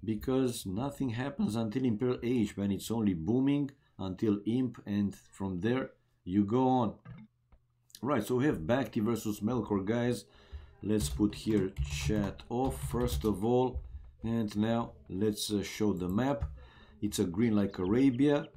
because nothing happens until Imperial Age, when it's only booming until Imp, and from there you go on. Right, so we have BacT versus Melkor, guys. Let's put here chat off first of all, and now let's show the map. It's a green like Arabia,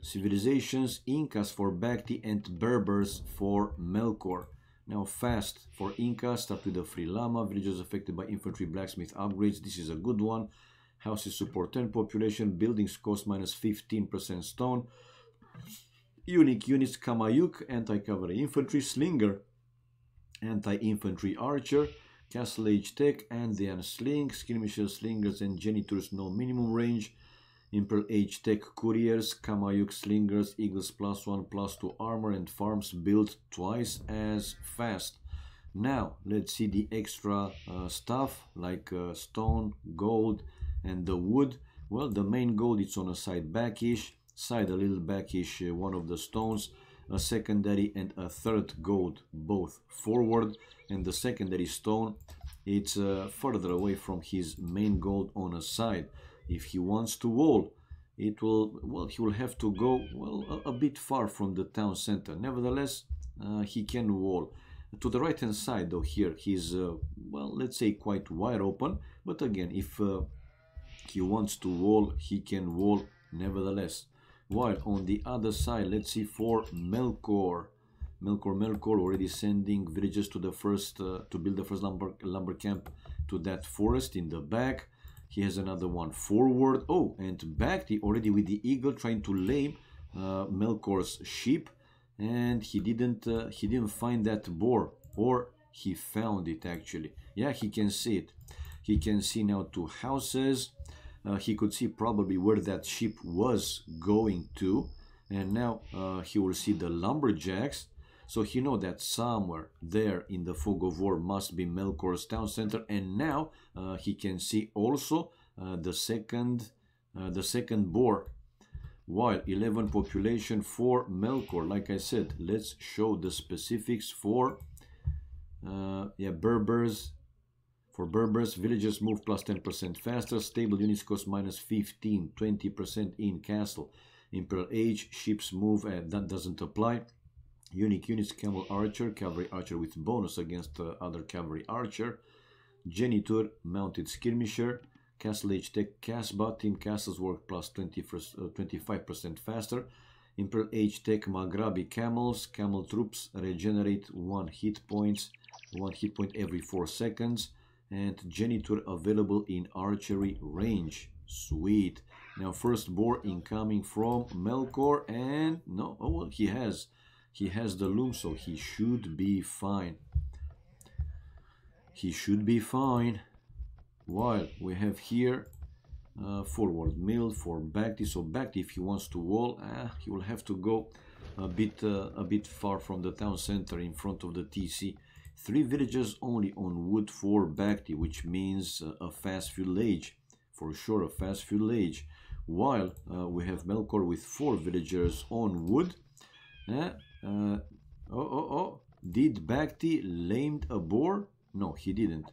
civilizations, Incas for BacT and Berbers for Melkor. Now fast for Inca, start with the free llama, villages affected by infantry blacksmith upgrades. This is a good one. Houses support 10 population, buildings cost minus 15% stone. Unique units, Kamayuk, anti-cavalry infantry, Slinger, anti-infantry archer, Castle Age tech, Andean sling, skirmisher slingers and genitors no minimum range. Imperial Age tech couriers, Kamayuk slingers, eagles +1/+2 armor and farms built twice as fast. Now let's see the extra stuff like stone, gold and the wood. Well, the main gold it's on a side backish, side a little backish one of the stones, a secondary and a third gold both forward, and the secondary stone it's further away from his main gold on a side. If he wants to wall, it will, well, he will have to go, well, a bit far from the town center. Nevertheless, he can wall. To the right hand side though, here he's well, let's say quite wide open, but again, if he wants to wall, he can wall nevertheless. While on the other side, let's see for Melkor. Melkor already sending villagers to the first to build the first lumber camp to that forest in the back. He has another one forward. Oh, and BacT already with the eagle trying to lame Melkor's sheep, and he didn't find that boar, or he found it actually. Yeah, he can see it. He can see now two houses. He could see probably where that sheep was going to, and now he will see the lumberjacks. So he know that somewhere there in the fog of war must be Melkor's town center, and now he can see also the second boar. While 11 population for Melkor, like I said, let's show the specifics for yeah, Berbers. For Berbers, villagers move plus 10% faster, stable units cost minus 15, 20% in castle. Imperial Age, ships move, that doesn't apply. Unique units, camel archer, cavalry archer with bonus against other cavalry archer. Genitor, mounted skirmisher. Castle Age tech, Casbah, team castles work plus 25% faster. Imperial Age tech, Maghrabi camels, camel troops regenerate 1 hit point every 4 seconds. And Genitor available in archery range. Sweet. Now first boar incoming from Melkor, and no, oh well, he has the loom, so he should be fine. He should be fine. While we have here forward mill for BacT. So BacT, if he wants to wall, he will have to go a bit far from the town center in front of the TC. 3 villages only on wood for BacT, which means a fast fuel age. For sure, a fast fuel age. While we have Melkor with 4 villagers on wood. Did BacT lamed a boar? No, he didn't.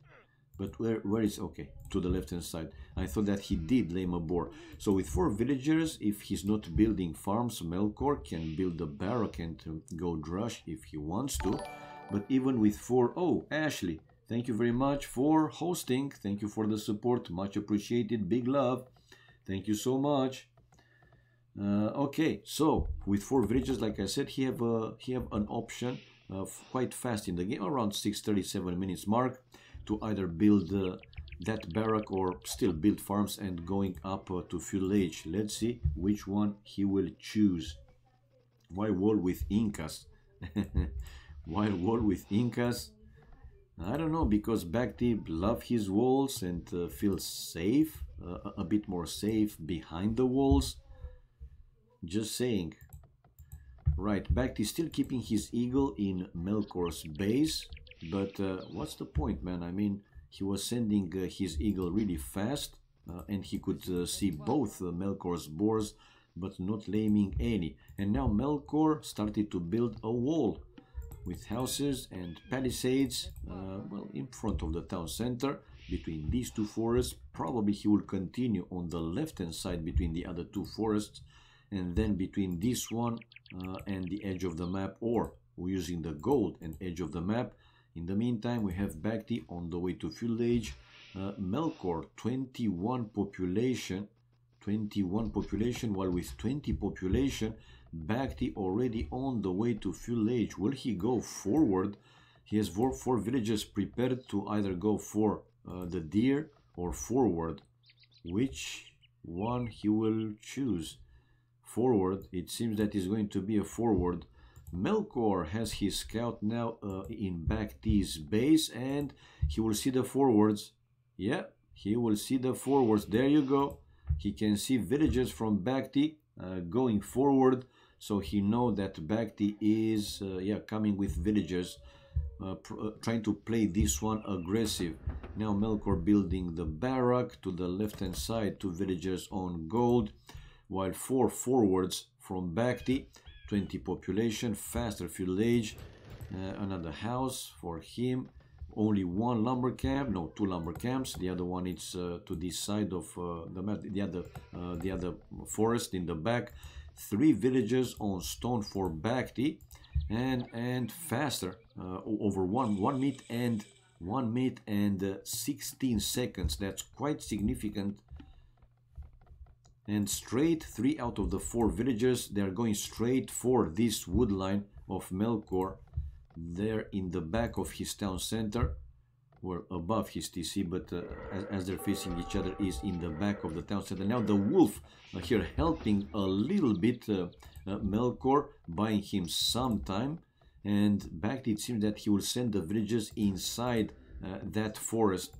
But where is, okay, to the left hand side. I thought that he did lame a boar. So with 4 villagers, if he's not building farms, Melkor can build a barrack and go drush if he wants to. But even with 4, oh, Ashley, thank you very much for hosting. Thank you for the support. Much appreciated. Big love. Thank you so much. Okay, so with 4 villages, like I said, he have an option quite fast in the game, around 6:37 minutes mark, to either build that barrack or still build farms and going up to fuel age. Let's see which one he will choose. Why wall with Incas? Why wall with Incas? I don't know, because BacT love his walls and feels safe, a bit more safe behind the walls. Just saying. Right, BacT is still keeping his eagle in Melkor's base, but what's the point, man? I mean, he was sending his eagle really fast, and he could see both Melkor's boars, but not laming any. And now Melkor started to build a wall with houses and palisades, well, in front of the town center. between these two forests. Probably he will continue on the left-hand side between the other two forests, and then between this one and the edge of the map, or using the gold and edge of the map. In the meantime, we have BacT on the way to Field Age. Melkor, 21 population, while with 20 population, BacT already on the way to Field Age. Will he go forward? He has four villages prepared to either go for the deer or forward. Which one he will choose? Forward. It seems that is going to be a forward. Melkor has his scout now in BacT's base, and he will see the forwards. Yeah, he will see the forwards. There you go. He can see villagers from BacT going forward, so he knows that BacT is coming with villagers, trying to play this one aggressive. Now Melkor building the barrack to the left hand side, two villagers on gold, while 4 forwards from BacT, 20 population, faster Field Age, another house for him. Only 1 lumber camp, no, 2 lumber camps. The other one is to this side of the map, the other forest in the back. 3 villages on stone for BacT, and faster over 1 minute and 16 seconds. That's quite significant. And straight 3 out of the 4 villages, they are going straight for this wood line of Melkor. There in the back of his town center, or above his TC, but as they're facing each other, is in the back of the town center. Now the wolf here helping a little bit Melkor, buying him some time, and BacT, it seems that he will send the villages inside that forest.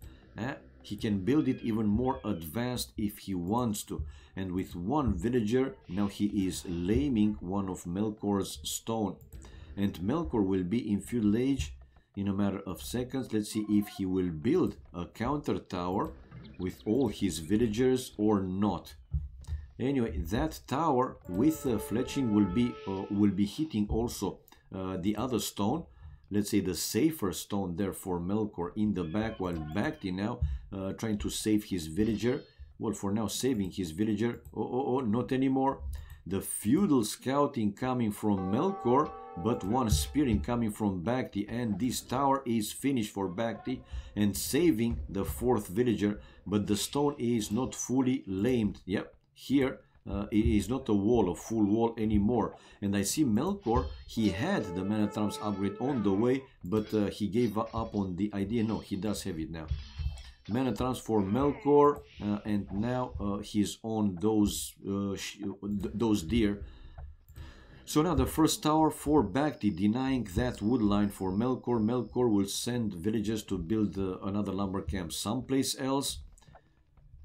He can build it even more advanced if he wants to, and with 1 villager now he is laming one of Melkor's stone. And Melkor will be in Field Age in a matter of seconds. Let's see if he will build a counter tower with all his villagers or not. Anyway, that tower with fletching will be hitting also the other stone. Let's say the safer stone there for Melkor in the back, while BacT now trying to save his villager. Well, for now saving his villager. Oh, not anymore. The feudal scouting coming from Melkor, but 1 spearing coming from BacT, and this tower is finished for BacT and saving the 4th villager, but the stone is not fully lamed. Yep, here it is not a wall, a full wall anymore. And I see Melkor, he had the mana trumps upgrade on the way, but he gave up on the idea. No, he does have it now. Mana transfer Melkor, and now he's on those deer. So now the first tower for BacT, denying that wood line for Melkor. Melkor will send villagers to build another lumber camp someplace else.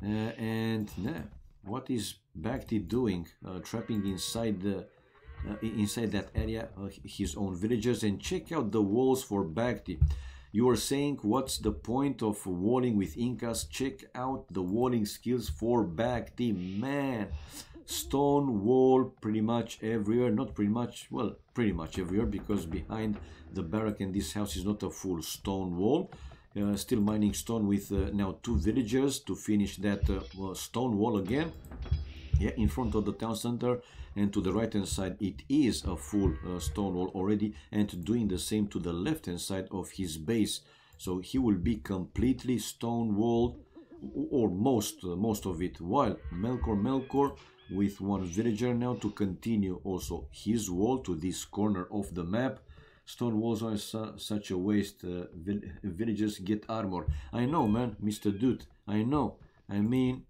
And what is BacT doing? Trapping inside that area his own villagers. And check out the walls for BacT. You are saying, what's the point of walling with Incas? Check out the walling skills for BacT. Man, stone wall pretty much everywhere. Not pretty much, well, pretty much everywhere, because behind the barrack and this house is not a full stone wall. Still mining stone with now 2 villagers to finish that stone wall again. Yeah, in front of the town center, and to the right hand side it is a full stone wall already, and doing the same to the left hand side of his base. So he will be completely stone walled, or most of it, while Melkor with 1 villager now to continue also his wall to this corner of the map. Stone walls are such a waste. Villagers get armor. I know, man, Mr. Dude, I know. I mean,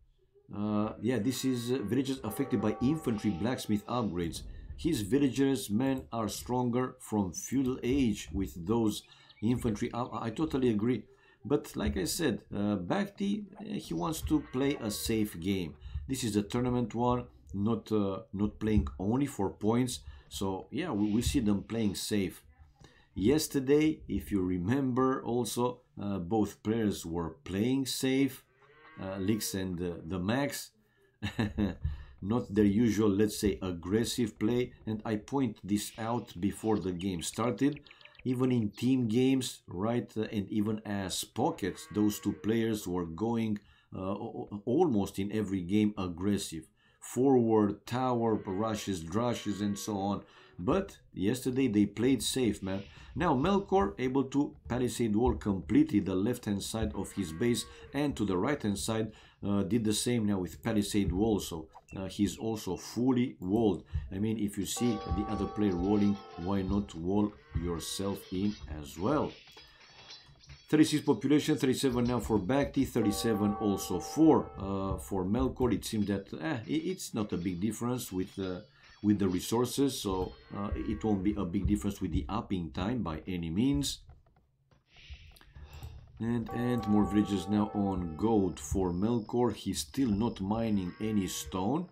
yeah, this is villagers affected by infantry blacksmith upgrades. His villagers, men, are stronger from feudal age with those infantry. I totally agree. But like I said, BacT, he wants to play a safe game. This is a tournament one, not playing only for points. So yeah, we see them playing safe. Yesterday, if you remember, also both players were playing safe. Lix and the Max, not their usual, let's say, aggressive play, and I point this out before the game started. even in team games, right, and even as pockets, those two players were going almost in every game aggressive. Forward, tower, rushes, drushes, and so on. But yesterday they played safe, man. Now Melkor able to palisade wall completely the left-hand side of his base, and to the right-hand side did the same now with palisade wall. So he's also fully walled. I mean, if you see the other player walling, why not wall yourself in as well? 36 population, 37 now for BacT, 37 also for Melkor. It seems that it's not a big difference with the resources, so it won't be a big difference with the upping time by any means. And more villages now on gold for Melkor. He's still not mining any stone,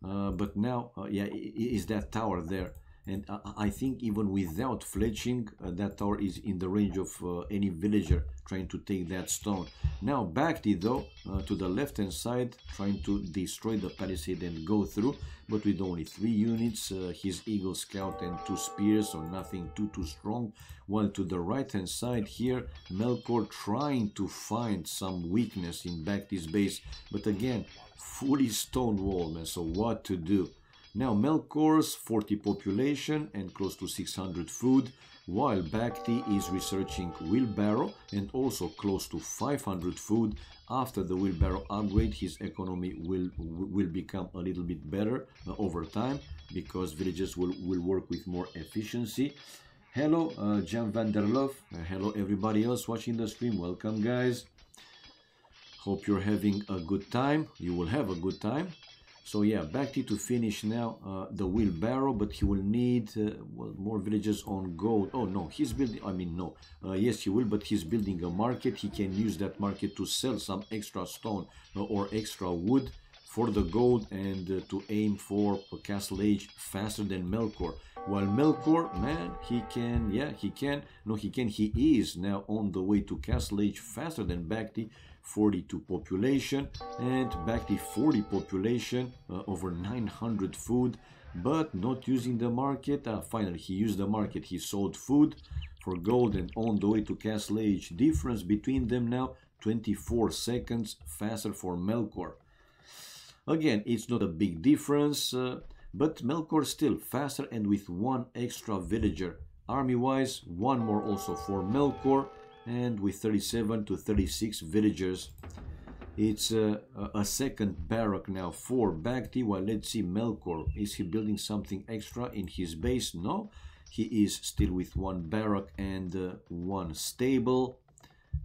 but now yeah, is that tower there. And I think even without fletching, that tower is in the range of any villager trying to take that stone. Now BacT though, to the left hand side, trying to destroy the palisade and go through, but with only 3 units, his Eagle Scout and 2 spears, so nothing too strong. While to the right hand side here, Melkor trying to find some weakness in BacT's base, but again, fully stone wall, man, so what to do? Now Melkor's 40 population and close to 600 food, while BacT is researching wheelbarrow and also close to 500 food. After the wheelbarrow upgrade, his economy will become a little bit better over time, because villages will work with more efficiency. Hello Jan van der Loof, hello everybody else watching the stream, welcome guys. Hope you're having a good time, you will have a good time. So yeah, BacT to finish now the wheelbarrow, but he will need well, more villages on gold. Oh no, he's building, I mean no, yes he will, but he's building a market. He can use that market to sell some extra stone or extra wood for the gold, and to aim for a castle age faster than Melkor. While Melkor, man, he can, yeah, he can, no he can, he is now on the way to castle age faster than BacT. 42 population, and BacT 40 population, over 900 food, but not using the market. Finally he used the market, he sold food for gold and on the way to castle age. Difference between them now 24 seconds faster for Melkor. Again, it's not a big difference, but Melkor still faster and with 1 extra villager. Army wise, 1 more also for Melkor, and with 37 to 36 villagers. It's a second barrack now for BacT. Well, let's see Melkor, is he building something extra in his base? No, he is still with 1 barrack and 1 stable.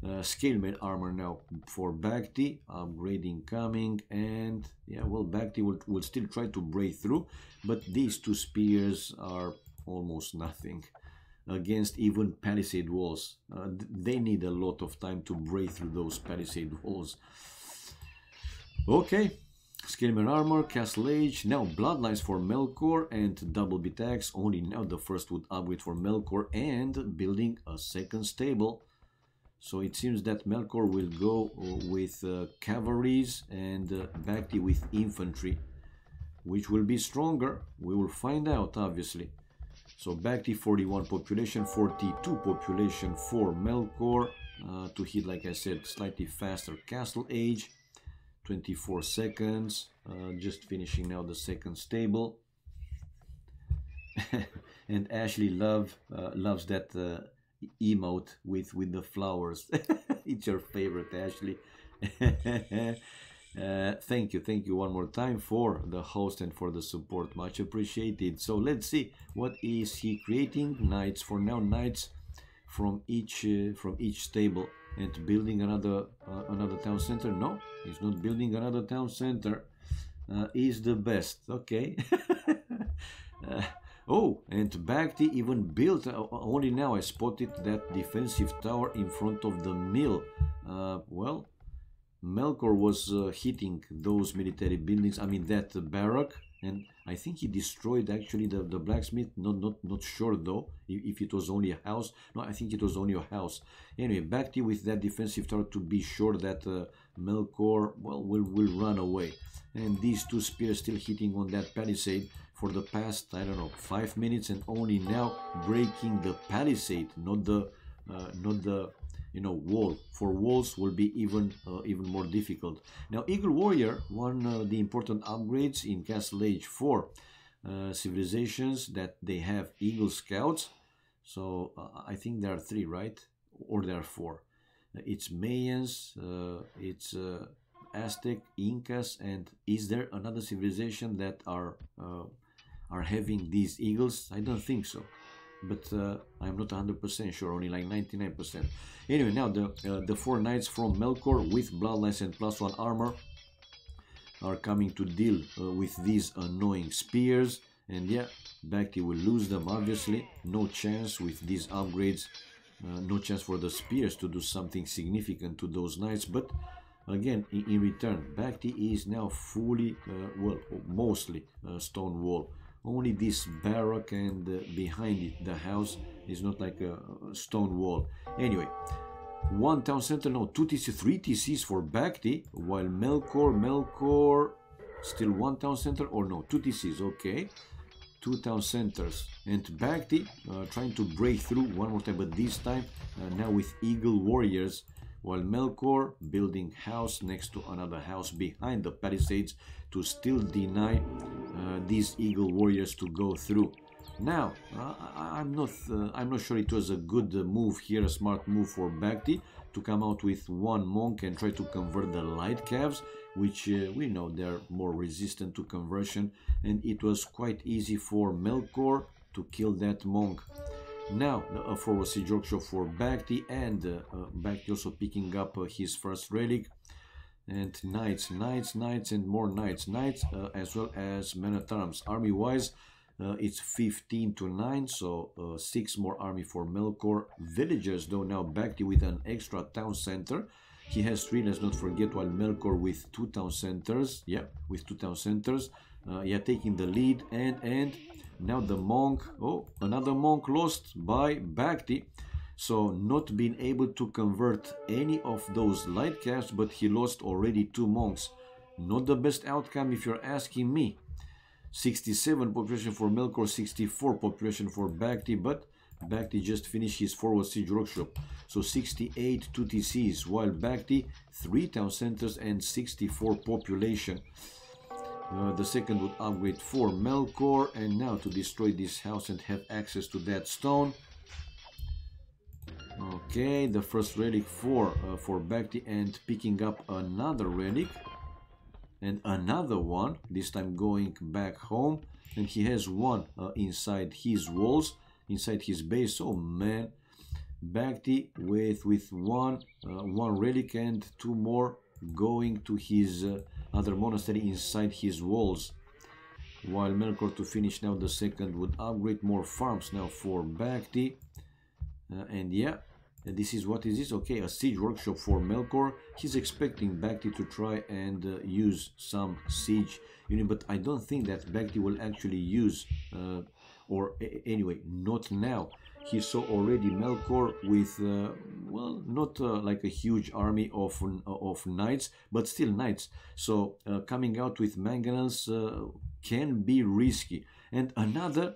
Scalemail armor now for BacT, upgrading coming, and yeah, well, BacT will still try to break through, but these 2 spears are almost nothing against even palisade walls. They need a lot of time to break through those palisade walls. Okay, Scalemail armor, castle age, now bloodlines for Melkor and double bit axe. Only now the first wood upgrade for Melkor and building a second stable. So it seems that Melkor will go with cavalries and BacT with infantry, which will be stronger. We will find out, obviously. So BacT 41 population, 42 population for Melkor, to hit, like I said, slightly faster castle age, 24 seconds, just finishing now the second stable. And Ashley loves that emote with the flowers. It's your favorite, Ashley. Thank you one more time for the host and for the support, much appreciated. So let's see, what is he creating? Knights for now, knights from each stable, and building another town center. No, he's not building another town center. Is the best. Okay. Oh, and BacT even built, only now I spotted that defensive tower in front of the mill. Well, Melkor was hitting those military buildings, I mean that barrack, and I think he destroyed actually the blacksmith. Not sure though if it was only a house. No, I think it was only a house. Anyway, BacT with that defensive tower to be sure that Melkor, well, will run away. and these two spears still hitting on that palisade for the past, I don't know, 5 minutes, and only now breaking the palisade, not the wall. For walls will be even more difficult. Now Eagle Warrior, one of the important upgrades in Castle Age 4 civilizations, that they have Eagle Scouts. So I think there are 3, right? Or there are 4. It's Mayans, it's Aztec, Incas, and is there another civilization that are having these eagles? I don't think so, but I'm not 100% sure, only like 99%. Anyway, now the 4 knights from Melkor with bloodlines and +1 armor are coming to deal with these annoying spears, and yeah, BacT will lose them, obviously. No chance with these upgrades, no chance for the spears to do something significant to those knights. But again, in return, BacT is now fully, well, mostly stone wall. Only this barrack and behind it, the house, is not like a stone wall. Anyway, 1 town center, no, 2 TC, 3 TCs for BacT, while Melkor, still 1 town center, or no, 2 TCs, okay. 2 town centers, and BacT trying to break through one more time, but this time now with Eagle Warriors, while Melkor building house next to another house behind the palisades to still deny these Eagle Warriors to go through. Now I'm not sure it was a good move here, a smart move for BacT to come out with 1 monk and try to convert the light calves, which we know they're more resistant to conversion, and it was quite easy for Melkor to kill that monk. Now a forward siege workshop for BacT, and BacT also picking up his first relic, and knights, and more knights, as well as men-at-arms. Army wise, it's 15 to 9, so 6 more army for Melkor. Villagers though, now BacT with an extra town center. He has 3, let's not forget, while Melkor with 2 town centers. Yeah, with 2 town centers. Yeah, taking the lead, and now the monk, oh, another monk lost by BacT. So not being able to convert any of those light calves, but he lost already 2 monks. Not the best outcome if you're asking me. 67 population for Melkor, 64 population for BacT, but BacT just finished his forward siege workshop. So 68 2 TCs, while BacT 3 town centers and 64 population. The second would upgrade for Melkor, and now to destroy this house and have access to that stone. Okay, the first relic for BacT, and picking up another relic and another one, this time going back home, and he has 1 inside his walls, inside his base. Oh man, BacT with one relic and 2 more going to his other monastery inside his walls, while Melkor to finish now the second would upgrade. More farms now for BacT, and yeah, this is what is this. Okay, a siege workshop for Melkor. He's expecting BacT to try and use some siege unit, but I don't think that BacT will actually use or anyway, not now. He saw already Melkor with well, not like a huge army of knights, but still knights. So coming out with mangonels can be risky. And another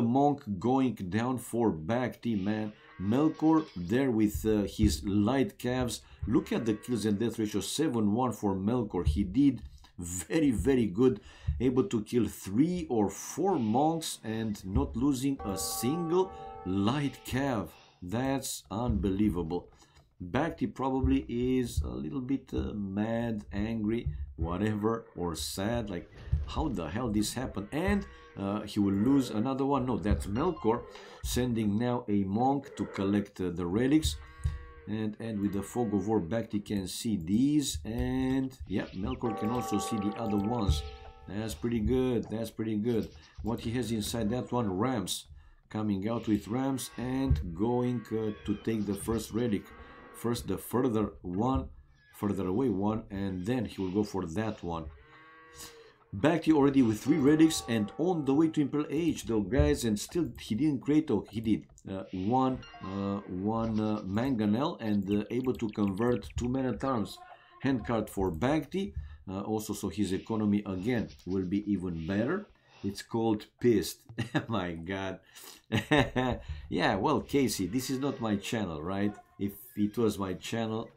monk going down for BacT, man. Melkor there with his light calves. Look at the kills and death ratio, 7-1 for Melkor. He did very good, able to kill 3 or 4 monks and not losing a single light cav. That's unbelievable. BacT probably is a little bit mad, angry, whatever, or sad, like how the hell this happened. And he will lose another one. No, that's Melkor sending now a monk to collect the relics. And with the fog of war, BacT can see these, and yeah, Melkor can also see the other ones. That's pretty good, that's pretty good. What he has inside that one, rams. Coming out with rams and going to take the first relic. First the further away one, and then he will go for that one. BacT already with 3 relics and on the way to Imperial Age though, guys, and still he didn't create, oh, he did one mangonel and able to convert 2 men-at-arms. Handcart for BacT, Also, so his economy again will be even better. It's called pissed. My god. Yeah, well, Casey, this is not my channel, right? If it was my channel,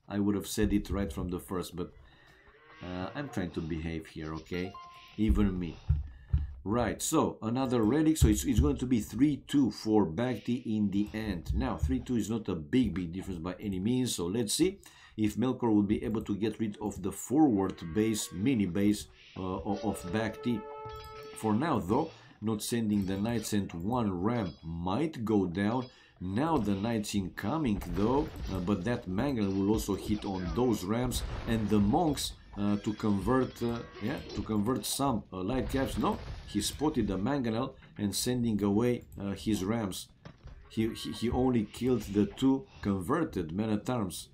I would have said it right from the first, but I'm trying to behave here, okay? Even me. Right, so another relic, so it's going to be 3-2 for BacT in the end. Now, 3-2 is not a big difference by any means, so let's see if Melkor will be able to get rid of the forward base, mini base of BacT. For now, though, not sending the knights and one ram might go down. Now the knights incoming, though, but that mangle will also hit on those rams, and the monks to convert some light caps. No, he spotted the mangonel and sending away his rams. He only killed the two converted men-at-arms.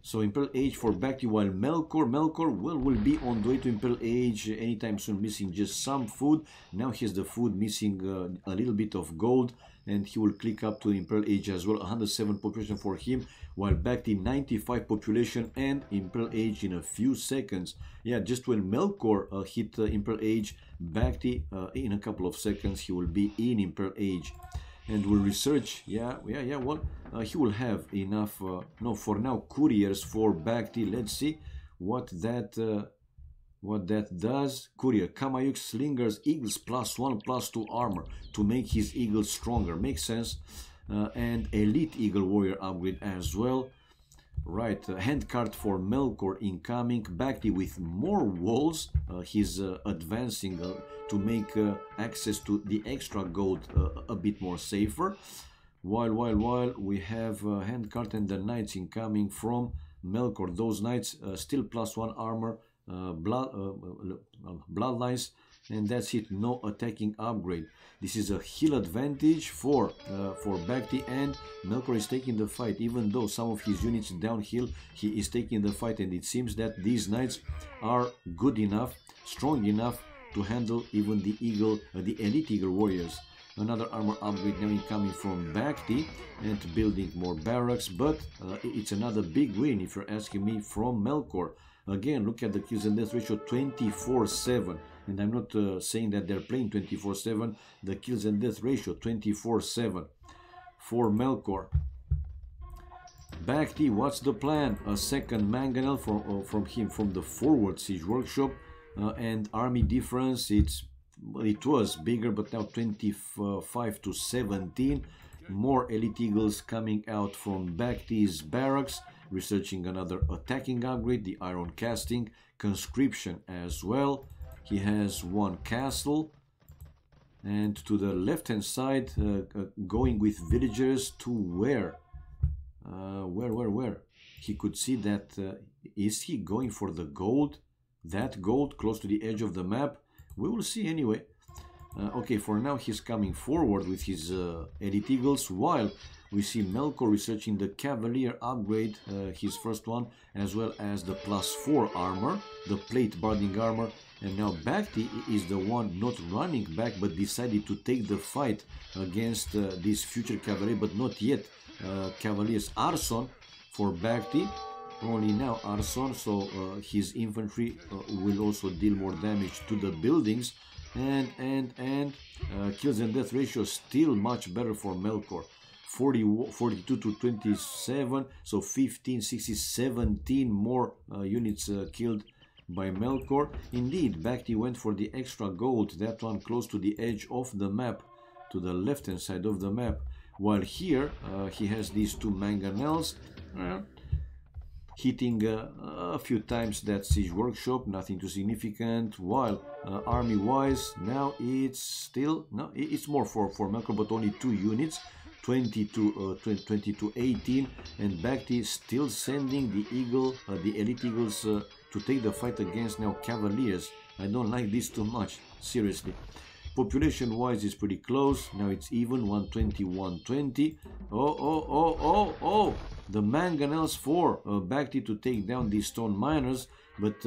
So Imperial Age for BacT, while Melkor will be on the way to Imperial Age anytime soon, missing just some food. Now he has the food, missing a little bit of gold, and he will click up to Imperial Age as well. 107 population for him, while BacT 95 population and Imperial Age in a few seconds. Yeah, just when Melkor hit Imperial Age, BacT in a couple of seconds he will be in Imperial Age. And will research, well, he will have enough, no, for now, couriers for BacT. Let's see what that does. Courier, Kamayuk, Slingers, Eagles, +1/+2 armor to make his eagles stronger. Makes sense. And Elite Eagle Warrior upgrade as well. Right, handcart for Melkor incoming. BacT with more walls. He's advancing to make access to the extra gold a bit more safer. While we have handcart and the knights incoming from Melkor. Those knights still +1 armor, bloodlines, and that's it. No attacking upgrade. This is a heal advantage for BacT, and Melkor is taking the fight. Even though some of his units downhill, he is taking the fight, and it seems that these knights are good enough, strong enough to handle even the Elite Eagle Warriors. Another armor upgrade now incoming from BacT and building more barracks, but it's another big win if you're asking me from Melkor. Again, look at the kills and death ratio, 24/7. And I'm not saying that they're playing 24/7. The kills and death ratio, 24/7 for Melkor. BacT, what's the plan? A second mangonel from him from the forward siege workshop, and army difference. It was bigger, but now 25-17. More elite eagles coming out from BacT's barracks. Researching another attacking upgrade, the iron casting, conscription as well. He has one castle, and to the left hand side going with villagers to where he could see that is he going for the gold, that gold close to the edge of the map? We will see anyway. Okay, for now he's coming forward with his elite eagles, while we see Melkor researching the Cavalier upgrade, his first one, as well as the +4 armor, the plate barding armor. And now BacT is the one not running back, but decided to take the fight against this future Cavalier, but not yet Cavalier's Arson for BacT. Only now Arson, so his infantry will also deal more damage to the buildings. And kills and death ratio still much better for Melkor. 42-27, so 15, 60, 17 more units killed by Melkor. Indeed, BacT went for the extra gold, that one close to the edge of the map, to the left hand side of the map, while here he has these two mangonels hitting a few times that siege workshop, nothing too significant. While army wise, now it's still, no, it's more for Melkor, but only 2 units, 20-18, and BacT still sending the elite eagles to take the fight against now Cavaliers. I don't like this too much, seriously. Population wise is pretty close. Now it's even, 120-120. Oh, the mangonels for BacT to take down these stone miners, but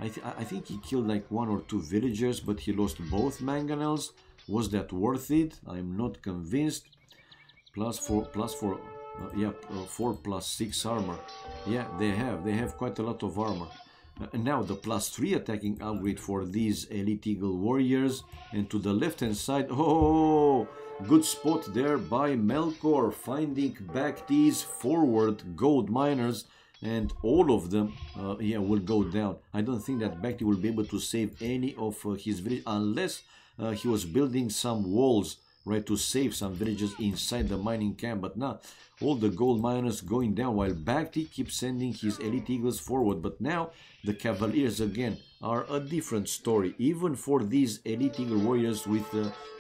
I think he killed like 1 or 2 villagers, but he lost both mangonels. Was that worth it? I'm not convinced. +4 4 +6 armor. Yeah, they have quite a lot of armor. Now the +3 attacking upgrade for these Elite Eagle warriors. And to the left hand side, oh, good spot there by Melkor, finding BacT's forward gold miners, and all of them will go down. I don't think that BacT will be able to save any of his villages unless he was building some walls, right, to save some villages inside the mining camp. But now all the gold miners going down while BacT keeps sending his Elite Eagles forward. But now the Cavaliers again are a different story, even for these Elite Eagle warriors with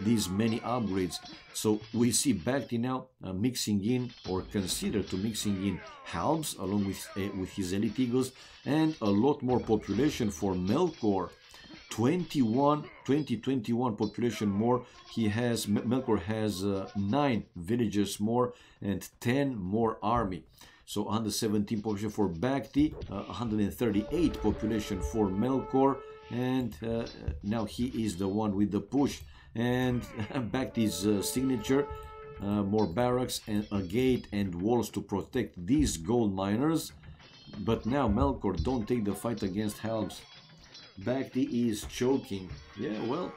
these many upgrades. So we see BacT now mixing in, or consider to mixing in, halbs along with his Elite Eagles, and a lot more population for Melkor. 21 population more. Melkor has 9 villagers more and 10 more army. So 117 population for BacT, 138 population for Melkor, and now he is the one with the push. And BacT's signature, more barracks and a gate and walls to protect these gold miners. But now Melkor, don't take the fight against halbs. BacT is choking. Yeah, well,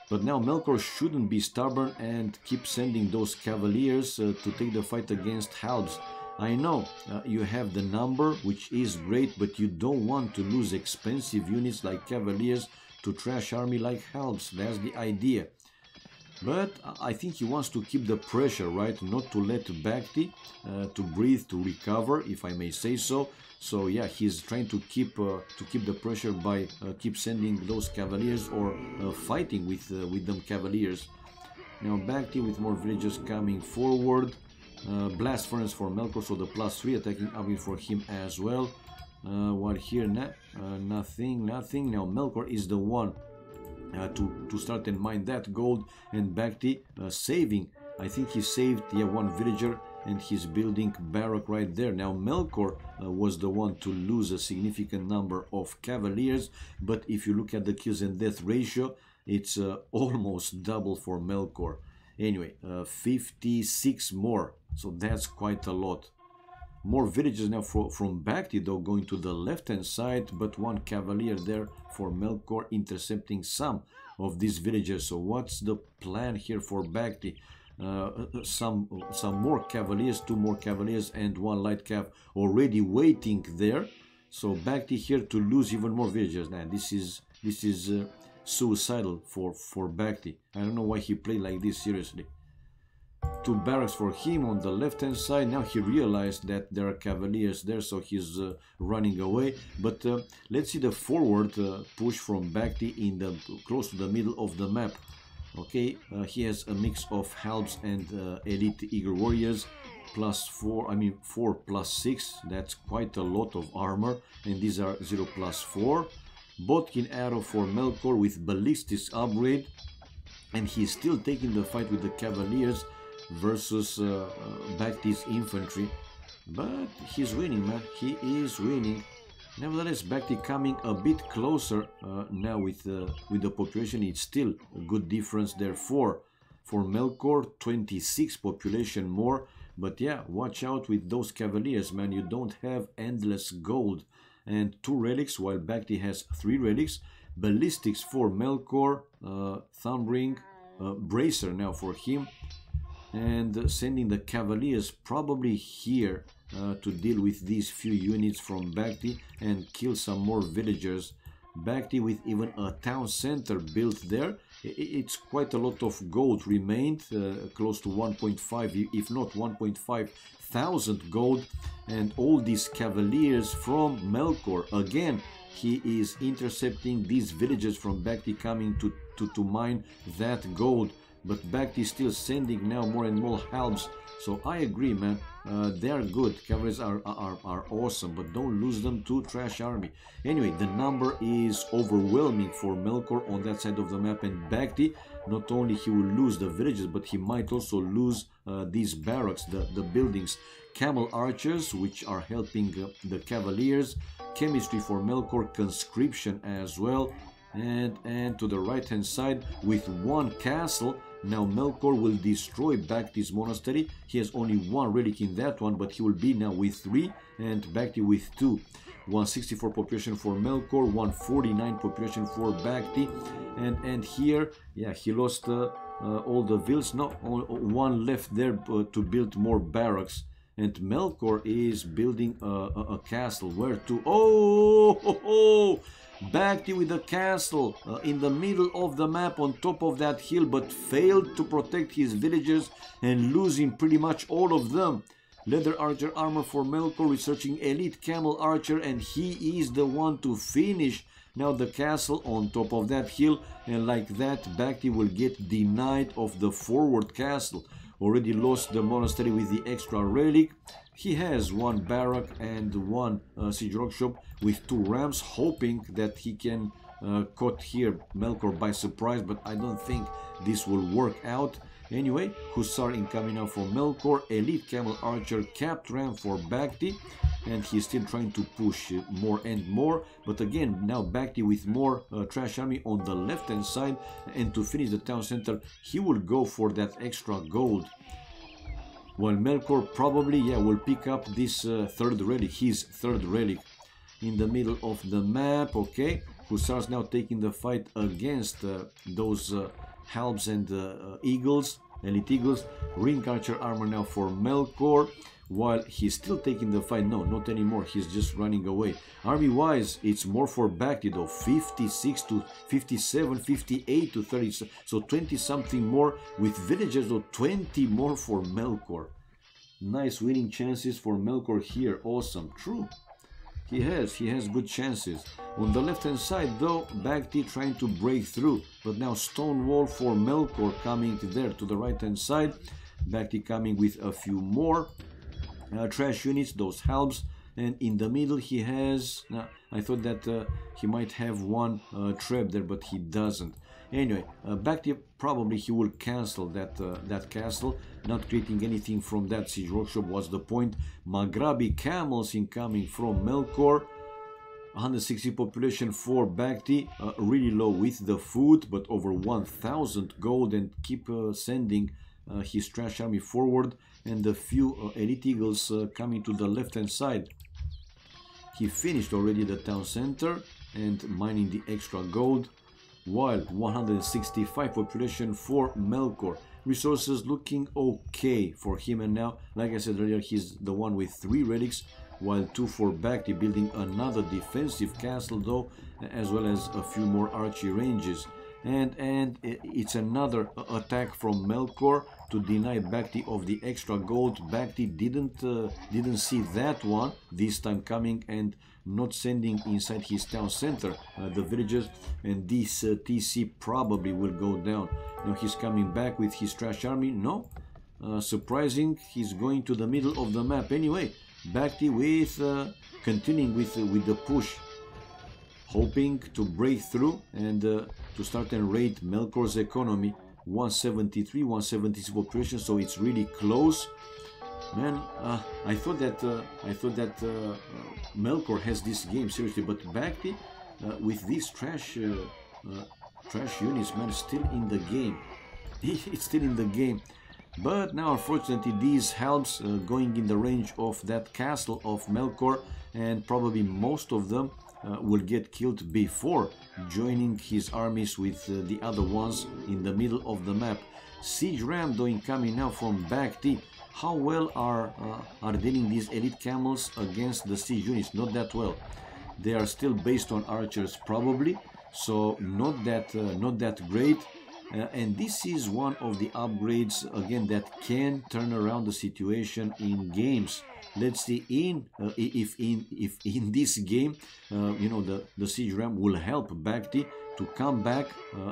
but now Melkor shouldn't be stubborn and keep sending those Cavaliers to take the fight against halbs. I know you have the number, which is great, but you don't want to lose expensive units like Cavaliers to trash army like halbs. That's the idea. But I think he wants to keep the pressure, right? Not to let BacT to breathe, to recover, if I may say so. So yeah, he's trying to keep the pressure by keep sending those Cavaliers or fighting with them Cavaliers. Now BacT with more villages coming forward. Blast furnace for Melkor, so the +3 attacking upgrade for him as well. While here nothing. Now Melkor is the one to start and mine that gold, and BacT saving. I think he saved one villager, and he's building barrack right there. Now Melkor was the one to lose a significant number of Cavaliers, but if you look at the kills and death ratio, it's almost double for Melkor. Anyway, 56 more, so that's quite a lot. More villages now from BacT, though, going to the left hand side, but one Cavalier there for Melkor intercepting some of these villagers. So what's the plan here for BacT? Some more Cavaliers, 2 more Cavaliers and 1 light cav already waiting there. So BacT here to lose even more villagers. Now this is suicidal for BacT. I don't know why he played like this, seriously. 2 barracks for him on the left hand side. Now he realized that there are Cavaliers there, so he's running away. But let's see the forward push from BacT in the close to the middle of the map. Okay, he has a mix of halbs and Elite Eagle warriors. +4, 4 +6, that's quite a lot of armor, and these are 0 +4. Bodkin arrow for Melkor with ballistics upgrade, and he's still taking the fight with the Cavaliers versus BacT's infantry, but he's winning, man. He is winning. Nevertheless, BacT coming a bit closer now with the population. It's still a good difference there for Melkor, 26 population more. But yeah, watch out with those Cavaliers, man. You don't have endless gold. And 2 relics, while BacT has 3 relics. Ballistics for Melkor, thumb ring, bracer now for him, and sending the Cavaliers probably here to deal with these few units from BacT and kill some more villagers. BacT with even a town center built there. It's quite a lot of gold remained, close to 1.5, if not 1.5 thousand gold, and all these Cavaliers from Melkor. Again, he is intercepting these villagers from BacT coming to mine that gold, but BacT is still sending now more and more halbs. So I agree, man. They are good. Cavaliers are awesome, but don't lose them to trash army. Anyway, the number is overwhelming for Melkor on that side of the map, and BacT, not only he will lose the villages, but he might also lose these barracks, the buildings. Camel archers, which are helping the Cavaliers. Chemistry for Melkor, conscription as well. And to the right hand side with 1 castle. Now Melkor will destroy BacT's monastery. He has only 1 relic in that one, but he will be now with 3 and BacT with 2. 164 population for Melkor, 149 population for BacT, and here, yeah, he lost all the villas. No, one left there to build more barracks. And Melkor is building a castle. Where to? Oh, BacT with a castle in the middle of the map on top of that hill, but failed to protect his villagers and losing pretty much all of them. Leather archer armor for Melkor, researching elite camel archer, and he is the one to finish now the castle on top of that hill. And like that, BacT will get denied of the forward castle. Already lost the monastery with the extra relic. He has one barrack and one siege workshop with 2 rams, hoping that he can caught here Melkor by surprise, but I don't think this will work out. Anyway, Hussar incoming now for Melkor, elite camel archer, capped ram for BacT, and he's still trying to push more and more. But again, now BacT with more trash army on the left hand side, and to finish the town center, he will go for that extra gold. While Melkor probably, yeah, will pick up this third relic, his third relic, in the middle of the map. Okay, Hussars now taking the fight against those halbs and eagles, elite eagles. Ring archer armor now for Melkor, while he's still taking the fight. No, not anymore, he's just running away. Army wise, it's more for BacT though, 56 to 57, 58 to 30, so 20 something more with villagers, though 20 more for Melkor. Nice winning chances for Melkor here. Awesome. True, he has good chances. On the left hand side though, BacT trying to break through, but now stone wall for Melkor coming there to the right hand side. BacT coming with a few more trash units, those halbs, and in the middle he has, I thought that he might have one trap there, but he doesn't. Anyway, BacT probably he will cancel that castle, not creating anything from that siege workshop was the point. Maghrabi camels incoming from Melkor, 160 population for BacT, really low with the food, but over 1000 gold, and keep sending his trash army forward, and a few elite eagles coming to the left hand side. He finished already the town center and mining the extra gold, while 165 population for Melkor. Resources looking okay for him, and now, like I said earlier, he's the one with 3 relics, while 2 for BacT, building another defensive castle though, as well as a few more archery ranges. And it's another attack from Melkor to deny BacT of the extra gold. BacT didn't see that one this time coming, and not sending inside his town center the villagers, and this TC probably will go down. Now he's coming back with his trash army. No, surprising, he's going to the middle of the map. Anyway, BacT with continuing with the push, hoping to break through and to start and raid Melkor's economy. 173, 176 population, so it's really close. Man, I thought that Melkor has this game seriously, but BacT with these trash units, man, still in the game. It's still in the game. But now, unfortunately, these halbs going in the range of that castle of Melkor, and probably most of them will get killed before joining his armies with the other ones in the middle of the map. Siege ram though incoming now from BacT. How well are dealing these elite camels against the siege units? Not that well. They are still based on archers probably, so not that great. And this is one of the upgrades again that can turn around the situation in games. Let's see if in this game, you know, the siege ram will help BacT to come back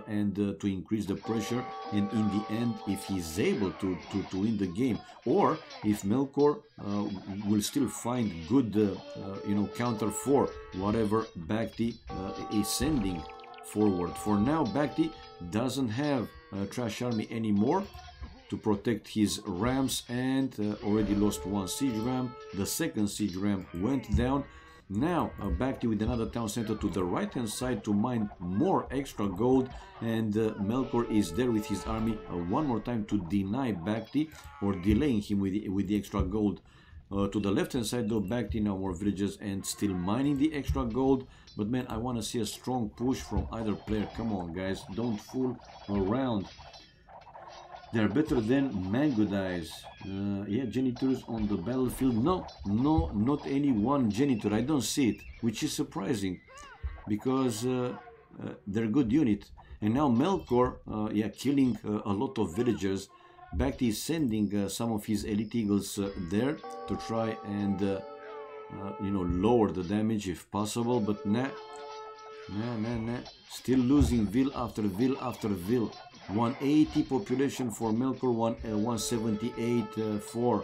and to increase the pressure, and in the end, if he's able to win the game, or if Melkor will still find good you know, counter for whatever BacT is sending forward. For now, BacT doesn't have trash army anymore to protect his rams, and already lost one siege ram. The second siege ram went down. Now BacT with another town center to the right hand side to mine more extra gold, and Melkor is there with his army one more time to deny BacT, or delaying him with the extra gold. To the left hand side though, BacT now more villages and still mining the extra gold. But man, I want to see a strong push from either player. Come on guys, don't fool around. They're better than mango dice. Yeah, janitors on the battlefield. No, not any one janitor. I don't see it, which is surprising because they're a good unit. And now Melkor, yeah, killing a lot of villagers. BacT is sending some of his elite eagles there to try and you know, lower the damage if possible. But nah. Still losing ville after ville after ville. 180 population for Melkor, 178 for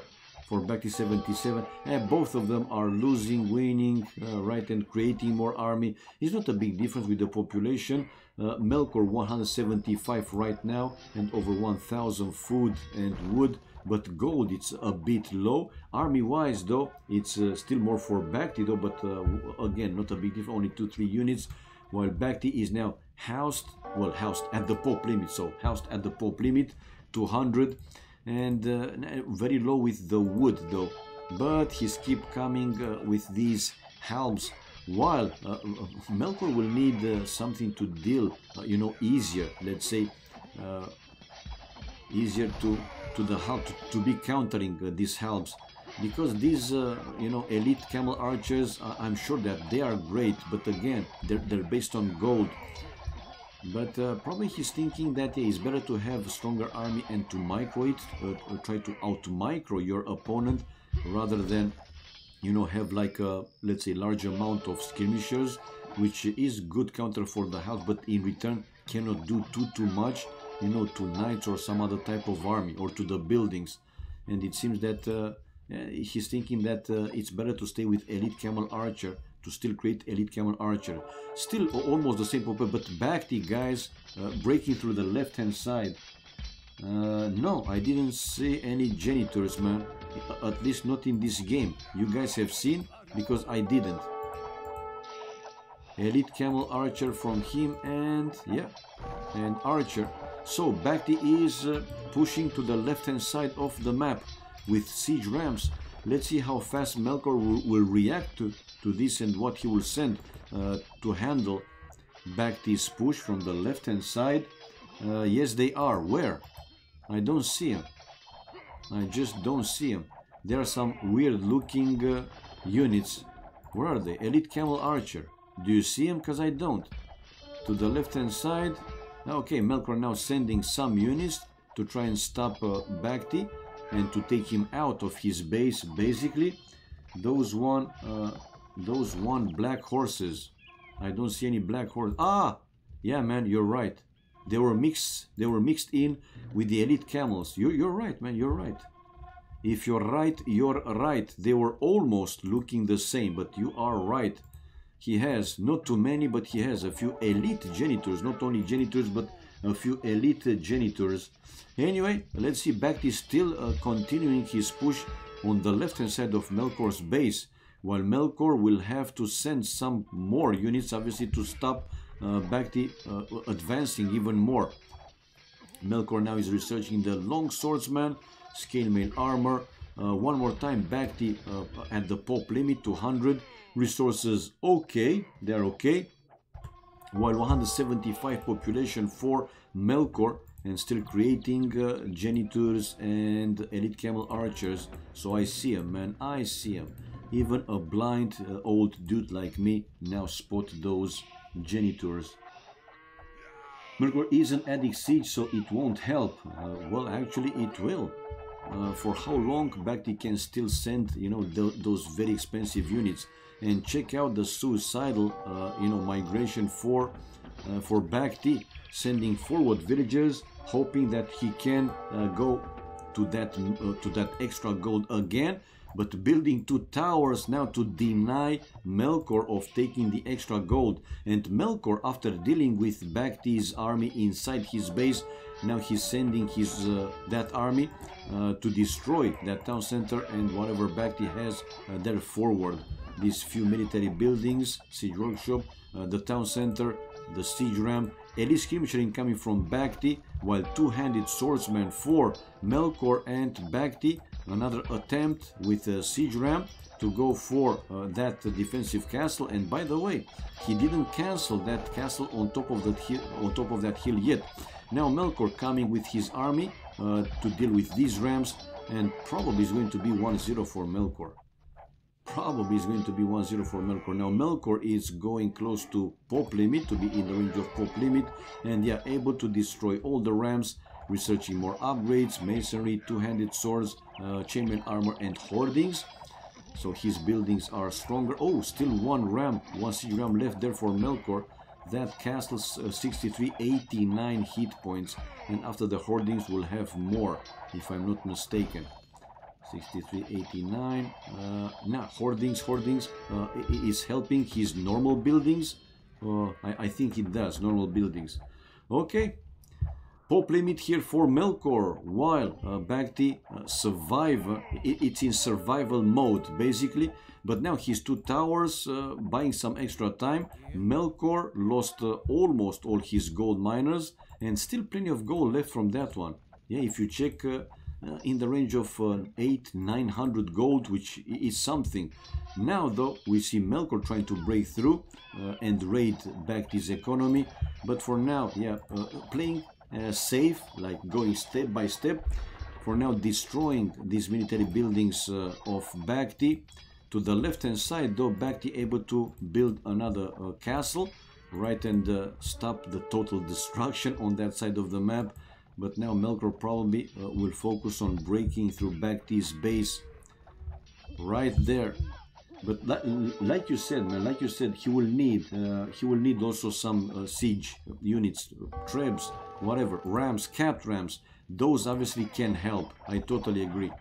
BacT 77. Both of them are losing, winning, right, and creating more army. It's not a big difference with the population. Melkor 175 right now and over 1000 food and wood, but gold it's a bit low. Army wise though, it's still more for BacT though, but again not a big difference, only 2-3 units, while BacT is now housed at the Pope limit, so housed at the Pope limit 200 and very low with the wood though, but he's keep coming with these halbs, while Melkor will need something to deal, you know, easier, let's say, easier to the halb, to be countering these halbs, because these you know, elite camel archers, I'm sure that they are great, but again they're based on gold. But probably he's thinking that it's better to have a stronger army and to micro it, try to out-micro your opponent, rather than, you know, have like a, let's say, large amount of skirmishers, which is good counter for the half, but in return cannot do too much, you know, to knights or some other type of army, or to the buildings. And it seems that he's thinking that it's better to stay with elite camel archer, to still create elite camel archer. Still almost the same purpose, but BacT guys, breaking through the left hand side. No, I didn't see any janitors, man, at least not in this game. You guys have seen, because I didn't. Elite camel archer from him, and yeah, and archer. So BacT is pushing to the left hand side of the map with siege rams. Let's see how fast Melkor will react to this and what he will send to handle BacT's push from the left hand side. Yes, they are. Where? I don't see him. I just don't see him. There are some weird looking units. Where are they? Elite camel archer. Do you see him? Because I don't. To the left hand side. Okay, Melkor now sending some units to try and stop BacT and to take him out of his base, basically. Those one black horses. I don't see any black horses. Ah, yeah, man, you're right. They were mixed in with the elite camels. You're right, man. You're right. If you're right, you're right. They were almost looking the same, but you are right. He has not too many, but he has a few elite janitors. Not only janitors, but a few elite janitors. Anyway, let's see. BacT is still continuing his push on the left hand side of Melkor's base, while Melkor will have to send some more units, obviously, to stop BacT advancing even more. Melkor now is researching the long swordsman, scale mail armor. One more time, BacT at the Pope limit, 200 resources. Okay, they're okay. While 175 population for Melkor, and still creating janitors and elite camel archers. So I see him, man. I see him. Even a blind old dude like me now spot those janitors. Melkor isn't adding siege, so it won't help. Well, actually it will. For how long BacT can still send, you know, those very expensive units. And check out the suicidal, you know, migration for BacT, sending forward villagers, hoping that he can go to that extra gold again, but building 2 towers now to deny Melkor of taking the extra gold. And Melkor, after dealing with BacT's army inside his base, now he's sending his that army to destroy that town center and whatever BacT has there forward. These few military buildings, siege workshop, the town center, the siege ram, elite skirmisher incoming from BacT, while two-handed swordsman for Melkor and BacT another attempt with a siege ram to go for that defensive castle. And by the way, he didn't cancel that castle on top of that hill yet. Now Melkor coming with his army to deal with these rams, and probably is going to be 1-0 for Melkor. Probably is going to be 1-0 for Melkor. Now Melkor is going close to Pope limit, to be in the range of Pope limit, and yeah, able to destroy all the rams, researching more upgrades, masonry, two-handed swords, chainmail armor, and hoardings. So his buildings are stronger. Oh, still one siege ram left there for Melkor. That castle's 6389 hit points, and after the hoardings will have more, if I'm not mistaken. 6389. Now hoardings is helping his normal buildings. I think it does, normal buildings. Okay. Pope limit here for Melkor, while BacT it's in survival mode basically, but now his two towers buying some extra time. Melkor lost almost all his gold miners, and still plenty of gold left from that one. Yeah, if you check in the range of 800-900 gold, which is something. Now though, we see Melkor trying to break through and raid BacT's economy, but for now, yeah, playing safe, like going step by step. For now, destroying these military buildings of BacT. To the left hand side though, BacT able to build another castle, right, and stop the total destruction on that side of the map. But now Melkor probably will focus on breaking through BacT's base right there. But like you said, man, like you said, he will need also some siege units, trebs, whatever, rams, capped rams. Those obviously can help. I totally agree.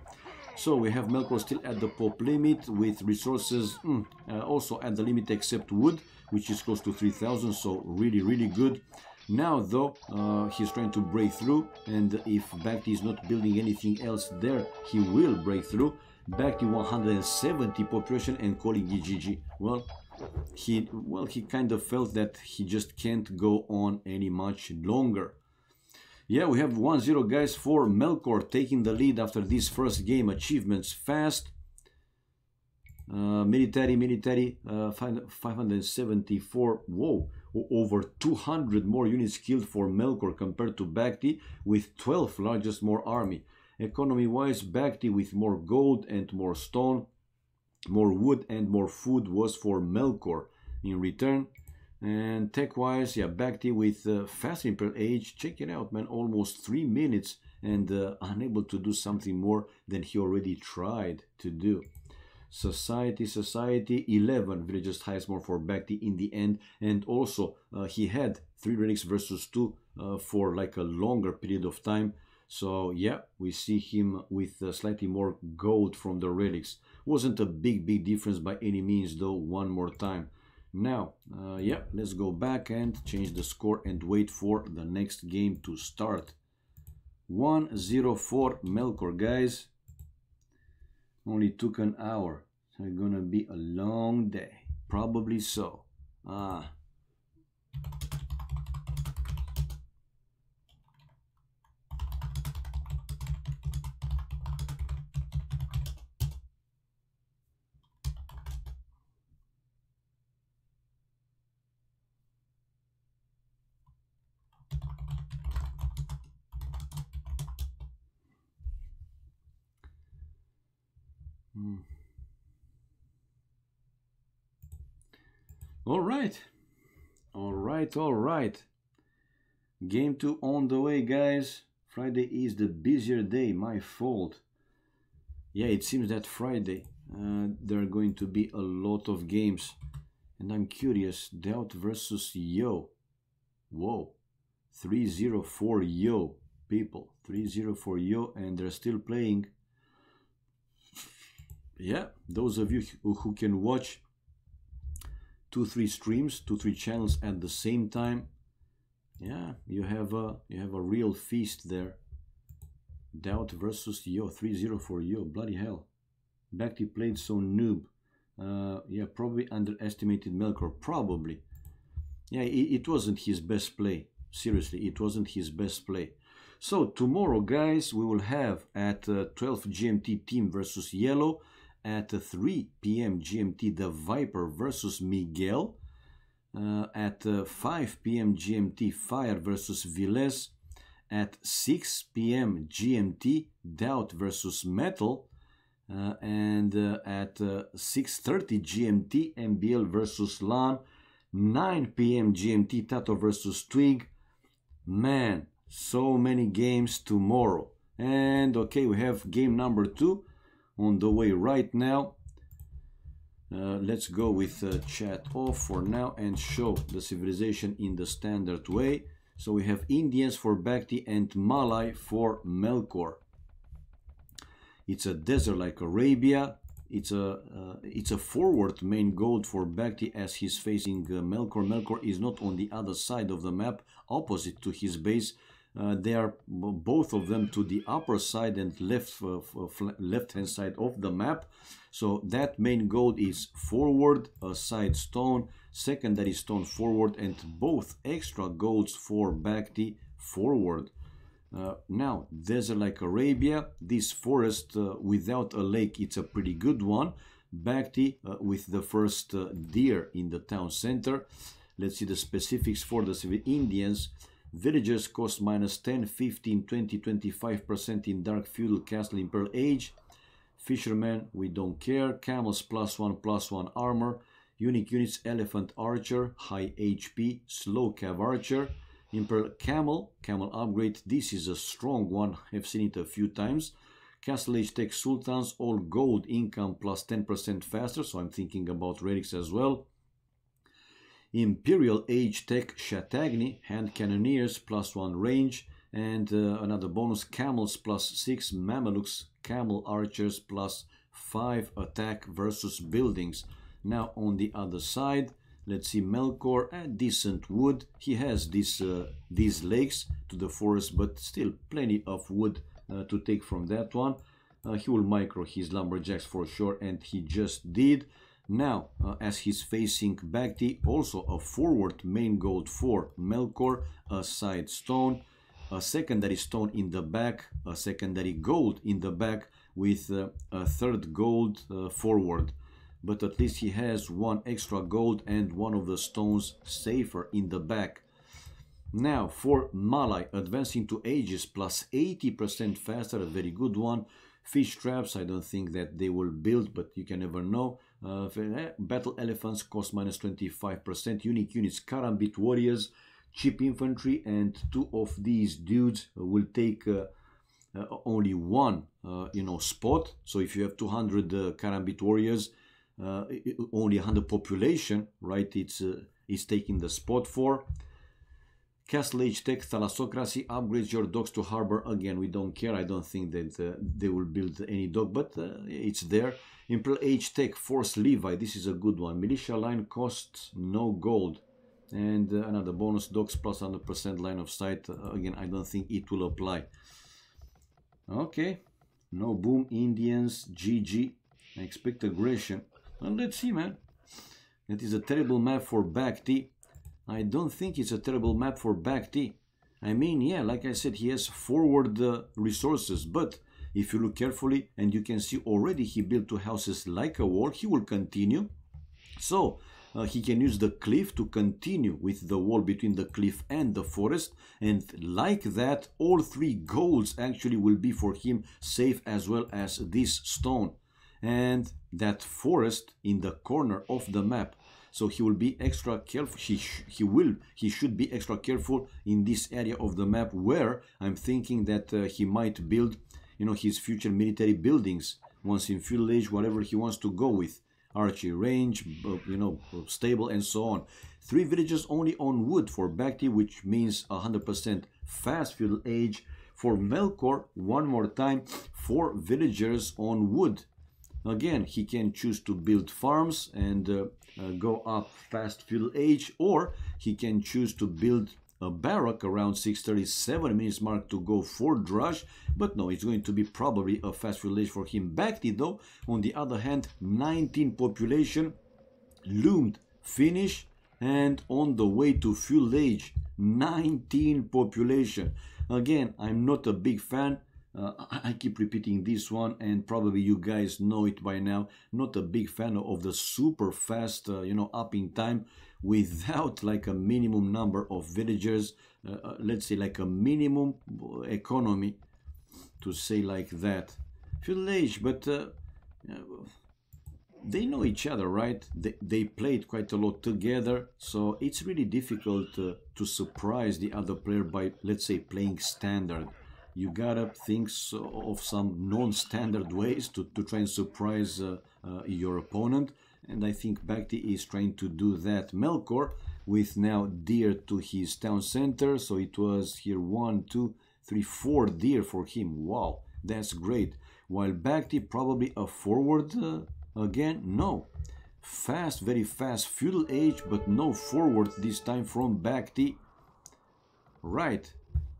So we have Melkor still at the Pope limit with resources also at the limit except wood, which is close to 3000. So really good. Now though, he's trying to break through, and if BacT is not building anything else there, he will break through. BacT 170 population and calling it GG. Well, he kind of felt that he just can't go on any much longer. Yeah, we have 1-0 guys for Melkor, taking the lead after this first game. Achievements fast. Military, 574. Whoa, over 200 more units killed for Melkor compared to BacT, with 12 largest more army. Economy wise, BacT with more gold and more stone, more wood and more food was for Melkor in return. And tech wise, yeah, BacT with fast imperial age. Check it out, man, almost 3 minutes, and unable to do something more than he already tried to do. Society 11 villages highest more for BacT in the end, and also he had 3 relics versus 2 for like a longer period of time. So yeah, we see him with slightly more gold from the relics. Wasn't a big difference by any means though. One more time. Now, yeah, let's go back and change the score and wait for the next game to start. 1-0 for Melkor, guys. Only took an hour. So it's gonna be a long day. Probably so. All right. Game 2 on the way, guys. Friday is the busier day. My fault. Yeah, it seems that Friday there are going to be a lot of games. And I'm curious. Doubt versus Yo. Whoa. 3-0 for Yo, people. 3-0 for Yo, and they're still playing. Yeah, those of you who can watch 2-3 streams, 2-3 channels at the same time, yeah, you have a real feast there. Doubt versus Yo, 3-0 for Yo. Bloody hell. BacT played so noob. Yeah, probably underestimated Melkor. Probably. Yeah, it wasn't his best play. Seriously, it wasn't his best play. So tomorrow, guys, we will have at 12 GMT Team versus Yellow, at 3 p.m. GMT the Viper versus Miguel, at 5 p.m. GMT Fire versus Viles, at 6 p.m. GMT Doubt versus Metal, and at 6:30 GMT MBL versus LAN, 9 p.m. GMT Tato versus Twig. Man, so many games tomorrow. And okay, we have game number 2 on the way right now. Let's go with chat off for now and show the civilization in the standard way. So we have Indians for BacT and Malay for Melkor. It's a desert like Arabia. It's a forward main gold for BacT as he's facing Melkor. Melkor is not on the other side of the map, opposite to his base. They are both of them to the upper side and left hand side of the map. So that main gold is forward, a side stone, secondary stone forward, and both extra golds for BacT forward. Now, desert like Arabia, this forest without a lake, it's a pretty good one. BacT with the first deer in the town center. Let's see the specifics for the civil Indians. Villagers cost minus 10, 15, 20, 25% in Dark Feudal Castle in Pearl Age. Fishermen, we don't care. Camels +1/+1 armor. Unique units, Elephant Archer, high HP, Slow Cav Archer. Imperial Camel upgrade, this is a strong one, I've seen it a few times. Castle Age Tech Sultans, all gold income plus 10% faster, so I'm thinking about relics as well. Imperial Age Tech Shatagni, hand cannoneers +1 range, and another bonus, camels +6, Mamelukes, camel archers +5 attack versus buildings. Now on the other side, let's see Melkor, a decent wood. He has these lakes to the forest, but still plenty of wood to take from that one. He will micro his lumberjacks for sure, and he just did. Now, as he's facing BacT, also a forward main gold for Melkor, a side stone, a secondary stone in the back, a secondary gold in the back with a third gold forward. But at least he has one extra gold and one of the stones safer in the back. Now for Malay, advancing to ages plus 80% faster, a very good one. Fish traps, I don't think that they will build, but you can never know. Battle elephants cost minus 25%. Unique units, Karambit warriors, cheap infantry, and 2 of these dudes will take only one spot. So if you have 200 Karambit warriors, only 100 population, right? It's taking the spot for. Castle Age Tech Thalassocracy upgrades your docks to harbor. Again, we don't care. I don't think that they will build any dock, but it's there. Imperial Age Tech Force Levi. This is a good one. Militia line costs no gold. And another bonus, docks plus 100% line of sight. Again, I don't think it will apply. Okay. No boom, Indians, GG. I expect aggression. Well, let's see, man. It is a terrible map for BacT. I don't think it's a terrible map for BacT. I mean, yeah, like I said, he has forward resources, but if you look carefully, and you can see already he built 2 houses like a wall, he will continue. So he can use the cliff to continue with the wall between the cliff and the forest, and like that, all 3 golds actually will be for him safe, as well as this stone and that forest in the corner of the map. So he will be extra careful. He should be extra careful in this area of the map, where I'm thinking that he might build, his future military buildings once in feudal age, whatever he wants to go with, archery range, stable, and so on. 3 villages only on wood for BacT, which means 100% fast feudal age. For Melkor, one more time, 4 villagers on wood. Again, he can choose to build farms and go up fast feudal age, or he can choose to build a barrack around 6:37 minutes mark to go for Drush, but no, it's going to be probably a fast feudal age for him. BacT though, on the other hand, 19 population, loomed finish, and on the way to feudal age. 19 population. Again, I'm not a big fan. I keep repeating this one, and probably you guys know it by now. Not a big fan of the super fast, upping time without like a minimum number of villagers. Let's say like a minimum economy, to say like that. Feudal age, but they know each other, right? They played quite a lot together, so it's really difficult to surprise the other player by, let's say, playing standard. You gotta think of some non-standard ways to try and surprise your opponent, and I think BacT is trying to do that. Melkor, with now deer to his town center, so it was here 1, 2, 3, 4 deer for him. Wow, that's great. While BacT probably a forward again, no. Fast, very fast feudal age, but no forward this time from BacT. Right.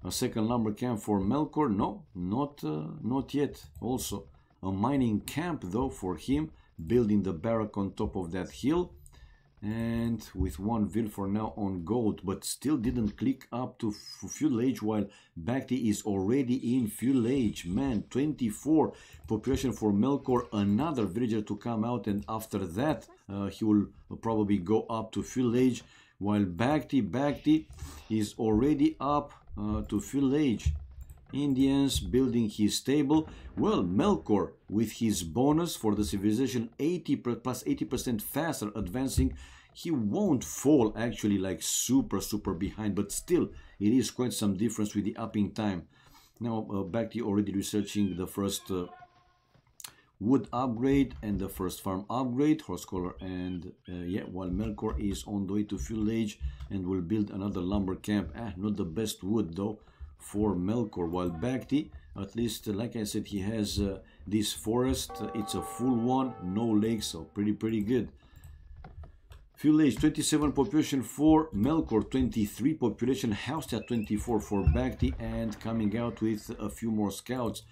A second lumber camp for Melkor? No, not yet. Also, a mining camp though for him, building the barrack on top of that hill, and with one vil for now on gold, but still didn't click up to feudal age, while BacT is already in feudal age. Man, 24 population for Melkor, another villager to come out, and after that he will probably go up to feudal age, while BacT is already up to feudal age. Indians building his stable. Well, Melkor with his bonus for the civilization 80 plus 80% faster advancing, he won't fall actually like super behind, but still it is quite some difference with the upping time. Now BacT already researching the first wood upgrade and the first farm upgrade, horse collar, and yeah, while Melkor is on the way to feudal age and will build another lumber camp. Not the best wood though for Melkor, while BacT, at least like I said, he has this forest. It's a full one, no lakes, so pretty good. Feudal age 27 population for Melkor, 23 population, house at 24 for BacT, and coming out with a few more scouts.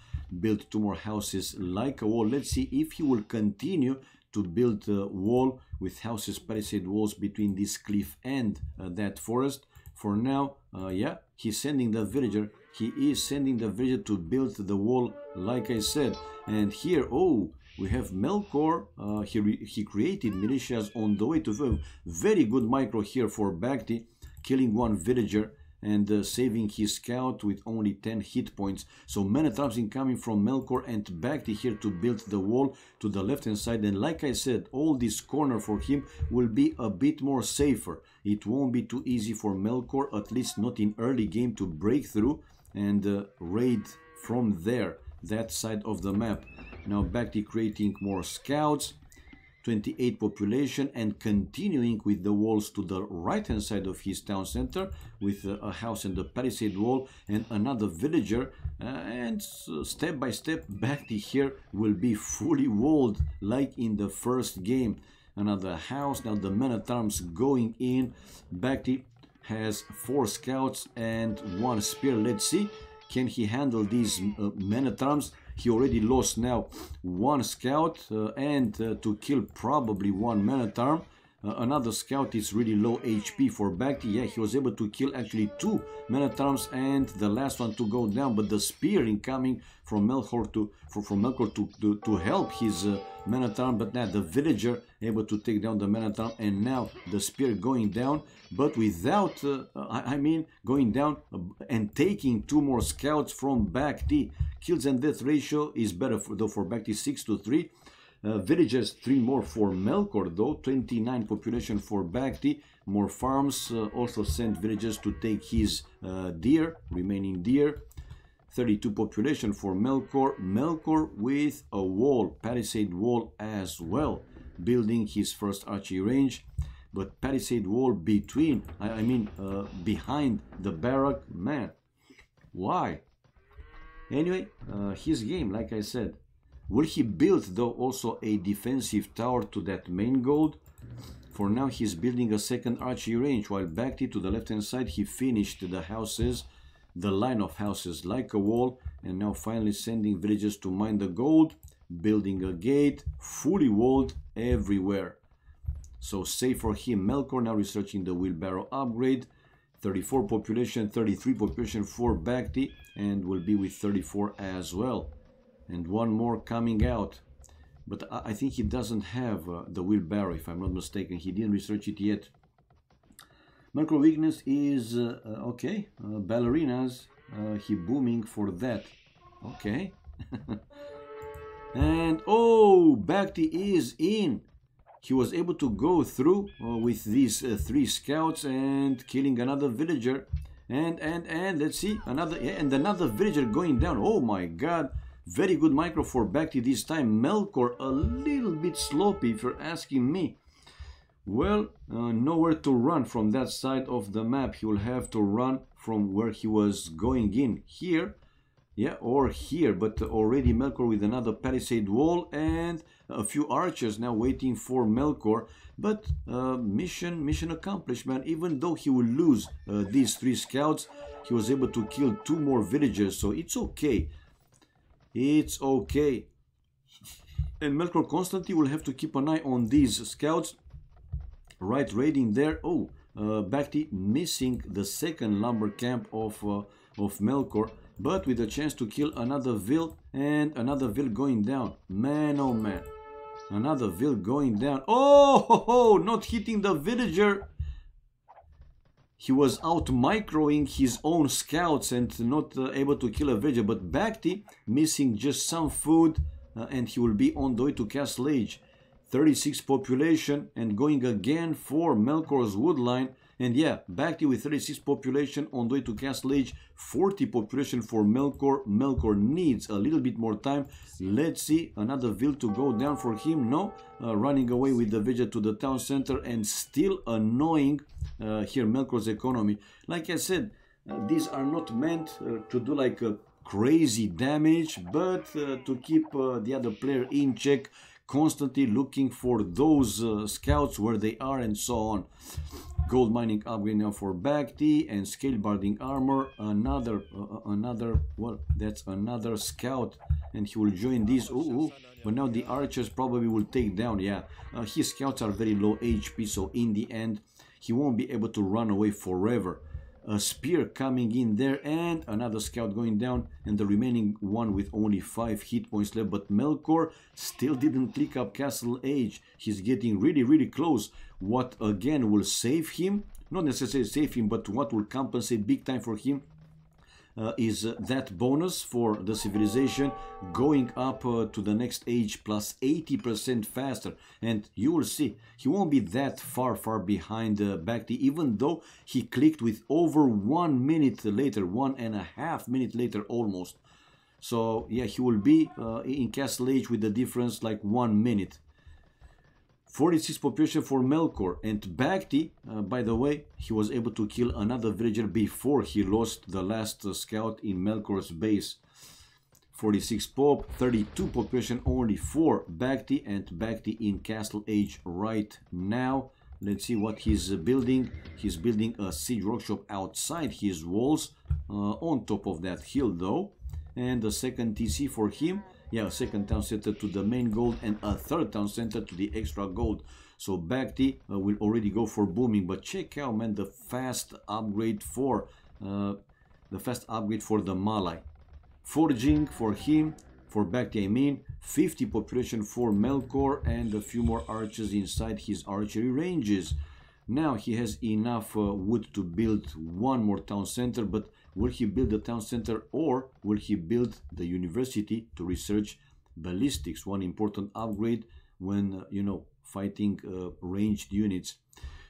Build 2 more houses like a wall. Let's see if he will continue to build a wall with houses, palisade walls between this cliff and that forest. For now, yeah, he's sending the villager. He is sending the villager to build the wall, like I said. And here, oh, we have Melkor. He created militias on the way to very good micro here for BacT, killing one villager and saving his scout with only 10 hit points. So many traps incoming from Melkor and BacT here to build the wall to the left hand side. And like I said, all this corner for him will be a bit more safer. It won't be too easy for Melkor, at least not in early game, to break through and raid from there, that side of the map. Now BacT creating more scouts, 28 population, and continuing with the walls to the right hand side of his town center with a house and a palisade wall and another villager, and step by step BacT here will be fully walled like in the first game. Another house. Now the men-at-arms going in. BacT has 4 scouts and 1 spear. Let's see, can he handle these men-at-arms? He already lost now 1 scout and to kill probably 1 man-at-arm. Another scout is really low HP for BacT. Yeah, he was able to kill actually 2 men-at-arms and the last one to go down. But the spear incoming from Melkor to help his men-at-arm. But now the villager able to take down the men-at-arm, and now the spear going down, but without, going down and taking 2 more scouts from BacT. Kills and death ratio is better for BacT, 6 to 3. Villagers 3 more for Melkor though, 29 population for BacT. More farms, also sent villagers to take his remaining deer. 32 population for Melkor. Melkor with a wall, palisade wall as well, building his first archery range. But palisade wall between, behind the barrack, man, why? Anyway, his game, like I said. Will he build though also a defensive tower to that main gold? For now he's building a second archery range, while BacT to the left hand side, he finished the houses, the line of houses like a wall, and now finally sending villagers to mine the gold, building a gate, fully walled everywhere. So safe for him. Melkor now researching the wheelbarrow upgrade, 34 population, 33 population for BacT, and will be with 34 as well. And one more coming out. But I think he doesn't have the wheelbarrow, if I'm not mistaken. He didn't research it yet. Melkor weakness is, okay, ballerinas. He booming for that. Okay. And, oh, BacT is in. He was able to go through with these 3 scouts and killing another villager. And let's see, another villager going down. Oh my god. Very good micro for BacT this time. Melkor a little bit sloppy if you're asking me. Well, nowhere to run from that side of the map. He will have to run from where he was going in. Here, yeah, or here. But already Melkor with another palisade wall and a few archers now waiting for Melkor. But mission accomplished, man. Even though he will lose these 3 scouts, he was able to kill 2 more villagers. So it's okay. It's okay. And Melkor constantly will have to keep an eye on these scouts. Right, raiding there. Oh, BacT missing the second lumber camp of Melkor, but with a chance to kill another vill, and another vill going down. Man, oh man. Another vill going down. Oh, ho, ho, not hitting the villager. He was out microing his own scouts and not able to kill a villager. But BacT missing just some food, and he will be on the way to Castle Age. 36 population and going again for Melkor's woodline. And yeah, BacT with 36 population on the way to Castle Age. 40 population for Melkor. Melkor needs a little bit more time. Let's see, another vill to go down for him. No, running away with the villager to the town center and still annoying here Melkor's economy. Like I said, these are not meant to do like a crazy damage, but to keep the other player in check, constantly looking for those scouts where they are and so on. Gold mining upgrade now for BacT and scale barding armor. Another, well, that's another scout, and he will join these. Ooh, but now the archers probably will take down. Yeah, his scouts are very low HP, so in the end, he won't be able to run away forever. A spear coming in there and another scout going down, and the remaining one with only 5 hit points left. But Melkor still didn't click up Castle Age. He's getting really close. What again will save him, not necessarily save him, but what will compensate big time for him is that bonus for the civilization going up to the next age plus 80% faster. And you will see he won't be that far behind BacT, even though he clicked with over 1 minute later, 1.5 minutes later almost. So yeah, he will be in Castle Age with the difference like 1 minute. 46 population for Melkor, and BacT, by the way, he was able to kill another villager before he lost the last scout in Melkor's base. 46 pop, 32 population only for BacT, and BacT in Castle Age right now. Let's see what he's building. He's building a siege workshop outside his walls, on top of that hill though. And the second TC for him. Yeah, a second town center to the main gold and a third town center to the extra gold. So BacT will already go for booming. But check out, man, the fast upgrade for the Malai. Forging for him, for BacT I mean, 50 population for Melkor and a few more archers inside his archery ranges. Now he has enough wood to build one more town center, but will he build the town center or will he build the university to research ballistics? One important upgrade when, you know, fighting ranged units.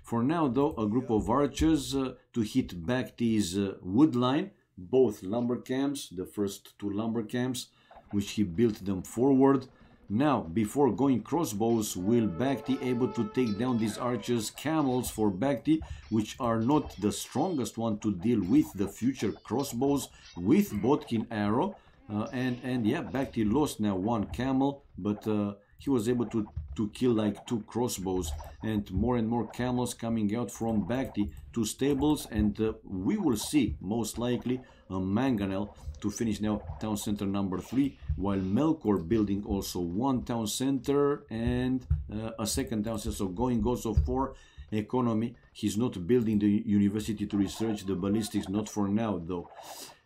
For now, though, a group of archers to hit BacT's wood line, both lumber camps, the first 2 lumber camps, which he built them forward. Now, before going crossbows, will BacT able to take down these archers? Camels for BacT, which are not the strongest one to deal with the future crossbows with Bodkin arrow. And yeah, BacT lost now 1 camel, but he was able to kill like 2 crossbows, and more camels coming out from BacT. 2 stables, and we will see most likely a mangonel to finish now town center number 3, while Melkor building also 1 town center and a second town center, so going also for economy. He's not building the university to research the ballistics, not for now though.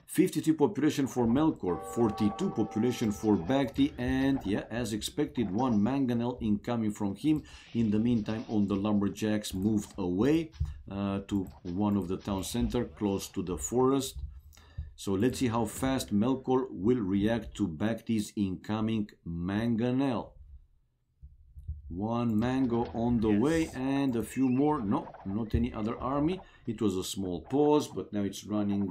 53 population for Melkor, 42 population for BacT, and yeah, as expected, one mangonel incoming from him. In the meantime, all the lumberjacks moved away to one of the town center close to the forest. So let's see how fast Melkor will react to BacT's incoming mangonel. One mango on the way and a few more. No, not any other army. It was a small pause, but now it's running.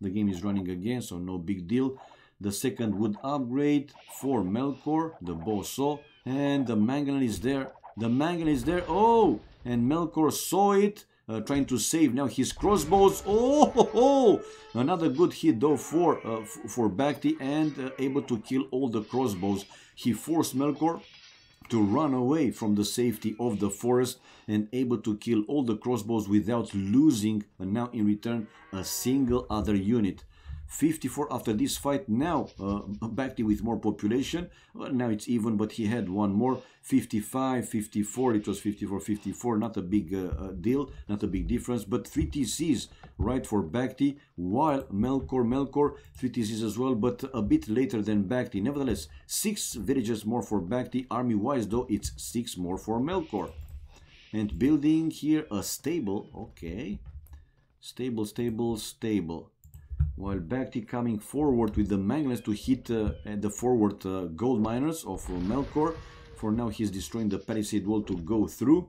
The game is running again, so no big deal. The second wood upgrade for Melkor, the bow saw, and the mangonel is there. The mangonel is there. Oh, and Melkor saw it, trying to save now his crossbows. Oh, another good hit though for BacT, and able to kill all the crossbows. He forced Melkor to run away from the safety of the forest and able to kill all the crossbows without losing, and now in return, a single other unit. 54 after this fight. Now BacT with more population. Well, now it's even, but he had one more. 55, 54, it was 54, 54, not a big deal, not a big difference, but 3 TCs, right, for BacT, while Melkor, 3 TCs as well, but a bit later than BacT. Nevertheless, 6 villages more for BacT. Army-wise, though, it's 6 more for Melkor. And building here a stable, okay, stable. While BacT coming forward with the magnets to hit the forward gold miners of Melkor. For now, he's destroying the palisade wall to go through.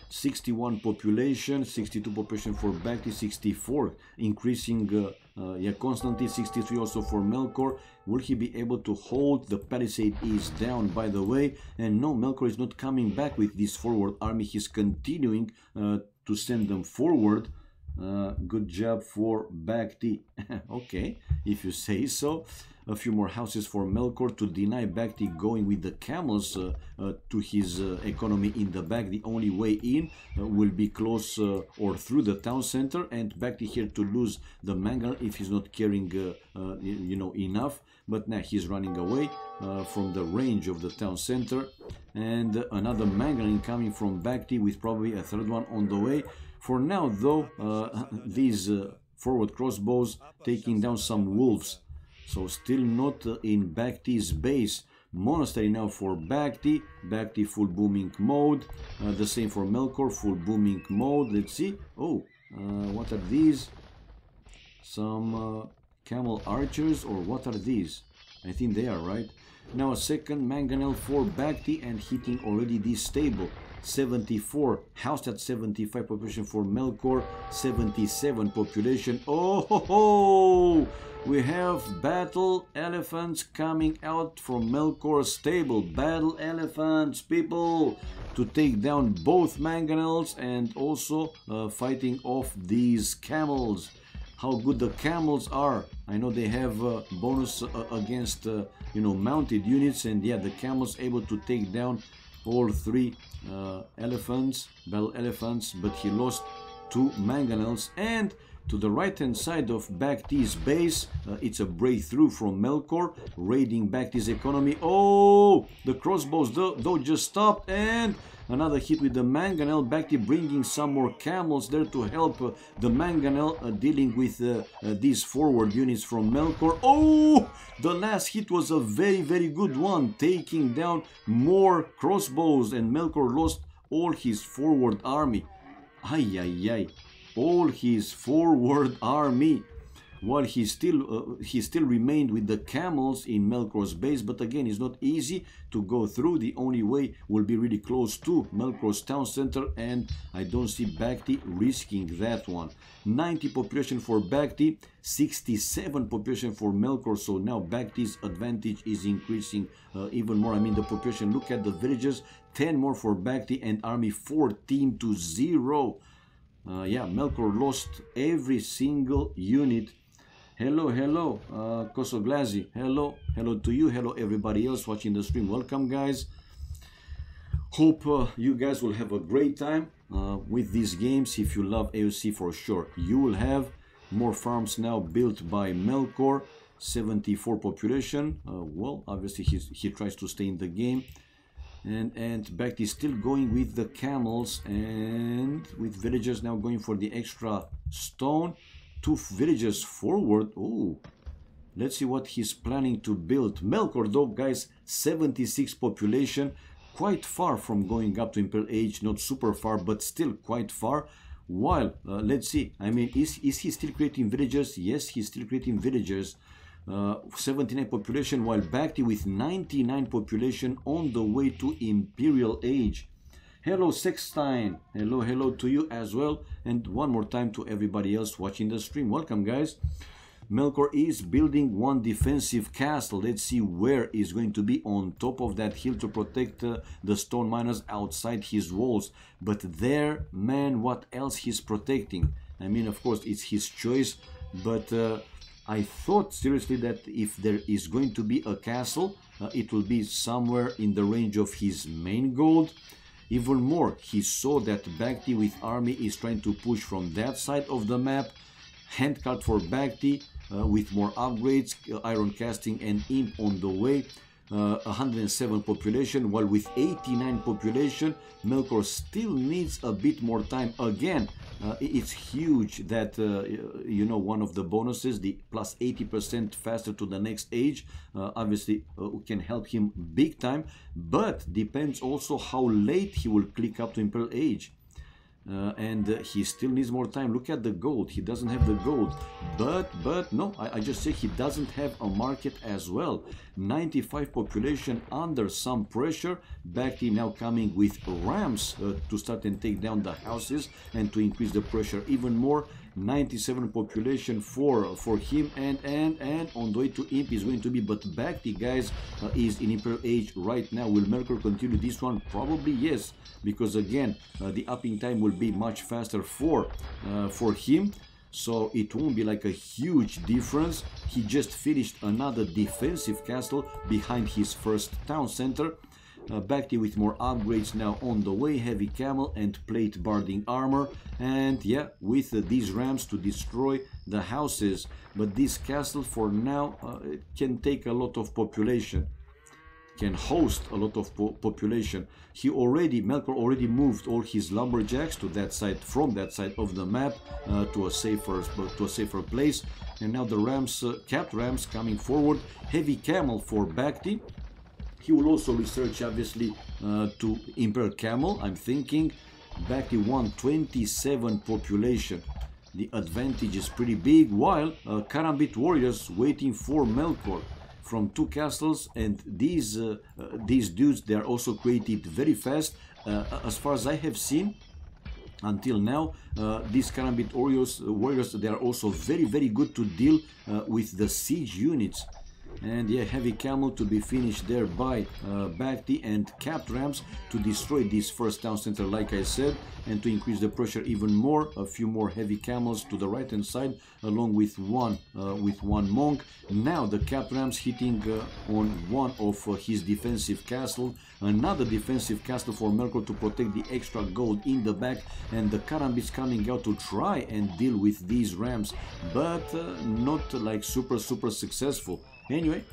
61 population, 62 population for BacT, 64 increasing constantly, 63 also for Melkor. Will he be able to hold? The palisade is down, by the way, and no, Melkor is not coming back with this forward army. He's continuing to send them forward. Good job for BacT. Okay, if you say so. A few more houses for Melkor to deny BacT going with the camels to his economy in the back. The only way in will be close or through the town center, and BacT here to lose the mangonel if he's not carrying enough. But now he's running away from the range of the town center, and another mangonel incoming from BacT with probably a third one on the way. For now though, these forward crossbows taking down some wolves. So still not in BacT's base. Monastery now for BacT. BacT full booming mode. The same for Melkor, full booming mode. Let's see. Oh, what are these? Some camel archers, or what are these? I think they are, right? Now a second mangonel for BacT and hitting already this stable. 74, housed at 75 population for Melkor, 77 population. Oh, we have battle elephants coming out from Melkor's stable. Battle elephants, people, to take down both mangonels and also fighting off these camels. How good the camels are. I know they have bonus against mounted units, and yeah, the camels able to take down all 3 elephants, battle elephants, but he lost 2 mangonels. And to the right hand side of BacT's base, it's a breakthrough from Melkor, raiding BacT's economy. Oh, the crossbows though just stopped, and another hit with the mangonel. BacT bringing some more camels there to help the mangonel dealing with these forward units from Melkor. Oh, the last hit was a very, very good one, taking down more crossbows, and Melkor lost all his forward army. Ay. All his forward army, while he still remained with the camels in Melkor's base. But again, it's not easy to go through. The only way will be really close to Melkor's town center, and I don't see BacT risking that one. 90 population for BacT, 67 population for Melkor. So now BacT's advantage is increasing even more. I mean, the population, look at the villages, 10 more for BacT, and army 14-0. Yeah, Melkor lost every single unit. Hello, Kosoglazi. Hello to you. Hello, everybody else watching the stream. Welcome, guys. Hope you guys will have a great time with these games. If you love AOC, for sure, you will have more farms now built by Melkor. 74 population. Well, obviously he tries to stay in the game. And BacT is still going with the camels and with villagers now going for the extra stone. 2 villagers forward. Oh, let's see what he's planning to build. Melkor though, guys, 76 population, quite far from going up to Imperial Age, not super far, but still quite far. While, let's see, I mean, is he still creating villagers? Yes, he's still creating villagers. 79 population, while BacT with 99 population on the way to Imperial Age. Hello Sextine, hello to you as well, and one more time to everybody else watching the stream. Welcome, guys. Melkor is building 1 defensive castle. Let's see where is going to be on top of that hill to protect the stone miners outside his walls. But there, man, what else he's protecting? I mean, of course, it's his choice, but I thought seriously that if there is going to be a castle, it will be somewhere in the range of his main gold. Even more, he saw that BacT with army is trying to push from that side of the map. Handcart for BacT with more upgrades, iron casting and imp on the way. 107 population, while with 89 population, Melkor still needs a bit more time. Again, it's huge that, you know, one of the bonuses, the plus 80% faster to the next age, obviously can help him big time, but depends also how late he will click up to Imperial Age. And he still needs more time. Look at the gold, he doesn't have the gold, but no, I just say he doesn't have a market as well. 95 population under some pressure. BacT now coming with rams to start and take down the houses and to increase the pressure even more. 97 population for him, and on the way to imp is going to be, but BacT, guys, is in Imperial Age right now. Will Melkor continue this one? Probably yes, because again, the upping time will be much faster for him, so it won't be like a huge difference. He just finished another defensive castle behind his first town center. BacT with more upgrades now on the way, heavy camel and plate barding armor, and yeah, with these rams to destroy the houses. But this castle for now can take a lot of population, can host a lot of population. Melkor already moved all his lumberjacks to that side, from that side of the map, to a safer place. And now the rams, capped rams coming forward, heavy camel for BacT. He will also research, obviously, to Imperial Camel. I'm thinking BacT 127 population. The advantage is pretty big, while Karambit warriors waiting for Melkor from 2 castles, and these dudes, they are also created very fast. As far as I have seen until now, these Karambit warriors, they are also very good to deal with the siege units. And yeah, heavy camel to be finished there by BacT, and capped rams to destroy this first town center, like I said, and to increase the pressure even more. A few more heavy camels to the right hand side, along with one monk. Now the capped rams hitting on one of his defensive castle. Another defensive castle for Melkor to protect the extra gold in the back, and the Karambits coming out to try and deal with these rams, but not like super successful. Anyway,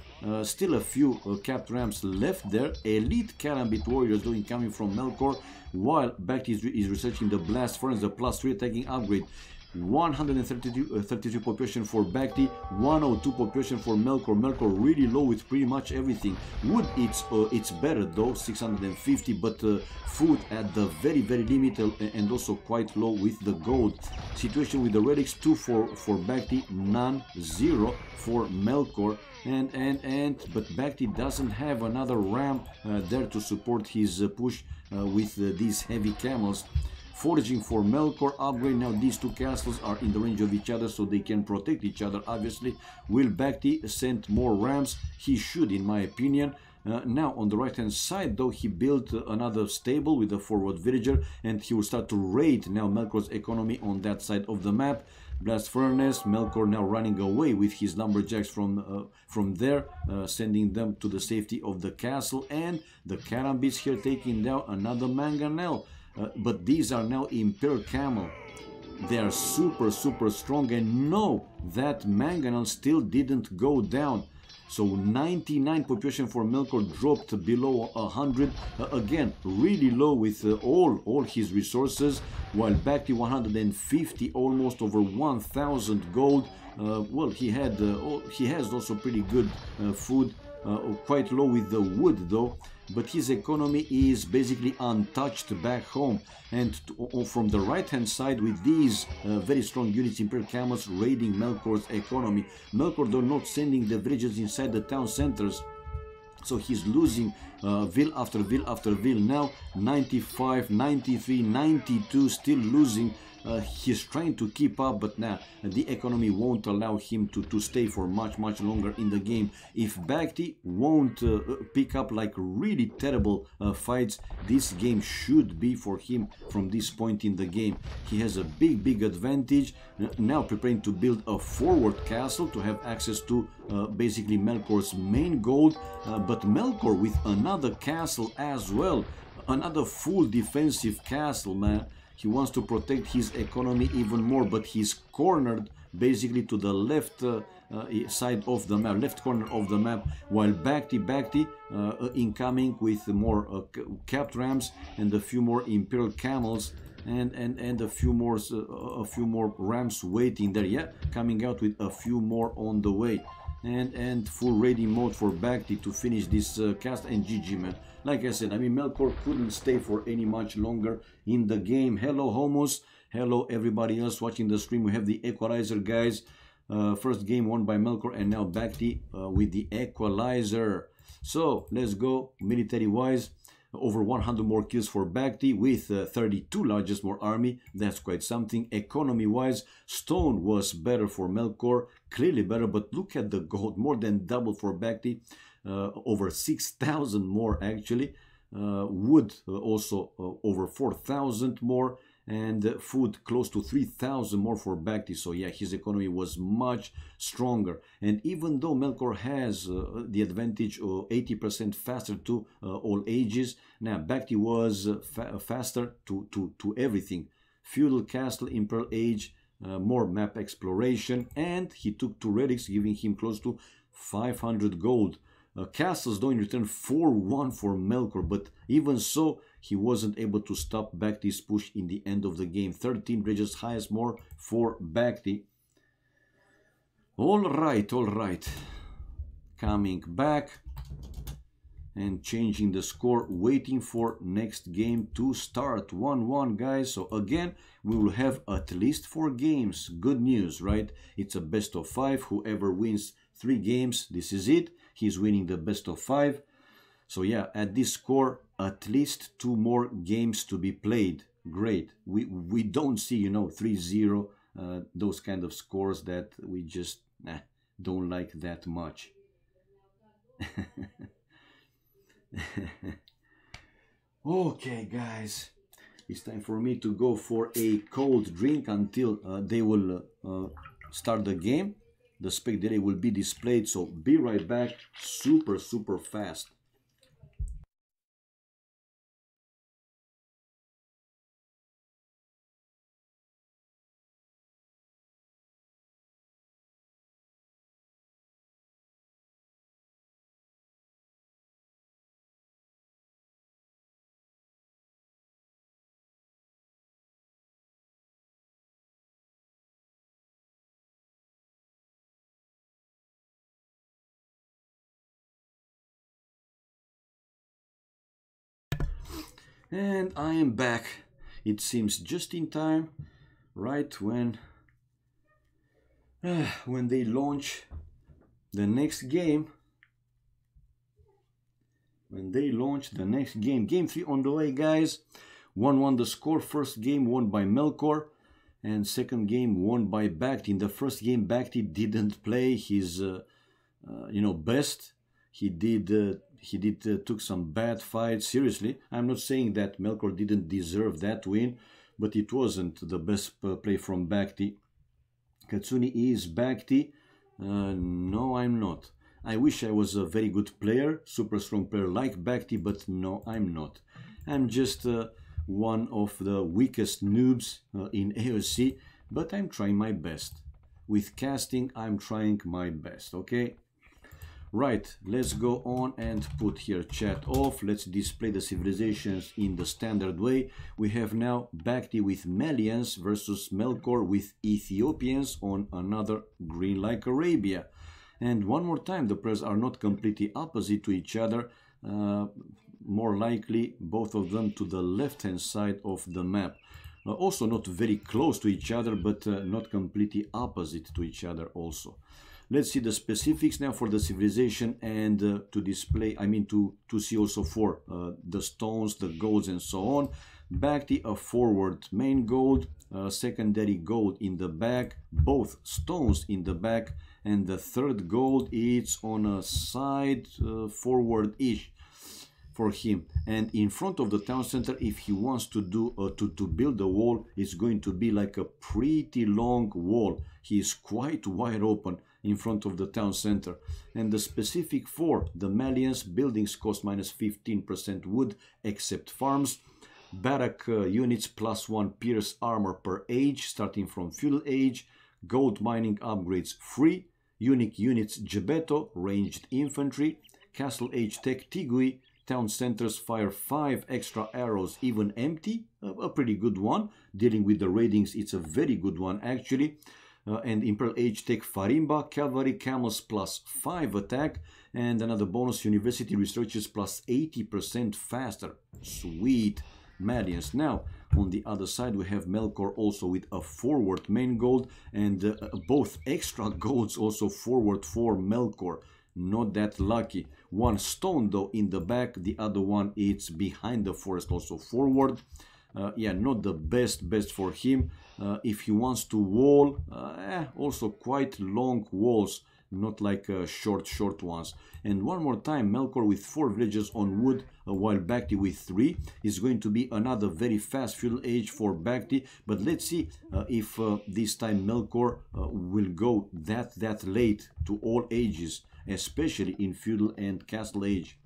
still a few capped rams left there. Elite Karambit warriors doing coming from Melkor, while BacT is researching the blast furnace, the +3 attacking upgrade. 132 population for BacT, 102 population for Melkor. Melkor really low with pretty much everything. Wood, it's better though, 650, but food at the very limited, and also quite low with the gold. Situation with the relics, 2 for BacT, none, 0 for Melkor. But BacT doesn't have another ram there to support his push with these heavy camels. Foraging for Melkor upgrade. Now these 2 castles are in the range of each other, so they can protect each other, obviously. Will BacT send more rams? He should, in my opinion. Now on the right hand side though, he built another stable with a forward villager, and he will start to raid now Melkor's economy on that side of the map. Blast furnace, Melkor now running away with his lumberjacks from there, sending them to the safety of the castle, and the Karambits here taking down another mangonel. But these are now Imperial Camel. They are super strong, and no, that mangonel still didn't go down. So 99 population for Melkor dropped below 100. Again, really low with all his resources, while BacT 150, almost over 1000 gold. Well, he has also pretty good food. Quite low with the wood though, but his economy is basically untouched back home. And from the right hand side, with these very strong units, Imperial Camels raiding Melkor's economy. Melkor though not sending the villagers inside the town centers, so he's losing ville after ville after ville. Now 95, 93, 92, still losing. He's trying to keep up, but now the economy won't allow him to stay for much longer in the game. If BacT won't pick up like really terrible fights, this game should be for him from this point in the game. He has a big advantage. Now preparing to build a forward castle to have access to basically Melkor's main gold, but Melkor with another castle as well, another full defensive castle, man. He wants to protect his economy even more, but he's cornered basically to the left side of the map, left corner of the map, while BacT incoming with more capped rams and a few more Imperial Camels and a few more rams waiting there. Yeah, coming out with a few more on the way. And full raiding mode for BacT to finish this cast, and GG, man. Like I said, I mean, Melkor couldn't stay for any much longer in the game. Hello, homos. Hello, everybody else watching the stream. We have the Equalizer, guys. First game won by Melkor, and now BacT with the Equalizer. So, let's go military-wise. Over 100 more kills for BacT with 32 largest more army. That's quite something. Economy-wise, stone was better for Melkor, clearly better, but look at the gold, more than double for BacT. Over 6,000 more actually. Wood also over 4,000 more, and food close to 3,000 more for BacT. So yeah, his economy was much stronger. And even though Melkor has the advantage of 80% faster to all ages, now BacT was faster to everything. Feudal castle, Imperial age, more map exploration, and he took 2 relics, giving him close to 500 gold. Castles though in return 4-1 for Melkor, but even so he wasn't able to stop BacT's push in the end of the game. 13 bridges, highest more for BacT. Alright. Coming back and changing the score, waiting for next game to start. 1-1, guys. So again, we will have at least 4 games. Good news, right? It's a best of 5. Whoever wins 3 games, this is it. He's winning the best of 5. So yeah, at this score, at least 2 more games to be played. Great. We don't see, you know, 3-0, those kind of scores that we just don't like that much. Okay, guys, it's time for me to go for a cold drink until they will start the game. The spec delay will be displayed, so be right back, super fast. And I am back. It seems just in time, right when they launch the next game. Game 3 on the way, guys. 1-1 the score. First game won by Melkor, and second game won by BacT. In the first game, BacT didn't play his best. He took some bad fights. Seriously, I'm not saying that Melkor didn't deserve that win, but it wasn't the best play from BacT. Katsuni is BacT. No, I'm not. I wish I was a very good player, super strong player like BacT, but no, I'm not. I'm just one of the weakest noobs in AOC, but I'm trying my best. With casting, I'm trying my best, okay? Right, let's go on and put here chat off. Let's display the civilizations in the standard way. We have now BacT with Melians versus Melkor with Ethiopians on another green like Arabia. And one more time, the players are not completely opposite to each other. More likely, both of them to the left-hand side of the map. Also not very close to each other, but not completely opposite to each other also. Let's see the specifics now for the civilization and to display, to see also for the stones, the golds and so on. BacT, a forward main gold, secondary gold in the back, both stones in the back, and the third gold it's on a side forward-ish for him. And in front of the town center, if he wants to do to build a wall, it's going to be like a pretty long wall. He is quite wide open in front of the town center. And the specific for the Malians, buildings cost minus 15% wood except farms. Barrack units +1 pierce armor per age starting from feudal age. Gold mining upgrades free. Unique units Gebeto, ranged infantry. Castle age tech Tigui. Town centers fire 5 extra arrows even empty. A pretty good one. Dealing with the raidings, it's a very good one actually. And Imperial Age Tech Farimba, Cavalry Camels +5 attack, and another bonus University Researchers +80% faster. Sweet Malians. Now, on the other side, we have Melkor also with a forward main gold, and both extra golds also forward for Melkor. Not that lucky. One stone though in the back, the other one it's behind the forest also forward. Yeah, not the best for him. If he wants to wall, also quite long walls, not like short ones. And one more time, Melkor with 4 villages on wood, while BacT with 3 is going to be another very fast feudal age for BacT. But let's see if this time Melkor will go that late to all ages, especially in feudal and castle age.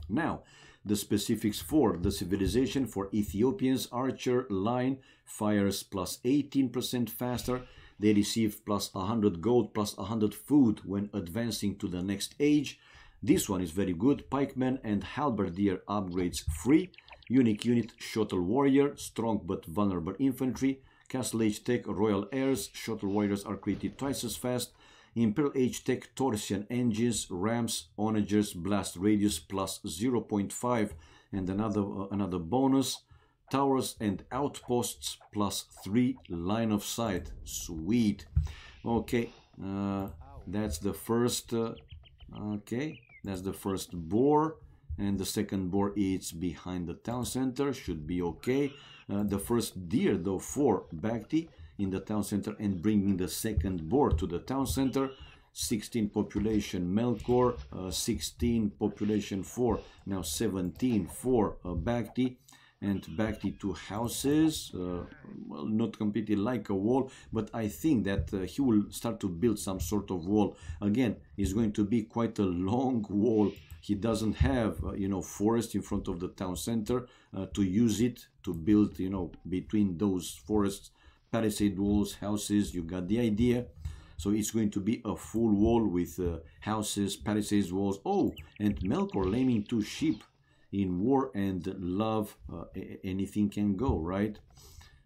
Now, the specifics for the civilization: for Ethiopians, archer line fires +18% faster. They receive +100 gold, +100 food when advancing to the next age. This one is very good. Pikemen and halberdier upgrades free. Unique unit shuttle warrior, strong but vulnerable infantry. Castle age tech royal heirs, shuttle warriors are created twice as fast. Imperial Age Tech Torsian engines, rams, onagers, blast radius +0.5, and another bonus. Towers and outposts +3 line of sight. Sweet. Okay, that's the first. That's the first boar, and the second boar is behind the town center. Should be okay. The first deer though for BacT in the town center, and bringing the second boar to the town center. 16 population Melkor, 16 population for, now 17 for BacT. And BacT 2 houses, well, not completely like a wall, but I think that he will start to build some sort of wall. Again, it's going to be quite a long wall. He doesn't have, forest in front of the town center to use it to build, between those forests, palisade walls, houses. You got the idea. So it's going to be a full wall with houses, palisades, walls. Oh, and Melkor laming 2 sheep. In war and love, anything can go, right?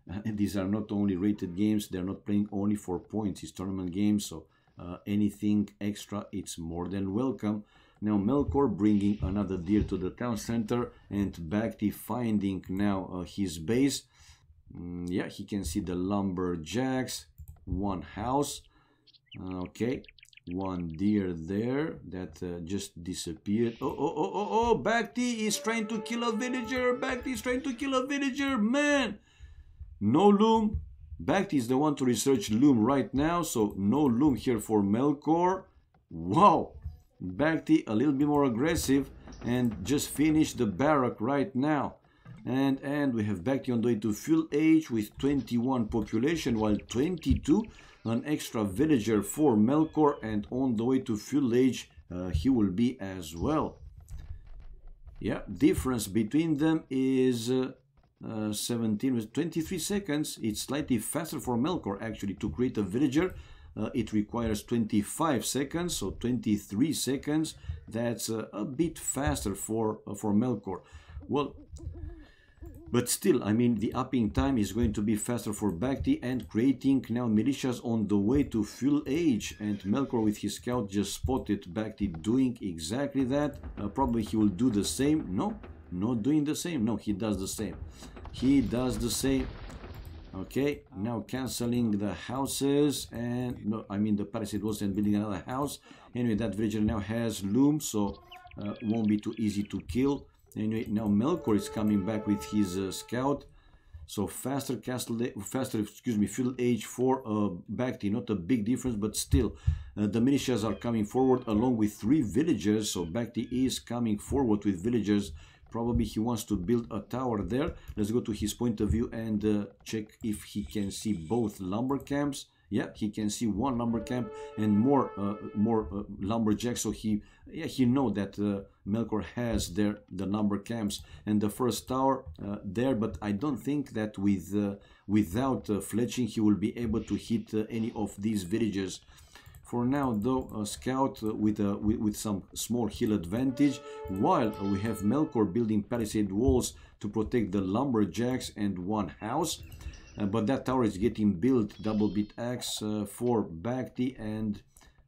And these are not only rated games. They're not playing only for points. It's tournament games, so anything extra, it's more than welcome. Now Melkor bringing another deer to the town center, and BacT finding now his base. Yeah, he can see the lumberjacks, 1 house. Okay, 1 deer there that just disappeared. Oh, BacT is trying to kill a villager. BacT is trying to kill a villager, man. No loom. BacT is the one to research loom right now, so no loom here for Melkor. Wow, BacT a little bit more aggressive and just finished the barrack right now. And we have BacT on the way to full age with 21 population, while 22 an extra villager for Melkor, and on the way to full age he will be as well. Yeah, difference between them is 17 with 23 seconds. It's slightly faster for Melkor actually to create a villager. it requires 25 seconds, so 23 seconds. That's a bit faster for Melkor. Well, but still, I mean, the upping time is going to be faster for BacT, and creating now militias on the way to full age. And Melkor with his scout just spotted BacT doing exactly that. Probably he will do the same. No, not doing the same. No, he does the same. He does the same. Okay, now cancelling the houses, and no, I mean the palisade walls, and building another house. Anyway, that villager now has loom, so won't be too easy to kill. Anyway, now Melkor is coming back with his scout, so faster full age for BacT. Not a big difference, but still, the militias are coming forward along with 3 villagers. So BacT is coming forward with villagers. Probably he wants to build a tower there. Let's go to his point of view and check if he can see both lumber camps. Yeah, he can see 1 lumber camp and more lumberjacks. So he know that Melkor has there the lumber camps and the first tower there. But I don't think that without fletching he will be able to hit any of these villages. For now, though, a scout with some small hill advantage, while we have Melkor building palisade walls to protect the lumberjacks and 1 house. But that tower is getting built. Double bit axe for BacT, and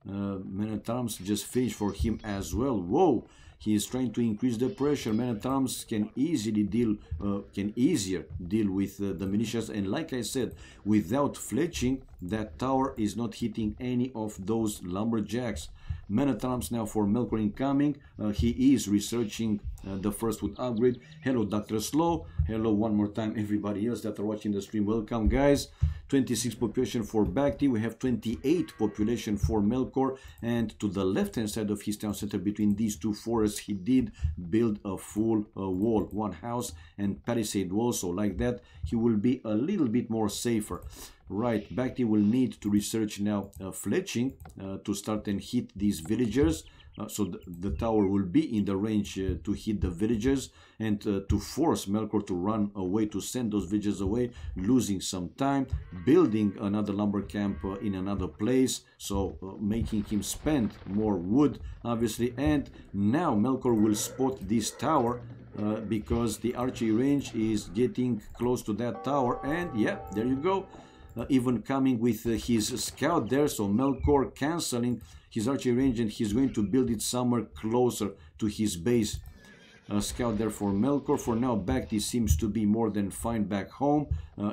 Man-at-Arms just finished for him as well. Whoa! He is trying to increase the pressure. Man-at-Arms can easier deal with the militias, and like I said, without fletching, that tower is not hitting any of those lumberjacks. Man-at-Arms now for Melkor incoming. He is researching the first wood upgrade. Hello, Dr. Slow. Hello one more time, everybody else that are watching the stream. Welcome, guys. 26 population for BacT. We have 28 population for Melkor. And to the left-hand side of his town center, between these 2 forests, he did build a full wall, 1 house and palisade wall. So like that, he will be a little bit more safer. Right, BacT will need to research now fletching to start and hit these villagers. So the tower will be in the range to hit the villagers, and to force Melkor to run away, to send those villagers away, losing some time, building another lumber camp in another place, so making him spend more wood, obviously. And now Melkor will spot this tower because the archery range is getting close to that tower, and yeah, there you go. Even coming with his scout there, so Melkor cancelling his archery range, and he's going to build it somewhere closer to his base. Scout there for Melkor. For now, BacT seems to be more than fine back home.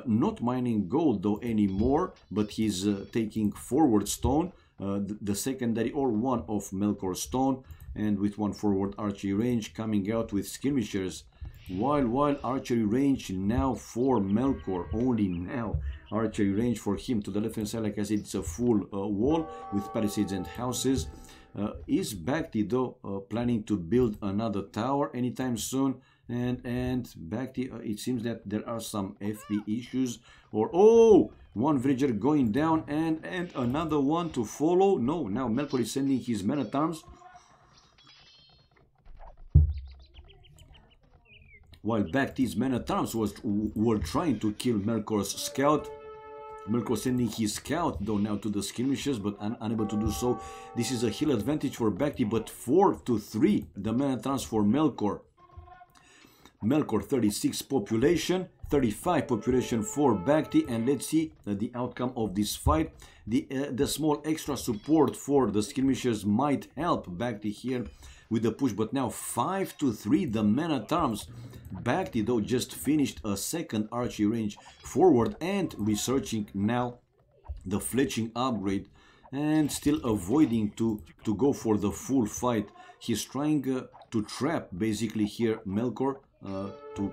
Not mining gold though anymore, but he's taking forward stone, the secondary or 1 of Melkor stone, and with 1 forward archery range, coming out with skirmishers. While archery range now for Melkor, only now archery range for him. To the left hand side, like I said, it's a full wall with palisades and houses. Is BacT though planning to build another tower anytime soon? And BacT, it seems that there are some FP issues, or oh, 1 villager going down and another one to follow. No, now Melkor is sending his men-at-arms. While BacT's men-at-arms were trying to kill Melkor's scout. Melkor sending his scout though now to the skirmishers, but unable to do so. This is a hill advantage for BacT, but 4-3 the men-at-arms for Melkor. Melkor 36 population, 35 population for BacT, and let's see the outcome of this fight. The small extra support for the skirmishers might help BacT here with the push, but now 5-3 the men-at-arms. BacT though just finished a 2nd archery range forward and researching now the fletching upgrade, and still avoiding to go for the full fight. He's trying to trap basically here Melkor, to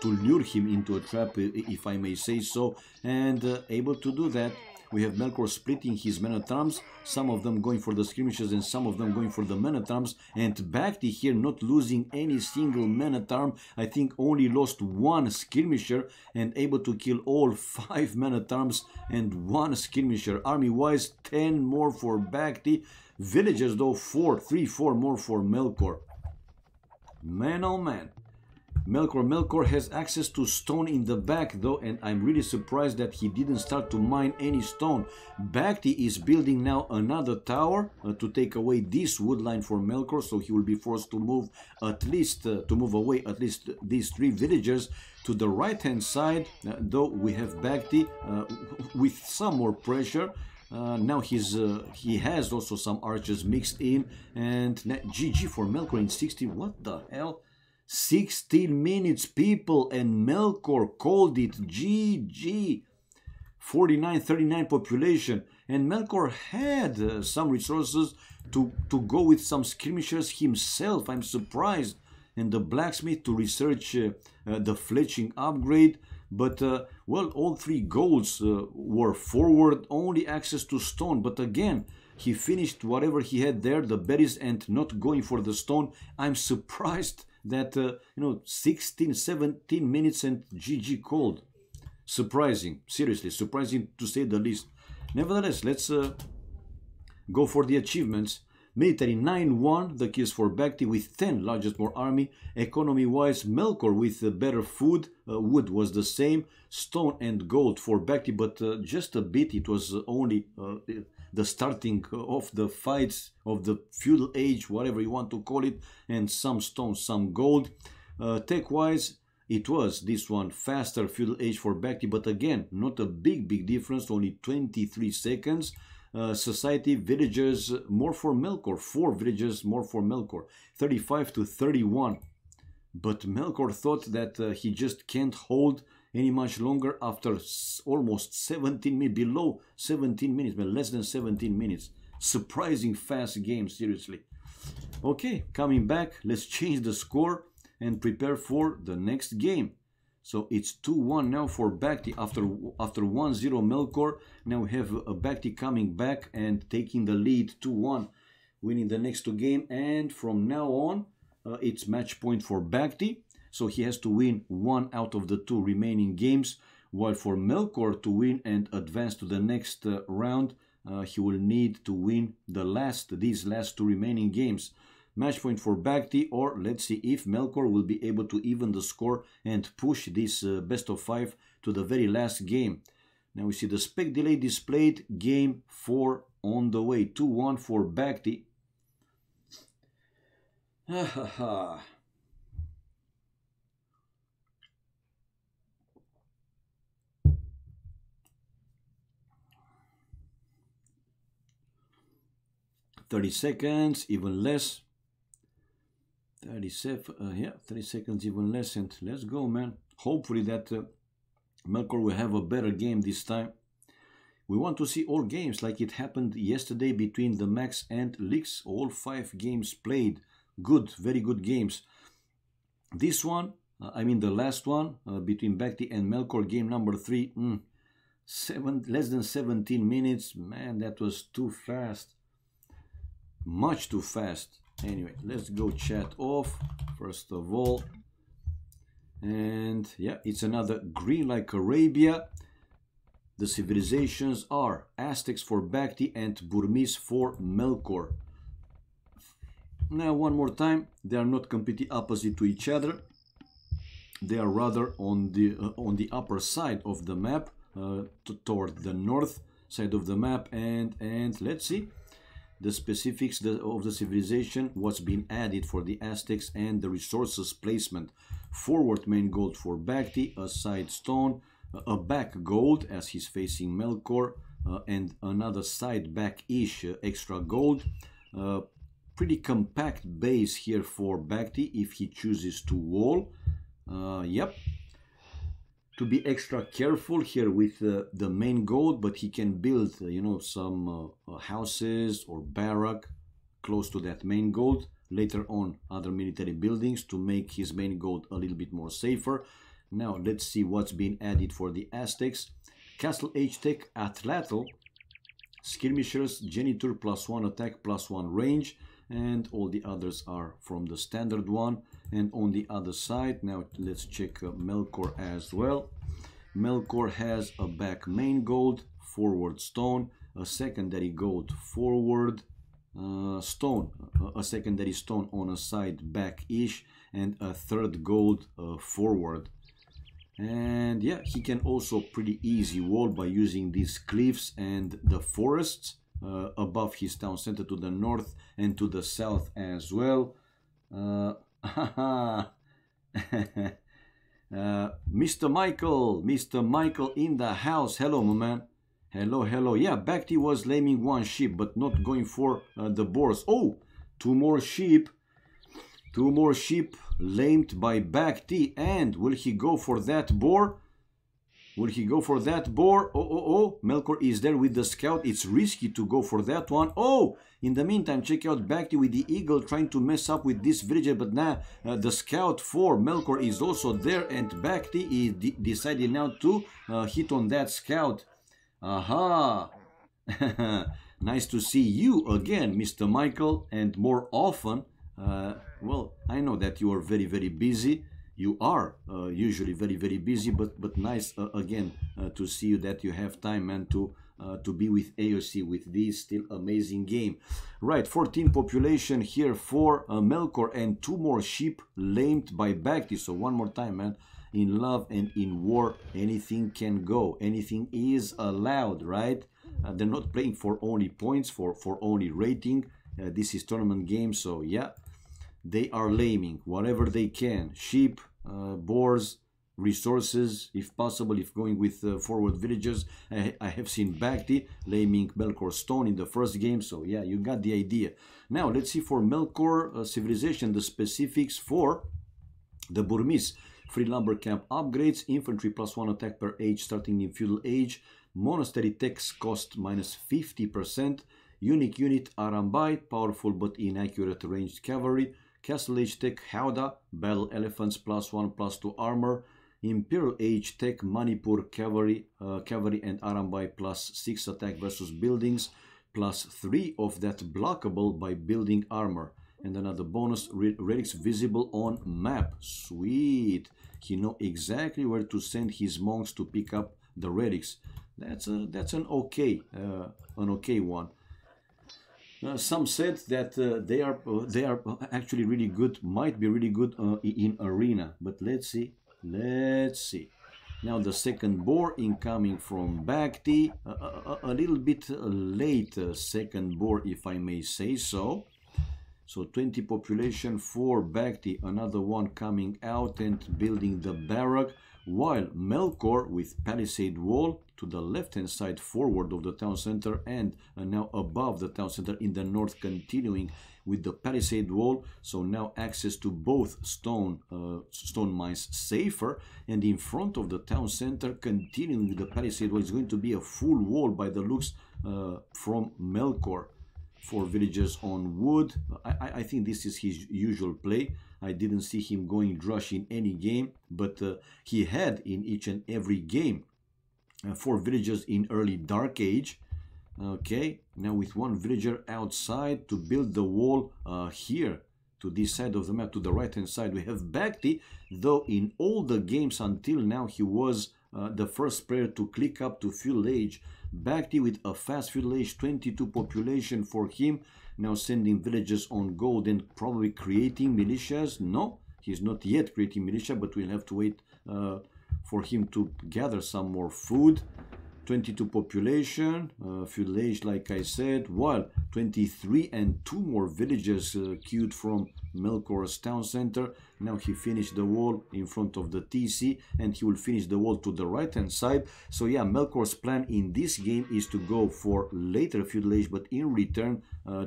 lure him into a trap, if I may say so, and able to do that. We have Melkor splitting his men-at-arms, some of them going for the skirmishers and some of them going for the men-at-arms, and BacT here not losing any single men-at-arm. I think only lost 1 skirmisher and able to kill all 5 men-at-arms and 1 skirmisher. Army-wise, 10 more for BacT. Villagers though, 4 more for Melkor. Man oh man. Melkor has access to stone in the back though, and I'm really surprised that he didn't start to mine any stone. BacT is building now another tower to take away this wood line for Melkor, so he will be forced to move away at least these 3 villagers to the right hand side, though we have BacT with some more pressure. Now he has also some archers mixed in, and GG for Melkor in 16. What the hell? 16 minutes, people, and Melkor called it GG. 49-39 population, and Melkor had some resources to go with some skirmishers himself. I'm surprised. And the blacksmith to research the fletching upgrade. But, well, all 3 goals were forward, only access to stone. But again, he finished whatever he had there, the berries, and not going for the stone. I'm surprised that, 16, 17 minutes and GG called. Surprising, seriously, surprising to say the least. Nevertheless, let's go for the achievements. Military 9-1, the kills for BacT with 10, largest more army. Economy-wise, Melkor with better food. Wood was the same. Stone and gold for BacT, but just a bit. It was only the starting of the fights of the feudal age, whatever you want to call it, and some stone, some gold. Tech-wise, it was this one faster feudal age for BacT, but again, not a big difference, only 23 seconds. Society, villagers, more for Melkor. 4 villagers, more for Melkor. 35 to 31. But Melkor thought that he just can't hold any much longer after almost 17 minutes, below 17 minutes, but less than 17 minutes. Surprising fast game, seriously. Okay, coming back, let's change the score and prepare for the next game. So it's 2-1 now for BacT after 1-0 Melkor. Now we have a BacT coming back and taking the lead 2-1, winning the next 2 games. And from now on, it's match point for BacT. So he has to win 1 out of the 2 remaining games. While for Melkor to win and advance to the next round, he will need to win these last 2 remaining games. Match point for BacT, or let's see if Melkor will be able to even the score and push this best of 5 to the very last game. Now we see the spec delay displayed, game 4 on the way. 2-1 for BacT. 30 seconds, even less. 30 seconds, even less, and let's go, man. Hopefully that Melkor will have a better game this time. We want to see all games like it happened yesterday between the Max and Lix. All 5 games played. Good, very good games. This one, the last one between BacT and Melkor, game number 3, less than 17 minutes. Man, that was too fast. Much too fast. Anyway, let's go chat off first of all. And yeah, it's another green like Arabia. The civilizations are Aztecs for BacT and Burmese for Melkor. Now one more time, they are not completely opposite to each other. They are rather on the upper side of the map, toward the north side of the map, and let's see the specifics of the civilization, what's been added for the Aztecs, and the resources placement. Forward main gold for BacT, a side stone, a back gold as he's facing Melkor, and another side back-ish extra gold. Pretty compact base here for BacT if he chooses to wall. Yep. To be extra careful here with the main gold, but he can build, some houses or barrack close to that main gold. Later on, other military buildings to make his main gold a little bit more safer. Now, let's see what's been added for the Aztecs. Castle Age Tech Atlatl, Skirmishers, Geniture, +1 attack, +1 range, and all the others are from the standard one. And on the other side, now let's check Melkor as well. Melkor has a back main gold, forward stone, a secondary gold forward, stone, a secondary stone on a side back-ish, and a third gold forward. And yeah, he can also pretty easy wall by using these cliffs and the forests above his town center to the north and to the south as well. Mr. Michael in the house. Hello, my man. Hello. Yeah, BacT was laming one sheep, but not going for the boars. Oh, two more sheep lamed by BacT. And will he go for that boar? Oh, Melkor is there with the scout. It's risky to go for that one. Oh, in the meantime, check out BacT with the eagle trying to mess up with this villager. But now the scout for Melkor is also there. And BacT is decided now to hit on that scout. Aha! Nice to see you again, Mr. Michael. And more often, well, I know that you are very, very busy. You are usually very, very busy, but nice again to see you that you have time and to be with AOC with this still amazing game. Right, 14 population here for Melkor and 2 more sheep lamed by BacT. So one more time, man. In love and in war, anything can go. Anything is allowed, right? They're not playing for only points, for only rating. This is tournament game, so yeah. They are laming whatever they can. Sheep, boars, resources, if possible, if going with forward villages. I have seen BacT laming Melkor stone in the first game, so yeah, you got the idea. Now, let's see for Melkor civilization, the specifics for the Burmese. Free lumber camp upgrades, infantry +1 attack per age starting in feudal age, monastery tax cost -50%, unique unit Arambai, powerful but inaccurate ranged cavalry, Castle Age Tech Howdah, Battle Elephants +1/+2 armor, Imperial Age Tech Manipur Cavalry and Arambai +6 attack versus buildings, +3 of that blockable by building armor. And another bonus, relics visible on map. Sweet. He know exactly where to send his monks to pick up the relics. That's an okay one. Some said that they are actually really good, might be really good in arena, but let's see. Now the second boar incoming from BacT, a little bit late second boar, if I may say so. So 20 population for BacT, another one coming out and building the barrack, while Melkor with palisade wall to the left hand side forward of the town center and now above the town center in the north, continuing with the palisade wall. So now access to both stone mines safer, and in front of the town center continuing with the palisade wall is going to be a full wall by the looks from Melkor. 4 villages on wood. I think this is his usual play. I didn't see him going drush in any game, but he had in each and every game 4 villagers in early Dark Age. Okay, now with 1 villager outside to build the wall here to this side of the map, to the right hand side. We have BacT, though in all the games until now he was the first player to click up to feudal age. BacT with a fast feudal age, 22 population for him. Now sending villages on gold and probably creating militias. No, he's not yet creating militia, but we'll have to wait for him to gather some more food. 22 population, feudal age, like I said, while 23 and 2 more villages queued from Melkor's town center. Now he finished the wall in front of the TC, and he will finish the wall to the right hand side. So yeah, Melkor's plan in this game is to go for later feudal age, but in return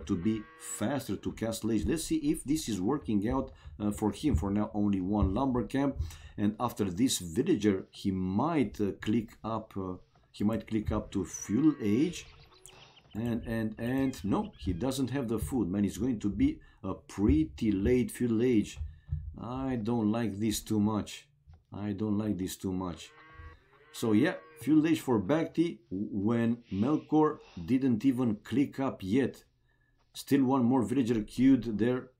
to be faster to Castle Age. Let's see if this is working out for him. For now, only 1 lumber camp, and after this villager, he might click up. He might click up to feudal age, and no, he doesn't have the food, man. It's going to be a pretty late feudal age. I don't like this too much. So yeah, feudal age for BacT when Melkor didn't even click up yet. Still 1 more villager queued there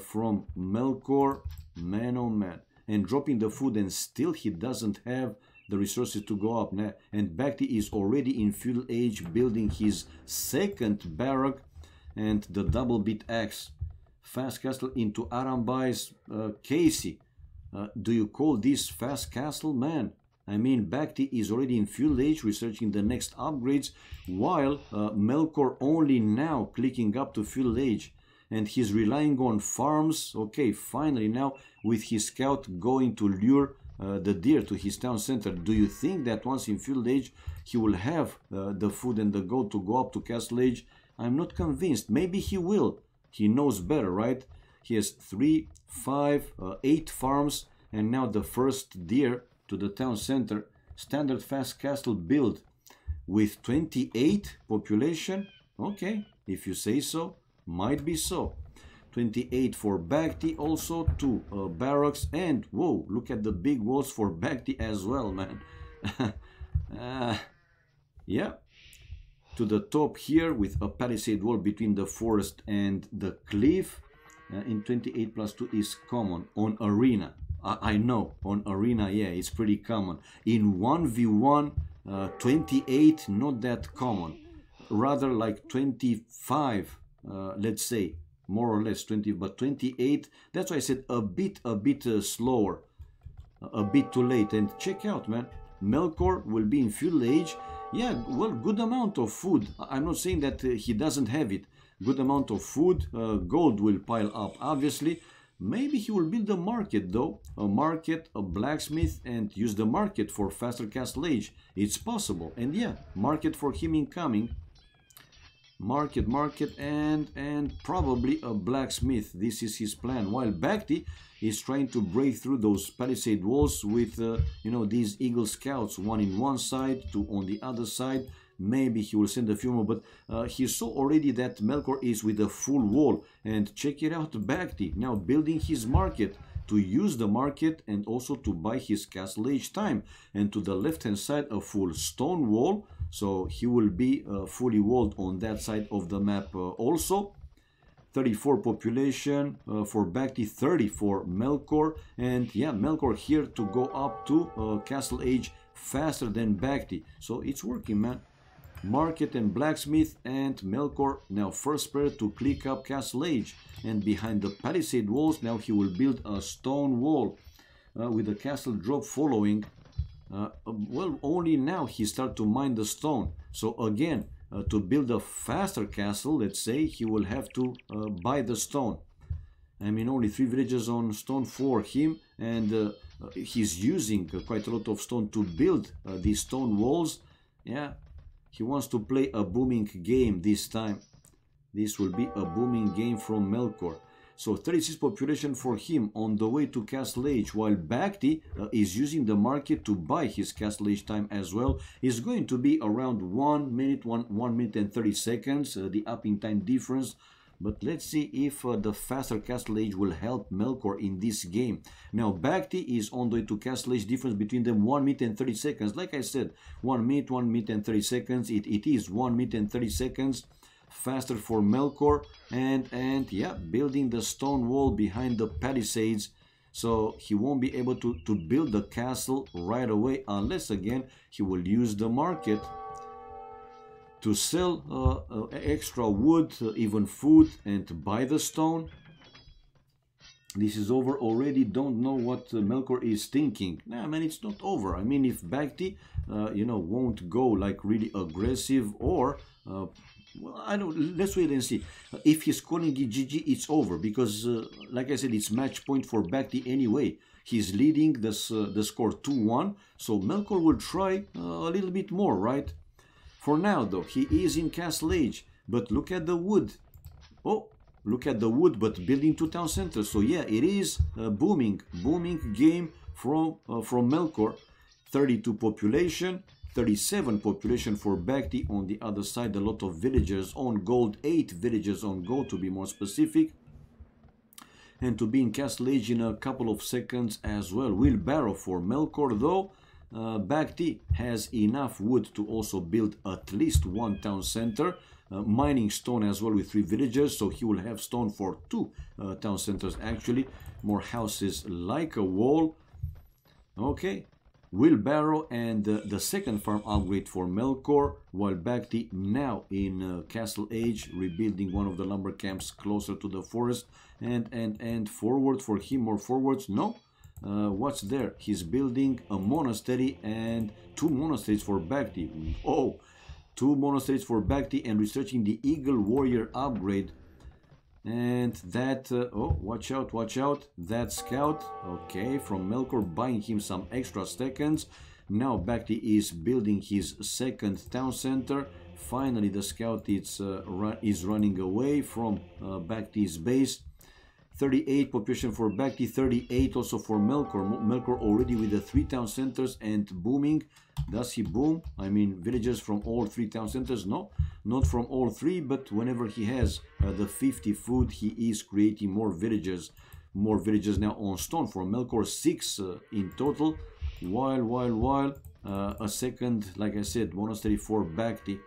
from Melkor, man oh man, and dropping the food, and still he doesn't have the resources to go up now. And BacT is already in feudal age, building his second barrack, and the double bit X. Fast castle into Arambai's Casey. Do you call this fast castle, man? I mean, BacT is already in Field Age researching the next upgrades, while Melkor only now clicking up to Field Age. And he's relying on farms. Okay, finally now with his scout going to lure the deer to his town center. Do you think that once in Field Age he will have the food and the gold to go up to Castle Age? I'm not convinced. Maybe he will. He knows better, right? He has 3, 5, 8 farms, and now the first deer to the town center. Standard fast castle build with 28 population. Okay, if you say so, might be so. 28 for BacT, also 2 barracks, and whoa, look at the big walls for BacT as well, man. Yeah, to the top here with a palisade wall between the forest and the cliff. In 28 plus 2 is common on arena. I know, on arena, yeah, it's pretty common. In 1v1, 28, not that common. Rather like 25, let's say, more or less 20, but 28, that's why I said a bit slower, a bit too late. And check out, man, Melkor will be in Field Age. Yeah, well, good amount of food. I'm not saying that he doesn't have it. Good amount of food, gold will pile up, obviously. Maybe he will build a market though, a market, a blacksmith, and use the market for faster Castle Age. It's possible. And yeah, market for him incoming. Market, and probably a blacksmith. This is his plan. While BacT is trying to break through those palisade walls with, you know, these Eagle Scouts, one in one side, 2 on the other side. Maybe he will send a few more, but he saw already that Melkor is with a full wall. And check it out, BacT now building his market to use the market and also to buy his Castle Age time. And to the left hand side, a full stone wall, so he will be fully walled on that side of the map also. 34 population for BacT, 30 for Melkor, and yeah, Melkor here to go up to Castle Age faster than BacT, so it's working, man. Market and blacksmith, and Melkor now first player to click up Castle Age. And behind the palisade walls now he will build a stone wall with the castle drop following. Well, only now he start to mine the stone. So again, to build a faster castle, let's say, he will have to buy the stone. I mean, only 3 villages on stone for him, and he's using quite a lot of stone to build these stone walls. Yeah, he wants to play a booming game this time. This will be a booming game from Melkor. So 36 population for him on the way to Castle Age, while BacT is using the market to buy his Castle Age time as well. It's going to be around 1 minute, 1 minute and 30 seconds, the upping time difference. But let's see if the faster Castle Age will help Melkor in this game. Now, BacT is on the way to Castle Age, difference between them 1 minute and 30 seconds. Like I said, 1 minute and 30 seconds. It is 1 minute and 30 seconds faster for Melkor. And yeah, building the stone wall behind the palisades. So he won't be able to build the castle right away unless, again, he will use the market to sell extra wood, even food, and buy the stone. This is over already. Don't know what Melkor is thinking. Nah, man, it's not over. I mean, if BacT, you know, won't go like really aggressive, or well, I don't. Let's wait and see. If he's calling it GG, it's over, because, like I said, it's match point for BacT anyway. He's leading the score 2-1, so Melkor will try a little bit more, right? For now, though, he is in Castle Age, but look at the wood. Oh, look at the wood, but building 2 town centers. So yeah, it is a booming game from Melkor. 32 population, 37 population for BacT. On the other side, a lot of villagers on gold, 8 villagers on gold to be more specific. And to be in Castle Age in a couple of seconds as well. Wheelbarrow for Melkor, though. BacT has enough wood to also build at least 1 town center, mining stone as well with 3 villagers, so he will have stone for 2 town centers actually, more houses like a wall. Okay, wheelbarrow and the second farm upgrade for Melkor, while BacT now in Castle Age, rebuilding one of the lumber camps closer to the forest, and forward for him, more forwards. No, what's there? He's building a monastery and 2 monasteries for BacT. Oh, 2 monasteries for BacT, and researching the Eagle Warrior upgrade. And that, oh, watch out, that scout, okay, from Melkor, buying him some extra seconds. Now BacT is building his second town center. Finally, the scout is running away from BacT's base. 38 population for BacT, 38 also for Melkor. Melkor already with the 3 town centers and booming. Does he boom? I mean, villagers from all 3 town centers? No, not from all 3, but whenever he has the 50 food, he is creating more villagers. More villagers now on stone for Melkor, 6 in total. While a second, like I said, monastery for BacT.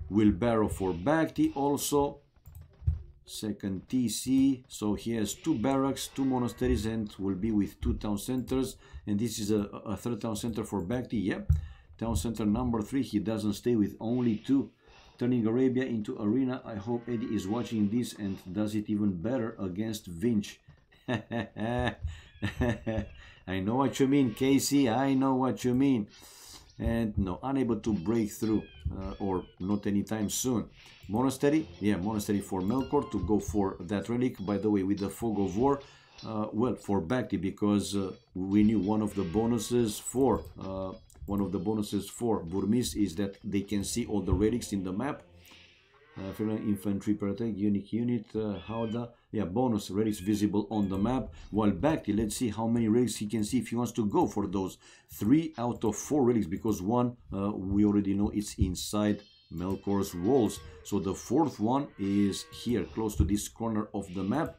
Wheelbarrow for BacT also. Second TC, so he has 2 barracks, 2 monasteries, and will be with 2 town centers. And this is a third town center for BacT. Yep, town center number 3. He doesn't stay with only 2. Turning Arabia into arena. I hope Eddie is watching this and does it even better against Vinch. I know what you mean, Casey. I know what you mean. And no, unable to break through, or not anytime soon. Monastery, yeah, monastery for Melkor to go for that relic. By the way, with the Fog of War, well, for BacT, because we knew one of the bonuses for Burmese is that they can see all the relics in the map. Infantry per attack, unique unit, Hauda, yeah, bonus relics visible on the map. While BacT, let's see how many relics he can see if he wants to go for those 3 out of 4 relics, because one we already know it's inside Melkor's walls. So the 4th one is here, close to this corner of the map.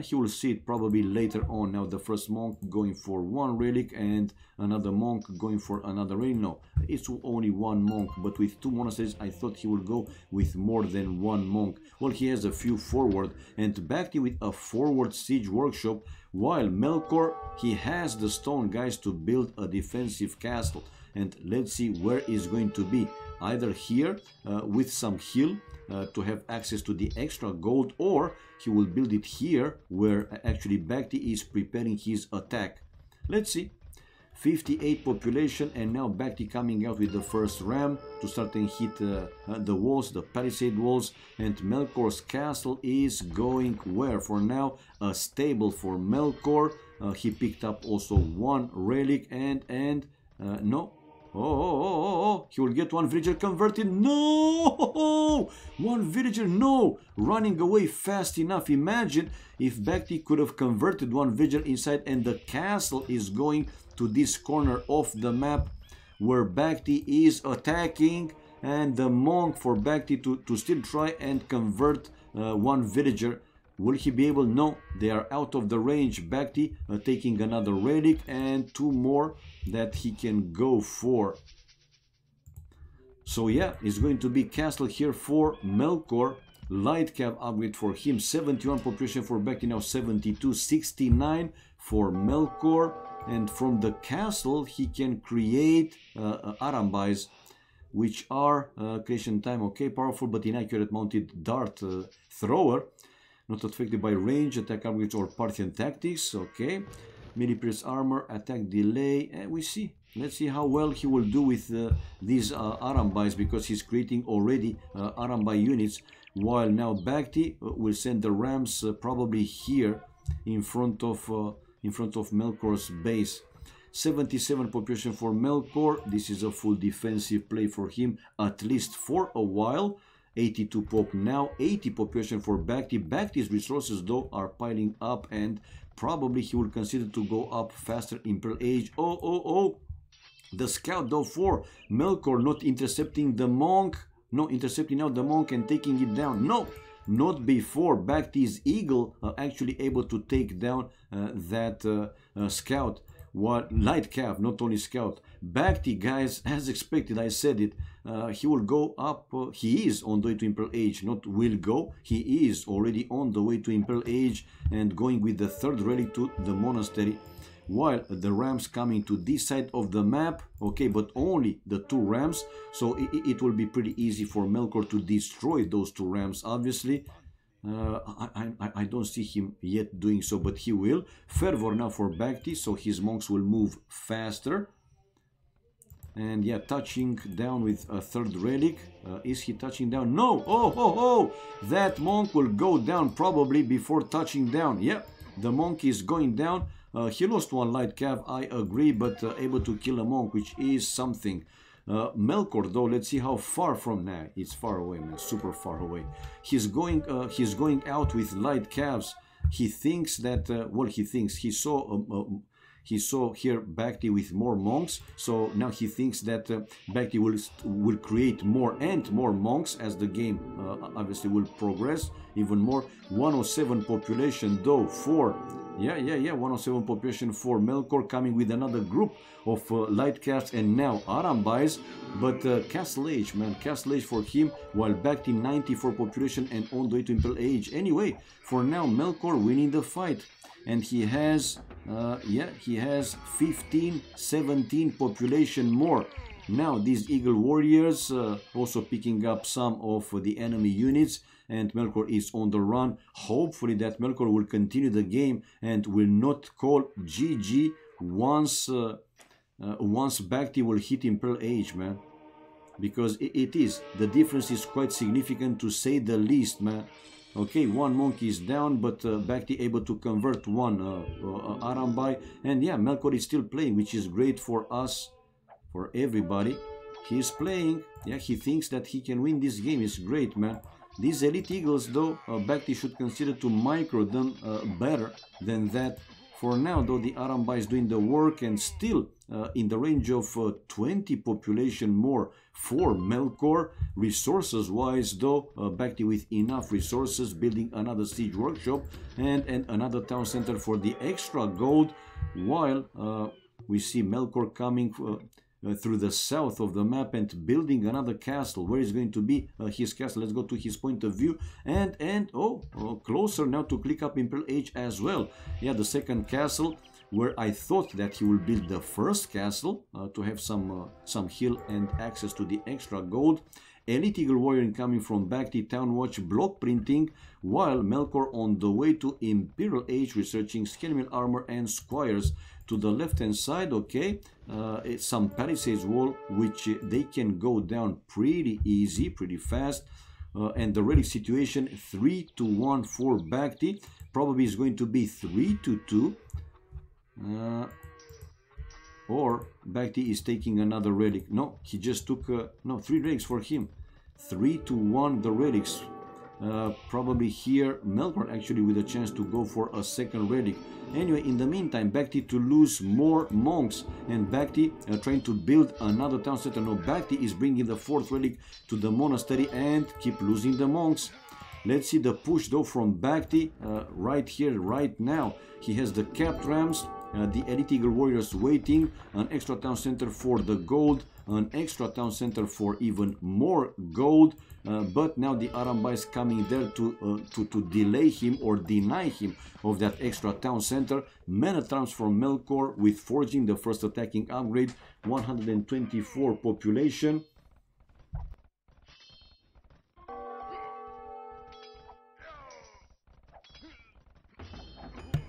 He will see it probably later on. Now the first monk going for 1 relic and another monk going for another relic. No, it's only 1 monk, but with 2 monasteries I thought he would go with more than 1 monk. Well, he has a few forward, and BacT with a forward siege workshop, while Melkor, he has the stone guys to build a defensive castle. And let's see where it's going to be. Either here with some hill to have access to the extra gold, or he will build it here where actually BacT is preparing his attack. Let's see. 58 population, and now BacT coming out with the first ram to start and hit the walls, the palisade walls. And Melkor's castle is going where? For now, a stable for Melkor. He picked up also 1 relic, and no. Oh, he will get 1 villager converted. No! 1 villager, no! Running away fast enough. Imagine if BacT could have converted 1 villager inside, and the castle is going to this corner of the map where BacT is attacking, and the monk for BacT to still try and convert 1 villager. Will he be able? No, they are out of the range. BacT taking another relic and 2 more that he can go for. So yeah, it's going to be castle here for Melkor. Light cab upgrade for him. 71 population for BacT, now 72, 69 for Melkor. And from the castle he can create Arambais, which are creation time, okay, powerful but inaccurate mounted dart thrower. Not affected by range, attack upgrades or Parthian tactics, okay. Melee armor, attack delay, and we see. Let's see how well he will do with these Arambais, because he's creating already Arambai units. While now BacT will send the rams probably here in front of Melkor's base. 77 population for Melkor. This is a full defensive play for him, at least for a while. 82 pop now, 80 population for BacT. BacT's resources though are piling up, and probably he will consider to go up faster in Pearl Age. Oh, the scout though for Melkor, not intercepting the monk. No, intercepting out the monk and taking it down. No, not before BacT's eagle actually able to take down that scout. What light cav, not only scout. BacT, guys, as expected, I said it, he will go up. He is on the way to Imperial Age, not will go. He is already on the way to Imperial Age and going with the 3rd relic to the monastery. while the rams coming to this side of the map, okay, but only the 2 rams, so it will be pretty easy for Melkor to destroy those 2 rams, obviously. I don't see him yet doing so, but he will. Fervor now for BacT, so his monks will move faster. And yeah, touching down with a 3rd relic. Is he touching down? No! Oh! That monk will go down probably before touching down. Yeah, the monk is going down. He lost 1 light cav, I agree, but able to kill a monk, which is something. Melkor, though, let's see how far from now. It's far away, man, super far away. He's going out with light calves. He thinks that he saw here BacT with more monks, so now he thinks that BacT will create more and more monks as the game obviously will progress even more. 107 population though for 107 population for Melkor, coming with another group of light casts and now Arambais, but Castle Age, man, Castle Age for him, while BacT 94 population and on the way to Imperial Age. Anyway, for now Melkor winning the fight. And he has 17 population more. Now these Eagle Warriors also picking up some of the enemy units, and Melkor is on the run. Hopefully that Melkor will continue the game and will not call GG once BacT will hit Imperial Age, man. Because the difference is quite significant, to say the least, man. Okay, 1 monk is down, but BacT able to convert 1 Arambai. And yeah, Melkor is still playing, which is great for us, for everybody. He is playing. Yeah, he thinks that he can win this game. It's great, man. These Elite Eagles, though, BacT should consider to micro them better than that. For now, though, the Arambai is doing the work, and still in the range of 20 population more for Melkor. Resources-wise, though, BacT with enough resources, building another siege workshop and another town center for the extra gold, while we see Melkor coming through the south of the map and building another castle. Where is going to be his castle? Let's go to his point of view, and closer now to click up Imperial Age as well. Yeah, the second castle, where I thought that he will build the first castle to have some hill and access to the extra gold. Elite Eagle Warrior incoming from BacT, Town Watch, block printing, while Melkor on the way to Imperial Age, researching scale mill armor and squires. To the left hand side, okay, some palisades wall, which they can go down pretty easy, pretty fast. And the relic situation, 3-1 for BacT, probably is going to be 3-2. Or BacT is taking another relic. No, he just took 3 relics for him. 3-1 the relics. Probably here Melkor actually with a chance to go for a second relic. Anyway, in the meantime, BacT to lose more monks, and BacT trying to build another town center. No, BacT is bringing the 4th relic to the monastery and keep losing the monks. Let's see the push though from BacT right here, right now. He has the capped rams, the Elite Eagle Warriors waiting, an extra town center for the gold, an extra town center for even more gold, but now the Arambai is coming there to delay him or deny him of that extra town center. Mana trumps from Melkor with forging, the first attacking upgrade, 124 population.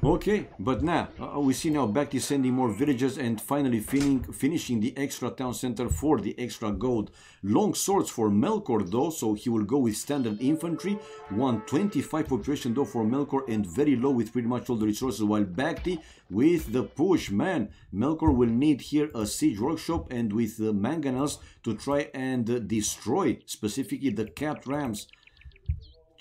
Okay, but now we see now BacT sending more villagers and finally finishing the extra town center for the extra gold. Long swords for Melkor though, so he will go with standard infantry. 125 population though for Melkor, and very low with pretty much all the resources, while BacT with the push. Man, Melkor will need here a siege workshop and with the mangonels to try and destroy specifically the capped rams.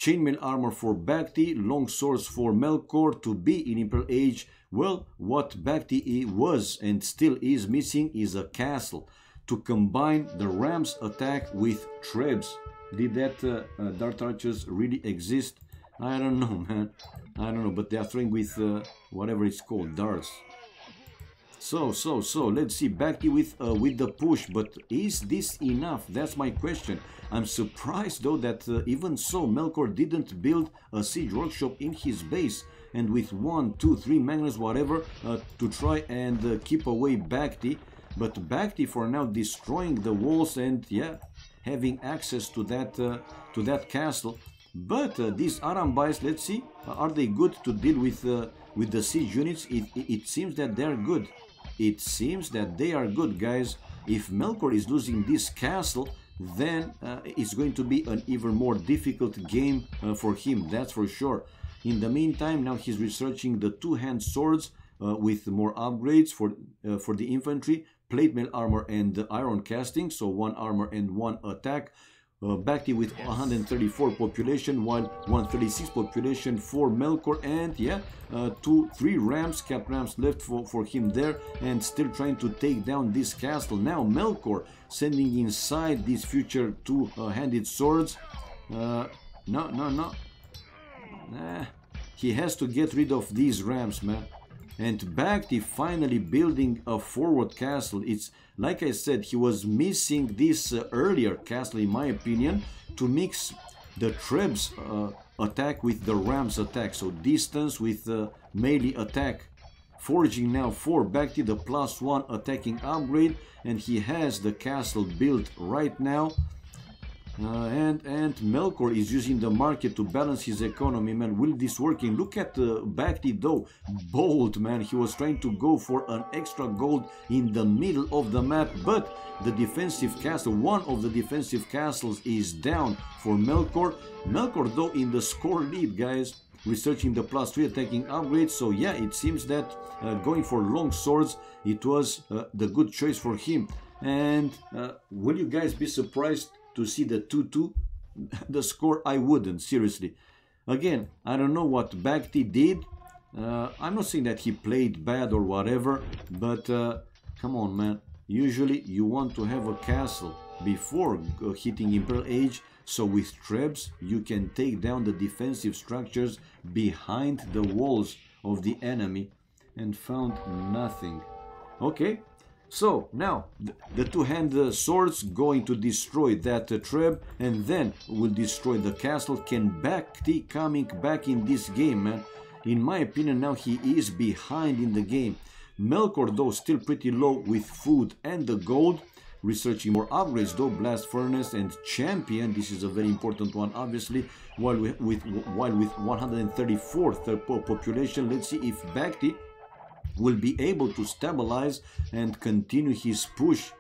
Chainmail armor for BacT, long swords for Melkor to be in Imperial Age. Well, what BacT was and still is missing is a castle to combine the Rams attack with Trebs. Did that Dart Archers really exist? I don't know, man. I don't know, but they are throwing with whatever it's called, darts. So, let's see. BacT with the push, but is this enough? That's my question. I'm surprised though that even so, Melkor didn't build a siege workshop in his base, and with 1, 2, 3 magnets, whatever, to try and keep away BacT. But BacT for now destroying the walls and yeah, having access to that castle. But these Arambais, let's see, are they good to deal with the siege units? It seems that they're good. It seems that they are good, guys. If Melkor is losing this castle, then it's going to be an even more difficult game for him, that's for sure. In the meantime, now he's researching the two-hand swords with more upgrades for the infantry, plate mail armor and iron casting, so 1 armor and 1 attack. BacT with 134 population, while 136 population for Melkor, and yeah, 3 rams, cap rams left for him there, and still trying to take down this castle. Now Melkor sending inside these future two-handed swords. No. He has to get rid of these rams, man. And BacT finally building a forward castle. It's like I said, he was missing this earlier castle, in my opinion, to mix the Trebs attack with the Rams attack. So distance with melee attack. Forging now for BacT the +1 attacking upgrade, and he has the castle built right now. And Melkor is using the market to balance his economy, man. Will this working? Look at BacT though. Bold, man. He was trying to go for an extra gold in the middle of the map, but the defensive castle, one of the defensive castles, is down for Melkor. Melkor though in the score lead, guys. Researching the +3 attacking upgrade. So yeah, it seems that going for long swords, it was the good choice for him. And will you guys be surprised to see the 2-2, the score? I wouldn't, seriously. Again, I don't know what BacT did. I'm not saying that he played bad or whatever, but come on, man. Usually you want to have a castle before hitting Imperial Age, so with Trebs you can take down the defensive structures behind the walls of the enemy, and found nothing. Okay. So now the two-hand swords going to destroy that Treb, and then will destroy the castle. Can BacT coming back in this game, man? In my opinion, now he is behind in the game. Melkor though still pretty low with food and the gold. Researching more upgrades though, blast furnace and champion. This is a very important one, obviously. While with 134th population, let's see if BacT will be able to stabilize and continue his push.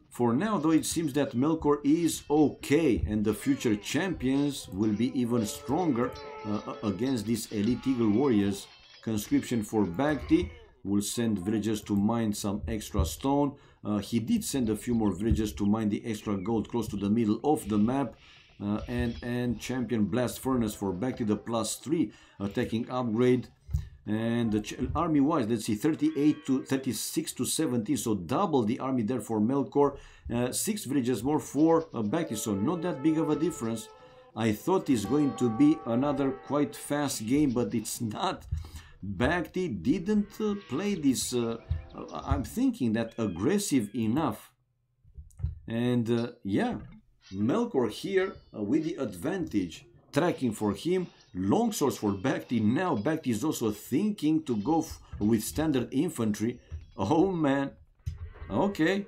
For now though, it seems that Melkor is okay, and the future champions will be even stronger against these elite eagle warriors. Conscription for BacT will send villagers to mine some extra stone. He did send a few more villagers to mine the extra gold close to the middle of the map. And champion blast furnace for BacT, the +3 attacking upgrade. And the army wise, let's see, 38 to 36 to 17, so double the army there for Melkor. 6 villages more for BacT, so not that big of a difference. I thought it's going to be another quite fast game, but it's not. BacT didn't play this, I'm thinking that aggressive enough. And yeah, Melkor here with the advantage. Tracking for him. Long swords for BacT. Now BacT is also thinking to go with standard infantry. Oh man. Okay.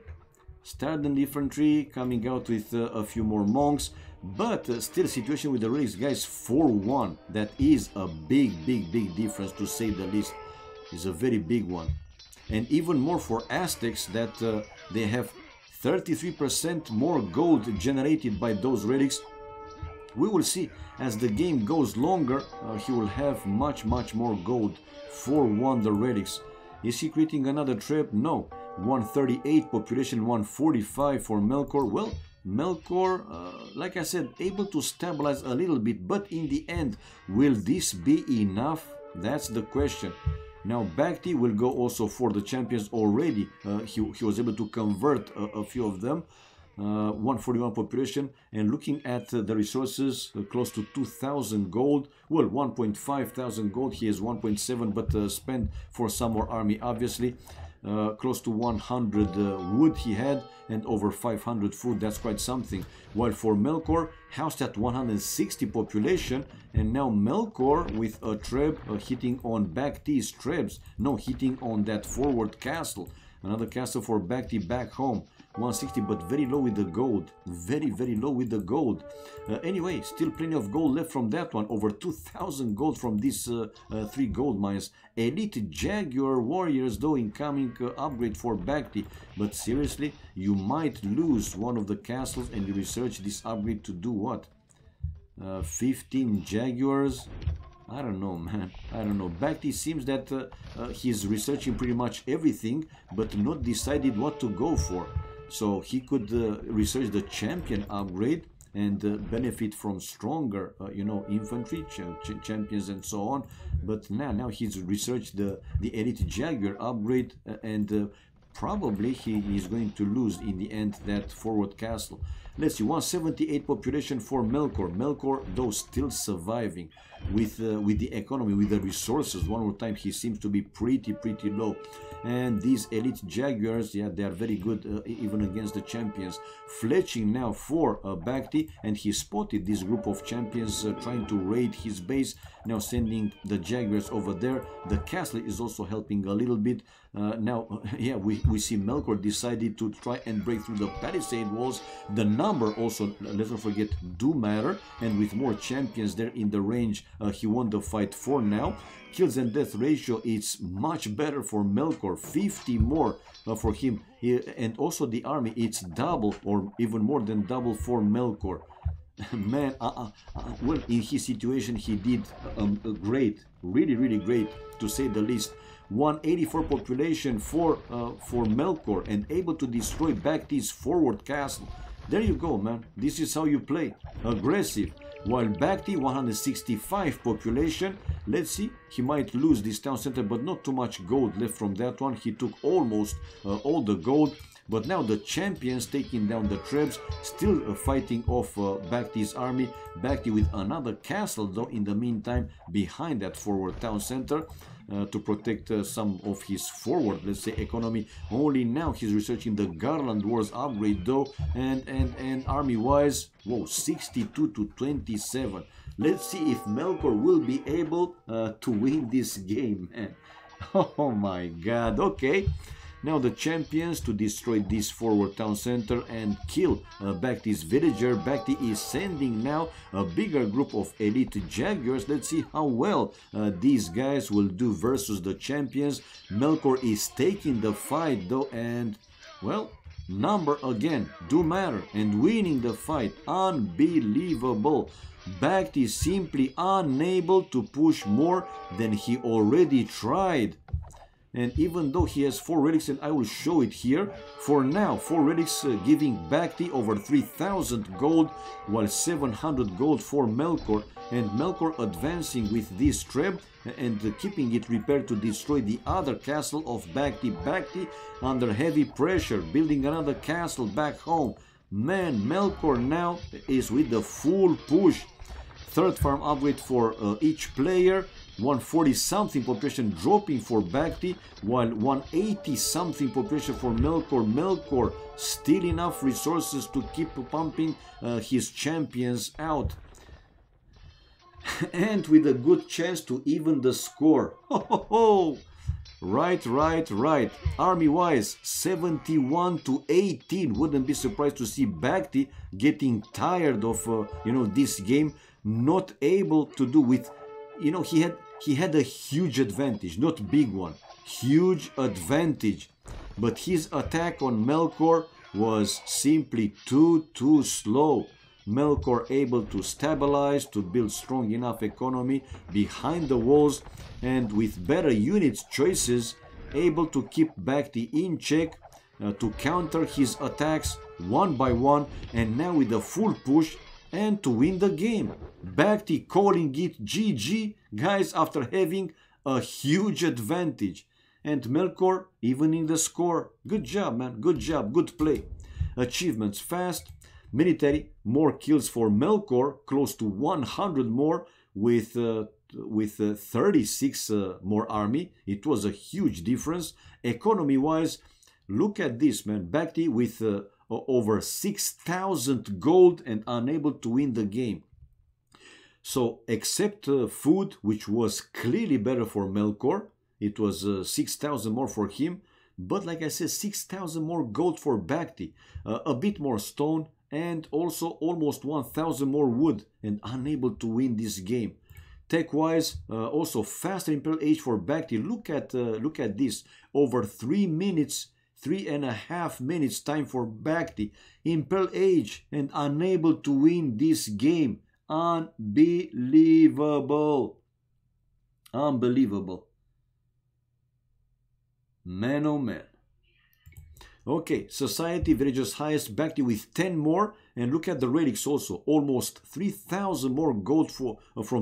Standard infantry coming out with a few more monks. But still situation with the relics, guys, 4-1. That is a big difference, to say the least. Is a very big one. And even more for Aztecs, that they have 33% more gold generated by those relics. We will see as the game goes longer. He will have much more gold. 4-1 the relics. Is he creating another trap? No. 138 population, 145 for Melkor. Well, Melkor, like I said, able to stabilize a little bit, but in the end, will this be enough? That's the question. Now BacT will go also for the champions already. He was able to convert a few of them. 141 population, and looking at the resources, close to 2,000 gold. Well, 1.5 thousand gold. He has 1.7, but spent for some more army, obviously. Close to 100 wood he had, and over 500 food. That's quite something. While for Melkor, housed at 160 population, and now Melkor with a treb hitting on BacT's trebs. No, hitting on that forward castle. Another castle for BacT back home. 160, but very low with the gold. Very low with the gold. Anyway, still plenty of gold left from that one. Over 2,000 gold from these 3 gold mines. Elite Jaguar warriors, though, incoming upgrade for BacT. But seriously, you might lose one of the castles, and you research this upgrade to do what? 15 Jaguars? I don't know, man. I don't know. BacT seems that he's researching pretty much everything, but not decided what to go for. So he could research the champion upgrade and benefit from stronger, you know, infantry, champions and so on. But now he's researched the Elite Jaguar upgrade, and probably he is going to lose in the end that forward castle. Let's see, 178 population for Melkor. Melkor, though, still surviving with the economy, with the resources. One more time, he seems to be pretty low. And these Elite Jaguars, yeah, they are very good even against the champions. Fletching now for BacT, and he spotted this group of champions trying to raid his base. Now sending the Jaguars over there. The castle is also helping a little bit. Now, yeah, we see Melkor decided to try and break through the palisade walls. The number also, let's not forget, do matter. And with more champions there in the range, he won the fight for now. Kills and death ratio, it's much better for Melkor. 50 more for him. And also the army, it's double or even more than double for Melkor. Man, well, in his situation, he did great, really great, to say the least. 184 population for Melkor, and able to destroy BacT's forward castle. There you go, man. This is how you play. Aggressive. While BacT 165 population. Let's see, he might lose this town center, but not too much gold left from that one. He took almost all the gold. But now the champions taking down the trebs, still fighting off BacT's army. BacT with another castle, though, in the meantime, behind that forward town center. To protect some of his forward, let's say, economy. Only now he's researching the Garland Wars upgrade, though, and army wise, whoa, 62 to 27. Let's see if Melkor will be able to win this game, man. Oh my god. Okay, now the champions to destroy this forward town center and kill BacT's villager. BacT is sending now a bigger group of Elite Jaguars. Let's see how well these guys will do versus the champions. Melkor is taking the fight, though, and, well, number again do matter, and winning the fight. Unbelievable. BacT is simply unable to push more than he already tried. And even though he has 4 relics, and I will show it here, for now, 4 relics giving BacT over 3,000 gold, while 700 gold for Melkor. And Melkor advancing with this treb and keeping it repaired to destroy the other castle of BacT. BacT under heavy pressure, building another castle back home. Man, Melkor now is with the full push. 3rd farm upgrade for each player. 140 something population dropping for BacT, while 180 something population for Melkor. Melkor still enough resources to keep pumping his champions out. And with a good chance to even the score. Ho, ho, ho. Right. Army wise, 71 to 18. Wouldn't be surprised to see BacT getting tired of you know, this game, not able to do with, you know, he had a huge advantage, not big one, huge advantage. But his attack on Melkor was simply too slow. Melkor able to stabilize, to build strong enough economy behind the walls, and with better units choices, able to keep BacT in check, to counter his attacks one by one, and now with a full push, and to win the game. BacT calling it GG, guys, after having a huge advantage. And Melkor evening the score. Good job, man. Good job. Good play. Achievements: fast military, more kills for Melkor, close to 100 more with 36 more army. It was a huge difference. Economy wise, look at this, man. BacT with over 6,000 gold and unable to win the game. So except food, which was clearly better for Melkor, it was 6,000 more for him. But like I said, 6,000 more gold for BacT, a bit more stone, and also almost 1,000 more wood, and unable to win this game. Tech-wise, also faster Imperial Age for BacT. Look at this, over 3 minutes, 3.5 minutes time for BacT. Imperial Age and unable to win this game. Unbelievable. Unbelievable. Man, oh man. Okay, Society, Villagers highest, BacT with 10 more. And look at the relics also. Almost 3,000 more gold from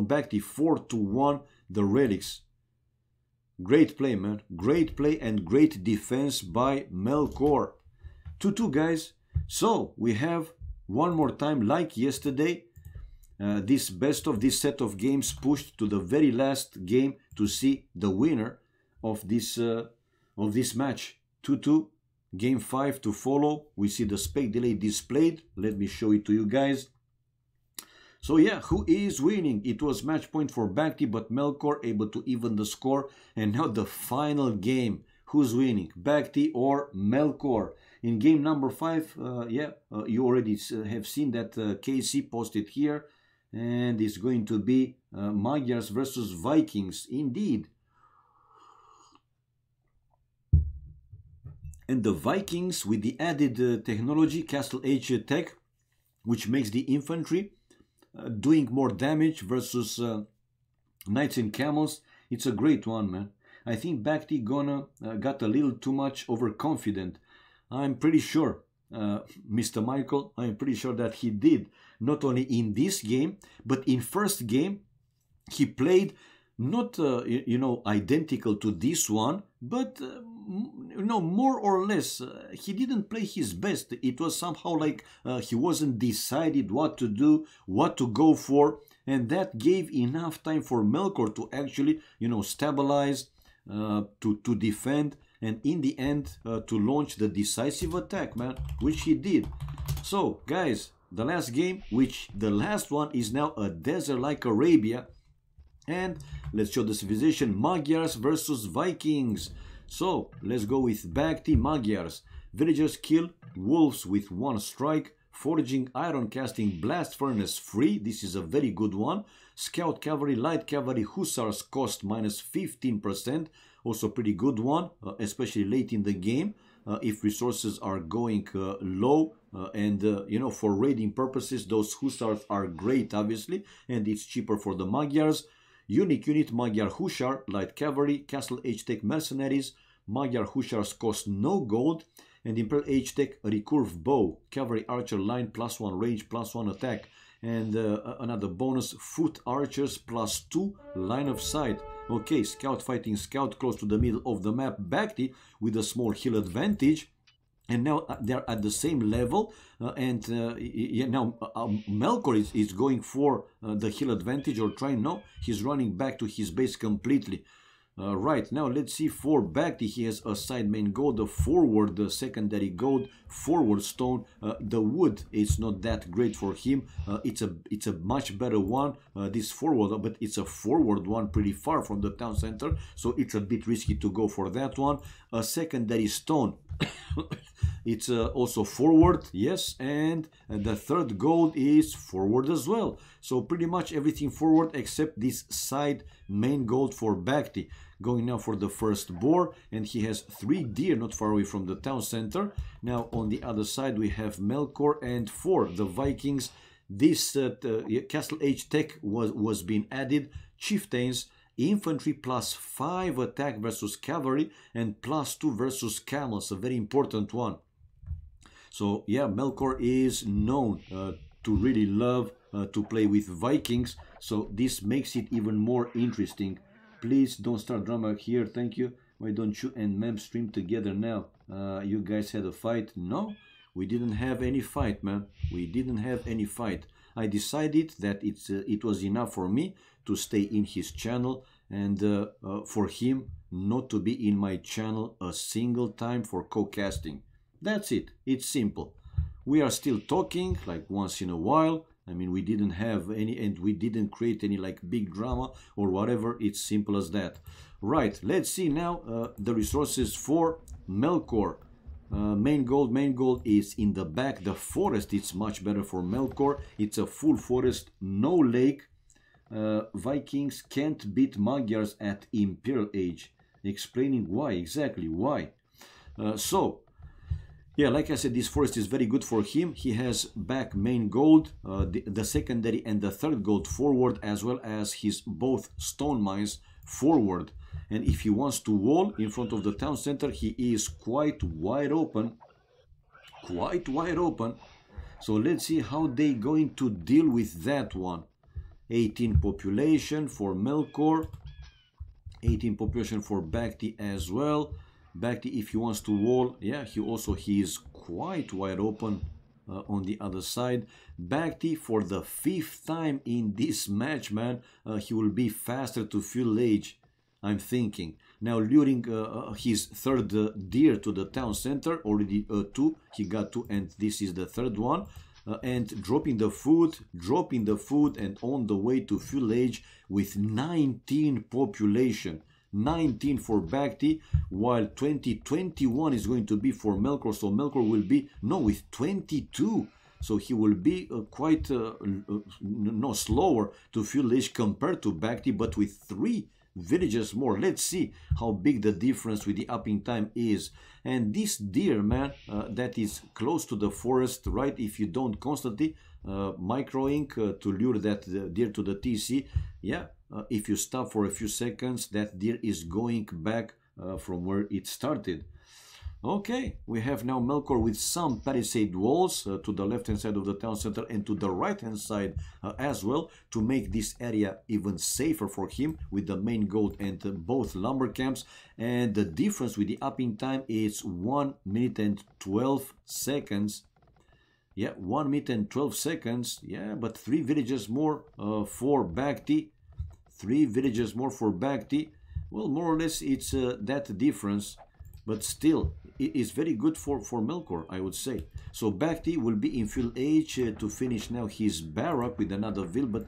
BacT. 4-1 the relics. Great play, man. Great play and great defense by Melkor. 2-2, guys. So, we have one more time, like yesterday, this best of this set of games pushed to the very last game to see the winner of this match. 2-2, game 5 to follow. We see the spec delay displayed. Let me show it to you guys. So yeah, who is winning? It was match point for BacT, but Melkor able to even the score. And now the final game. Who's winning? BacT or Melkor? In game number 5, you already have seen that KC posted here. And it's going to be Magyars versus Vikings. Indeed. And the Vikings with the added technology, Castle Age tech, which makes the infantry doing more damage versus Knights and Camels. It's a great one, man. I think BacT got a little too much overconfident. I'm pretty sure, Mr. Michael, I'm pretty sure that he did. Not only in this game, but in first game, he played not, identical to this one, but, more or less, he didn't play his best. It was somehow like he wasn't decided what to do, what to go for, and that gave enough time for Melkor to actually, stabilize, to defend, and in the end, to launch the decisive attack, man, which he did. So, guys, the last game, which the last one is now a desert like Arabia. And let's show the civilization, Magyars versus Vikings. So let's go with BacT Magyars. Villagers kill wolves with 1 strike. Forging, iron casting, blast furnace free. This is a very good one. Scout cavalry, light cavalry, hussars cost minus 15%. Also pretty good one, especially late in the game. If resources are going low and for raiding purposes, those hussars are great, obviously, and it's cheaper for the Magyars. Unique unit, Magyar Hussar, light cavalry, Castle Age tech mercenaries. Magyar Hussars cost no gold, and Imperial Age tech recurve bow, cavalry archer line +1 range, +1 attack, and another bonus, foot archers +2 line of sight. Okay, scout fighting scout close to the middle of the map, BacT with a small hill advantage. And now they're at the same level, now Melkor is going for the hill advantage, or trying. No, he's running back to his base completely. Right, now let's see for BacT. He has a side main gold, a forward secondary gold, forward stone. The wood is not that great for him. It's a much better one, this forward, but it's a forward one pretty far from the town center, so it's a bit risky to go for that one. A secondary stone. It's also forward, yes, and the third gold is forward as well. So pretty much everything forward except this side main gold for BacT. Going now for the first boar, and he has 3 deer not far away from the town center. Now on the other side we have Melkor, and for the Vikings, this Castle Age tech was being added. Chieftains, infantry +5 attack versus cavalry, and +2 versus camels, a very important one. So yeah, Melkor is known to really love to play with Vikings, so this makes it even more interesting. Please don't start drama here, thank you. Why don't you and Mem stream together now? You guys had a fight? No? We didn't have any fight, man. We didn't have any fight. I decided that it was enough for me to stay in his channel and for him not to be in my channel a single time for co-casting. That's it. It's simple. We are still talking like once in a while. I mean, we didn't have any, and we didn't create any like big drama or whatever. It's simple as that. Right, let's see now the resources for Melkor. Main gold is in the back. The forest is much better for Melkor. It's a full forest, no lake. Vikings can't beat Magyars at Imperial Age. Explaining why, exactly why. Yeah, like I said, this forest is very good for him. He has back main gold, the secondary and the third gold forward, as well as his both stone mines forward. And if he wants to wall in front of the town center, he is quite wide open. Quite wide open. So let's see how they going to deal with that one. 18 population for Melkor. 18 population for BacT as well. BacT, if he wants to wall, yeah, he is quite wide open on the other side. BacT for the 5th time in this match, man, he will be faster to fuel age, I'm thinking. Now luring his third deer to the town center, already 2, he got 2, and this is the third one. And dropping the food and on the way to fuel age with 19 population. 19 for BacT, while 21 is going to be for Melkor. So Melkor will be, no, with 22. So he will be quite slower to fuel age compared to BacT, but with 3 villages more. Let's see how big the difference with the upping time is. And this deer, man, that is close to the forest, right? If you don't constantly micro-ink to lure that deer to the TC, yeah, if you stop for a few seconds, that deer is going back from where it started. Okay, we have now Melkor with some palisade walls to the left hand side of the town center and to the right hand side as well, to make this area even safer for him with the main gold and both lumber camps. And the difference with the upping time is 1 minute and 12 seconds. Yeah, 1 minute and 12 seconds. Yeah, but 3 villages more for BacT. 3 villages more for BacT. Well, more or less it's that difference, but still it is very good for Melkor, I would say. So BacT will be in fuel age to finish now his barrack with another ville, but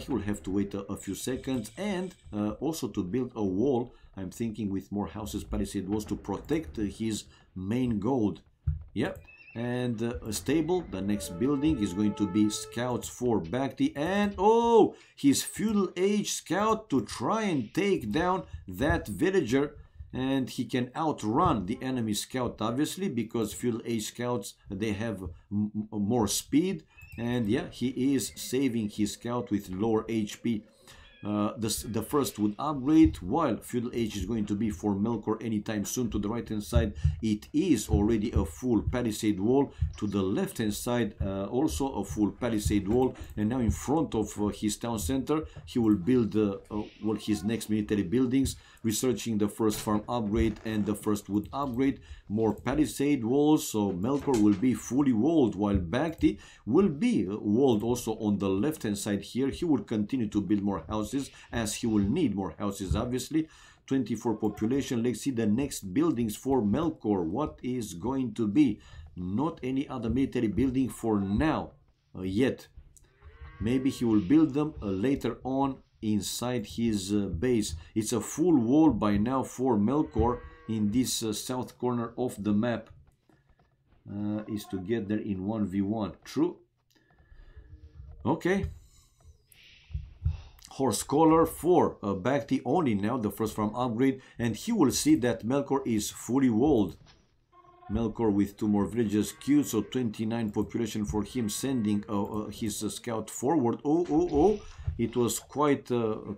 he will have to wait a few seconds, and also to build a wall, I'm thinking, with more houses, palisade walls, to protect his main gold. Yep. And a stable, the next building is going to be scouts for BacT, and oh, his feudal age scout to try and take down that villager, and he can outrun the enemy scout, obviously, because feudal age scouts, they have more speed, and yeah, he is saving his scout with lower HP. The first would upgrade, while feudal age is going to be for Melkor anytime soon. To the right hand side it is already a full palisade wall, to the left hand side also a full palisade wall, and now in front of his town center he will build well, his next military buildings, researching the first farm upgrade and the first wood upgrade. More palisade walls, so Melkor will be fully walled, while BacT will be walled also on the left hand side here. He will continue to build more houses, as he will need more houses, obviously. 24 population. Let's see the next buildings for Melkor. What is going to be? Not any other military building for now yet. Maybe he will build them later on inside his base. It's a full wall by now for Melkor in this south corner of the map. Is to get there in 1v1. True. Okay. Horse collar for BacT only now, the first farm upgrade, and he will see that Melkor is fully walled. Melkor with 2 more villages queued, so 29 population for him, sending his scout forward. Oh, it was quite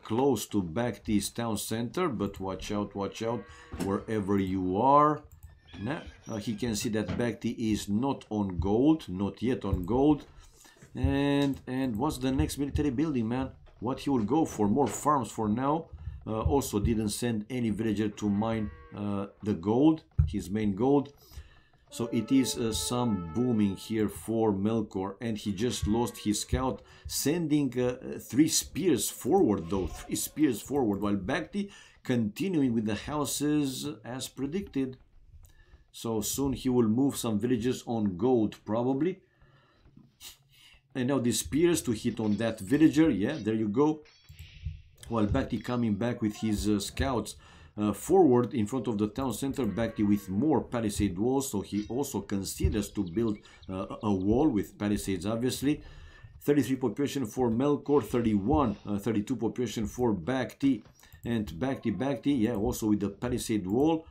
close to BacT's town center, but watch out wherever you are. Now, he can see that BacT is not on gold, not yet on gold. And what's the next military building, man? What he will go for? More farms for now. Also didn't send any villager to mine the gold, his main gold. So it is some booming here for Melkor, and he just lost his scout, sending 3 spears forward though, 3 spears forward, while BacT continuing with the houses as predicted. So soon he will move some villages on gold probably. And now the spears to hit on that villager, yeah, there you go. While BacT coming back with his scouts forward in front of the town center, BacT with more palisade walls, so he also considers to build a wall with palisades obviously. 33 population for Melkor, 32 population for BacT, and BacT, yeah, also with the palisade wall,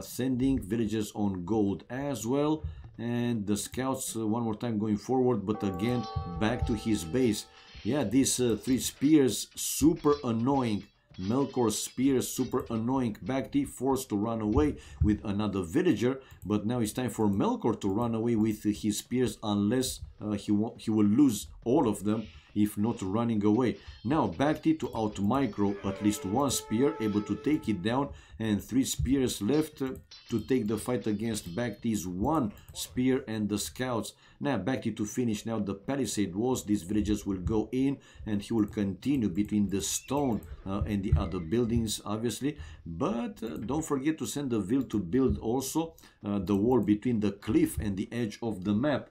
sending villagers on gold as well. And the scouts one more time going forward, but again back to his base. Yeah, these 3 spears super annoying. Melkor's spears super annoying. BacT forced to run away with another villager, but now it's time for Melkor to run away with his spears, unless he will lose all of them if not running away. Now BacT to out micro at least 1 spear, able to take it down, and 3 spears left to take the fight against BacT's 1 spear and the scouts. Now BacT to finish now the palisade walls. These villagers will go in, and he will continue between the stone and the other buildings obviously, but don't forget to send the Vil to build also the wall between the cliff and the edge of the map.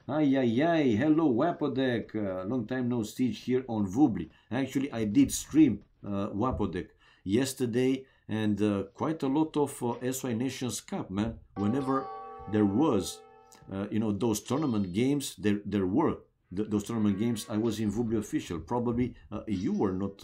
Ay, ay, ay, hello Wapodek, long time no see here on Vubli. Actually, I did stream Wapodek yesterday, and quite a lot of SY Nations Cup, man. Whenever there was, you know, those tournament games, there were those tournament games, I was in Vubli Official. Probably you were not,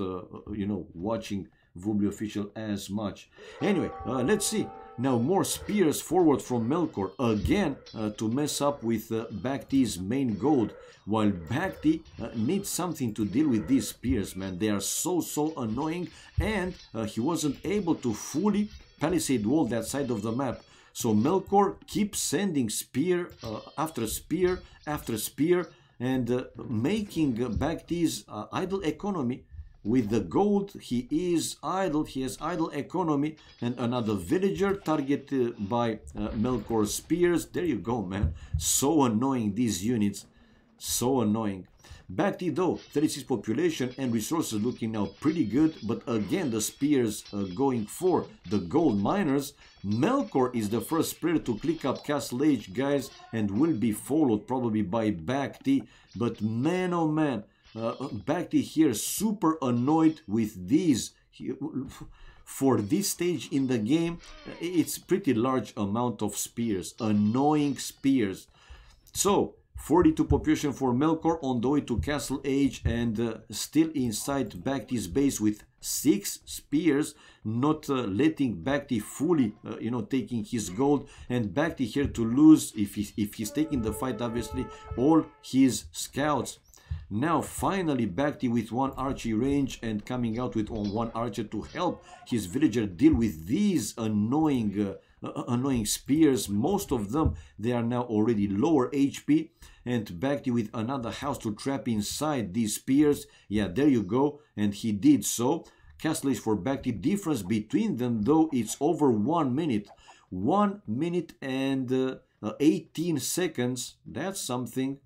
you know, watching Vubli Official as much. Anyway, let's see. Now more spears forward from Melkor, again to mess up with BacT's main gold, while BacT needs something to deal with these spears, man. They are so annoying, and he wasn't able to fully palisade wall that side of the map. So Melkor keeps sending spear after spear after spear, and making BacT's idle economy. With the gold, he is idle, he has idle economy, and another villager targeted by Melkor's spears. There you go, man. So annoying, these units. So annoying. BacT though, 36 population and resources looking now pretty good, but again the spears going for the gold miners. Melkor is the first player to click up Castle Age, guys, and will be followed probably by BacT. But man, oh man, BacT here super annoyed with these. For this stage in the game, it's pretty large amount of spears, annoying spears. So 42 population for Melkor on the way to Castle Age, and still inside BacT's base with 6 spears, not letting BacT fully, you know, taking his gold, and BacT here to lose, if he's taking the fight, obviously, all his scouts. Now finally BacT with 1 archery range and coming out with 1 archer to help his villager deal with these annoying annoying spears. Most of them, they are now already lower HP, and BacT with another house to trap inside these spears. Yeah, there you go, and he did so. Castle Age for BacT. Difference between them though, it's over 1 minute. 1 minute and 18 seconds. That's something.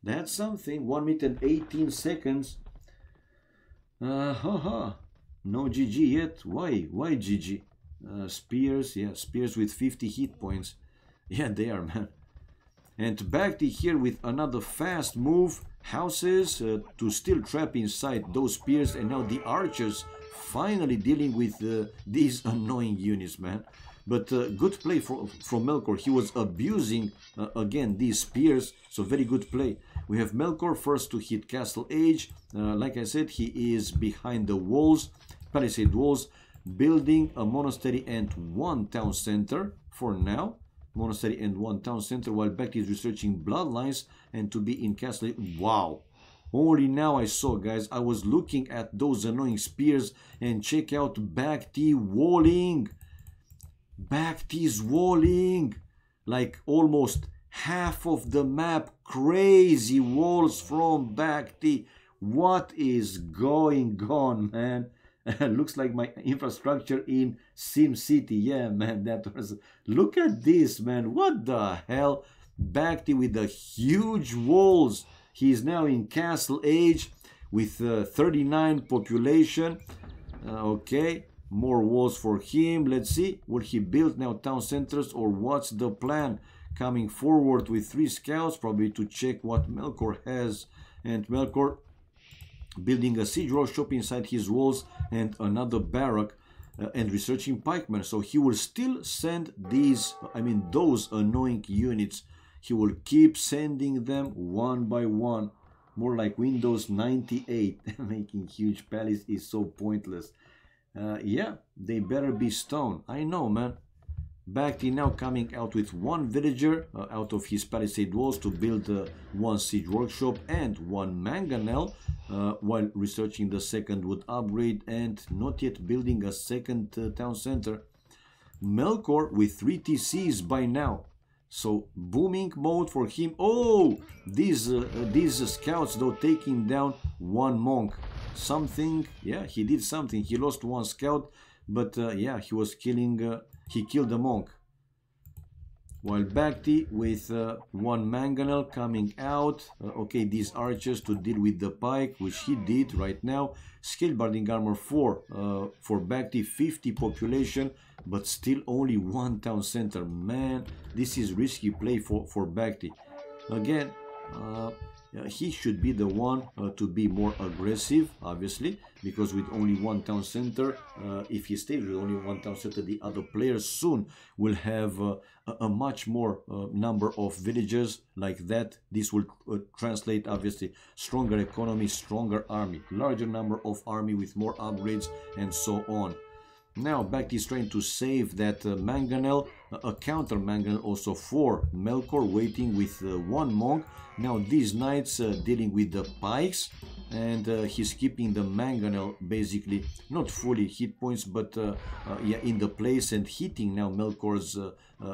That's something. 1 minute and 18 seconds. No GG yet. Why GG? Spears, yeah, spears with 50 hit points. Yeah, they are, man. And BacT here with another fast move. Houses to still trap inside those spears, and now the archers finally dealing with these annoying units, man. But good play from Melkor. He was abusing again these spears, so very good play. We have Melkor first to hit Castle Age. Like I said, he is behind the walls, palisade walls, building a monastery and 1 town center for now. Monastery and 1 town center, while BacT is researching bloodlines and to be in Castle Age. Wow. Only now I saw, guys. I was looking at those annoying spears, and check out BacT walling. BacT's walling. Like almost half of the map. Crazy walls from BacT. What is going on, man? Looks like my infrastructure in Sim City. Yeah, man, that was... Look at this, man. What the hell? BacT with the huge walls. He is now in Castle Age with 39 population. Okay, more walls for him. Let's see. Will he build now town centers, or what's the plan? Coming forward with 3 scouts, probably to check what Melkor has. And Melkor building a siege workshop inside his walls and another barrack, and researching pikemen. So he will still send these, those annoying units. He will keep sending them one by one, more like Windows 98. Making huge palace is so pointless. Yeah, they better be stone. I know, man. BacT now coming out with 1 villager out of his palisade walls to build 1 siege workshop and 1 mangonel, while researching the second wood upgrade and not yet building a second town center. Melkor with 3 TCs by now. So booming mode for him. Oh, these scouts though taking down 1 monk. Something, yeah, he did something. He lost 1 scout, but yeah, he was killing... he killed the monk. While BacT with 1 mangonel coming out. Okay, these archers to deal with the pike, which he did right now. Scaled barding armor 4 for BacT, 50 population, but still only 1 town center. Man, this is risky play for BacT. Again, he should be the one to be more aggressive, obviously, because with only 1 town center, if he stays with only 1 town center, the other players soon will have a much more number of villages like that. This will translate, obviously, stronger economy, stronger army, larger number of army with more upgrades, and so on. Now BacT is trying to save that mangonel, a counter mangonel also for Melkor, waiting with 1 monk. Now these knights dealing with the pikes, and he's keeping the mangonel basically not fully hit points, but yeah, in the place, and hitting now Melkor's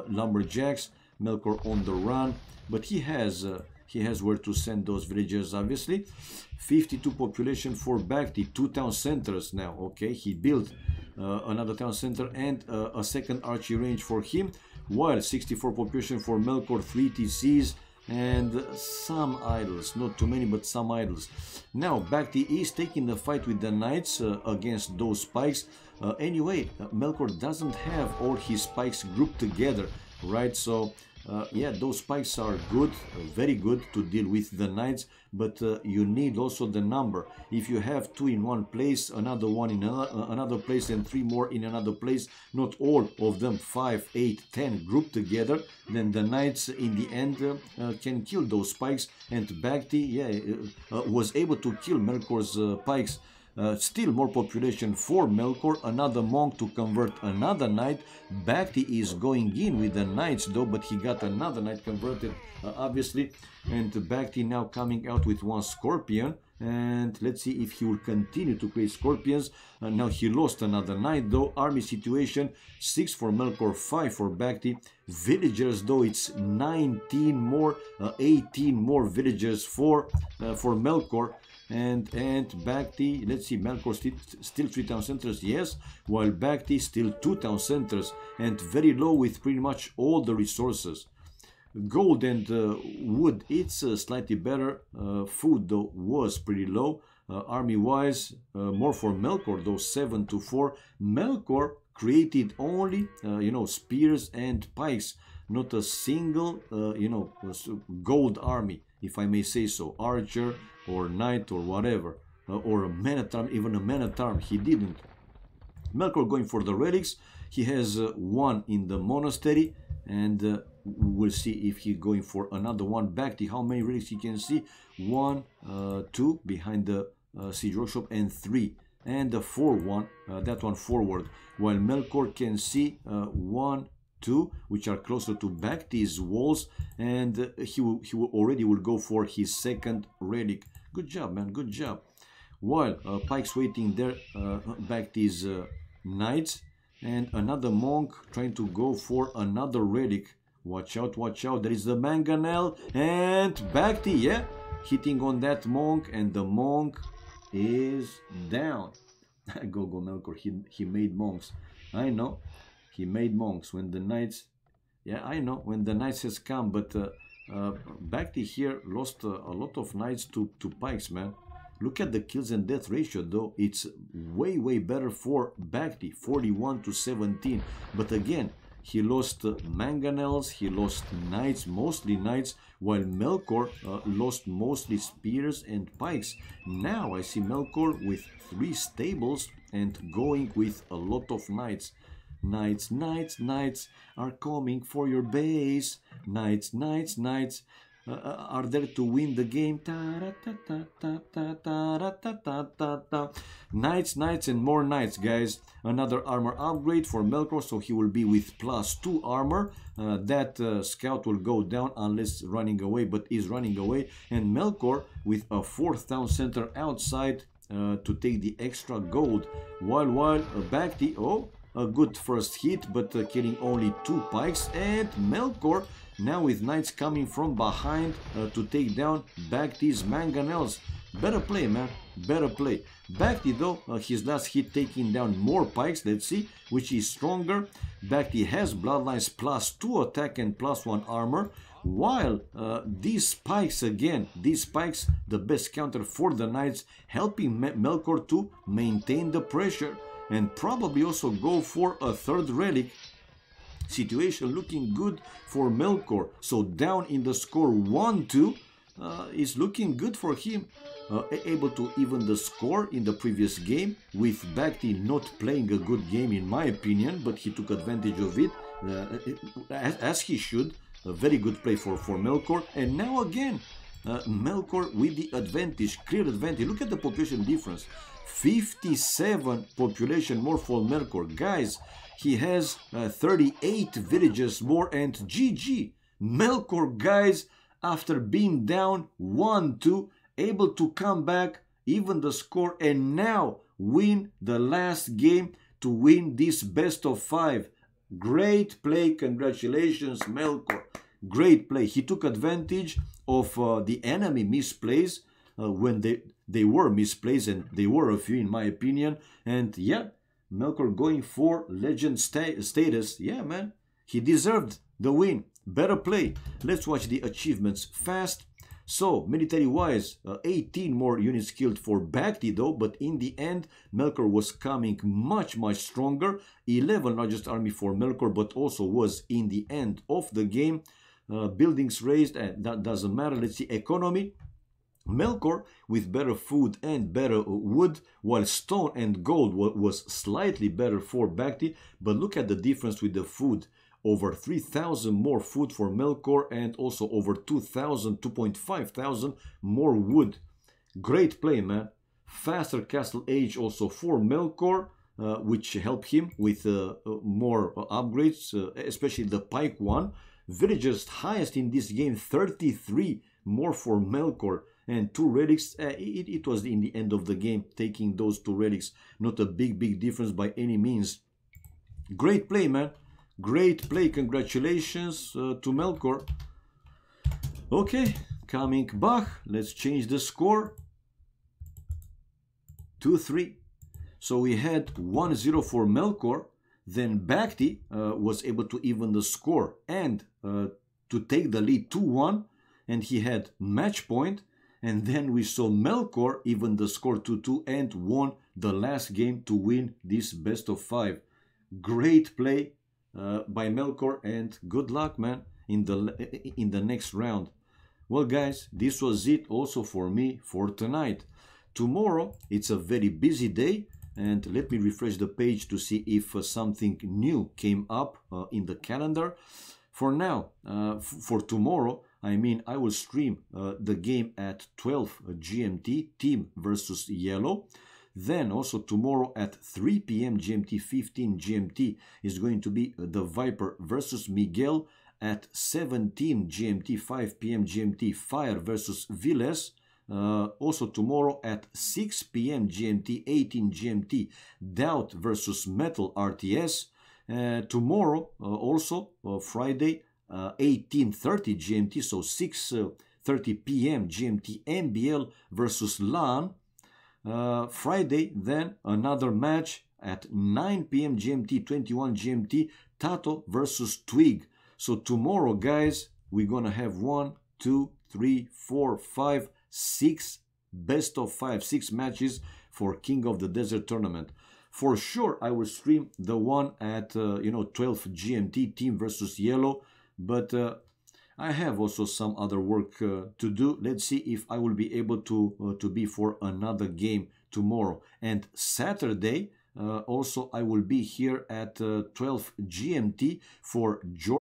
lumberjacks. Melkor on the run, but he has where to send those villagers, obviously. 52 population for BacT, 2 town centers now. Okay, he built another town center and a second archery range for him, while 64 population for Melkor, 3 TCs and some idols, not too many, but some idols. Now BacT is taking the fight with the knights against those spikes. Anyway, Melkor doesn't have all his spikes grouped together, right? So yeah, those spikes are good, very good to deal with the knights, but you need also the number. If you have 2 in one place, another 1 in another place, and 3 more in another place, not all of them 5, 8, 10 grouped together, then the knights in the end can kill those spikes. And BacT, yeah, was able to kill Melkor's pikes. Still more population for Melkor, another monk to convert another knight. BacT is going in with the knights though, but he got another knight converted, obviously. And BacT now coming out with 1 scorpion, and let's see if he will continue to create scorpions. Now he lost another knight though. Army situation 6 for Melkor, 5 for BacT. Villagers though, it's 19 more, 18 more villagers for Melkor. And BacT, let's see, Melkor still 3 town centers, yes, while BacT still 2 town centers, and very low with pretty much all the resources. Gold and wood, it's slightly better. Food though was pretty low. Army wise, more for Melkor though, 7 to 4. Melkor created only spears and pikes, not a single gold army, if I may say so, archer or knight or whatever, or a man-at-arm, even a man-at-arm, he didn't. Melkor going for the relics. He has 1 in the monastery, and we'll see if he's going for another 1. BacT, how many relics you can see? 1, 2 behind the siege workshop, and 3, and the 4 that one forward, while Melkor can see 1, 2, which are closer to BacT's walls, and he will already go for his second relic. Good job, man, good job. While pikes waiting there, BacT's knights, and another monk trying to go for another relic. Watch out, watch out, there is the mangonel, and BacT, yeah, hitting on that monk, and the monk is down. Go Melkor. He made monks. I know. He made monks when the knights. Yeah, I know when the knights has come, but BacT here lost a lot of knights to pikes, man. Look at the kills and death ratio, though. It's way better for BacT, 41 to 17. But again, he lost mangonels, he lost knights, mostly knights, while Melkor lost mostly spears and pikes. Now I see Melkor with 3 stables and going with a lot of knights. Knights, knights, knights are coming for your base. Knights, knights, knights are there to win the game. Knights, knights, and more knights, guys. Another armor upgrade for Melkor, so he will be with +2 armor. That scout will go down unless running away, but is running away. And Melkor with a 4th town center outside to take the extra gold. While BacT, a good first hit, but killing only 2 pikes. And Melkor now with knights coming from behind to take down BacT's mangonels. Better play, man. Better play. BacT, though, his last hit taking down more pikes. Let's see which is stronger. BacT has bloodlines +2 attack and +1 armor. While these spikes, again, these spikes, the best counter for the knights, helping Melkor to maintain the pressure and probably also go for a 3rd relic. Situation looking good for Melkor. So down in the score 1-2 is looking good for him. Able to even the score in the previous game with BacT not playing a good game in my opinion, but he took advantage of it as he should. A very good play for Melkor. And now again, Melkor with the advantage, clear advantage. Look at the population difference. 57 population more for Melkor. Guys, he has 38 villages more and GG. Melkor, guys, after being down 1-2, able to come back, even the score, and now win the last game to win this best of 5. Great play, congratulations Melkor. Great play. He took advantage of the enemy misplays when they were misplaced, and they were a few in my opinion. And yeah, Melkor going for legend status. Yeah, man, he deserved the win. Better play. Let's watch the achievements fast. So, military-wise, 18 more units killed for BacT though, but in the end, Melkor was coming much stronger. 11 largest army for Melkor, but also was in the end of the game. Buildings raised, and that doesn't matter. Let's see, economy. Melkor with better food and better wood, while stone and gold was slightly better for BacT. But look at the difference with the food. Over 3,000 more food for Melkor and also over 2.5 thousand more wood. Great play, man. Faster castle age also for Melkor, which helped him with more upgrades, especially the pike one. Villagers highest in this game, 33 more for Melkor. And 2 relics, it was in the end of the game taking those 2 relics. Not a big difference by any means. Great play, man. Great play. Congratulations to Melkor. Okay, coming back. Let's change the score. 2-3. So we had 1-0 for Melkor. Then BacT was able to even the score and to take the lead 2-1. And he had match point. And then we saw Melkor even the score 2-2 and won the last game to win this best of 5. Great play by Melkor, and good luck, man, in the next round. Well, guys, this was it also for me for tonight. Tomorrow it's a very busy day, and let me refresh the page to see if something new came up in the calendar. For now, for tomorrow, I mean, I will stream the game at 12 GMT, Team versus Yellow. Then also tomorrow at 3 p.m. GMT, 15 GMT is going to be the Viper versus Miguel. At 17 GMT, 5 p.m. GMT, Fire versus Viles. Also tomorrow at 6 p.m. GMT, 18 GMT, Doubt versus Metal RTS. Tomorrow also Friday, 18:30 GMT, so 6:30 p.m. GMT, MBL versus LAN. Friday, then another match at 9 p.m. GMT, 21 GMT, Tato versus Twig. So tomorrow, guys, we're gonna have 1, 2, 3, 4, 5, 6 best of 5, 6 matches for King of the Desert tournament. For sure, I will stream the one at 12 GMT, Team versus Yellow, but I have also some other work to do. Let's see if I will be able to be for another game tomorrow. And Saturday, also I will be here at 12 GMT for Georgia.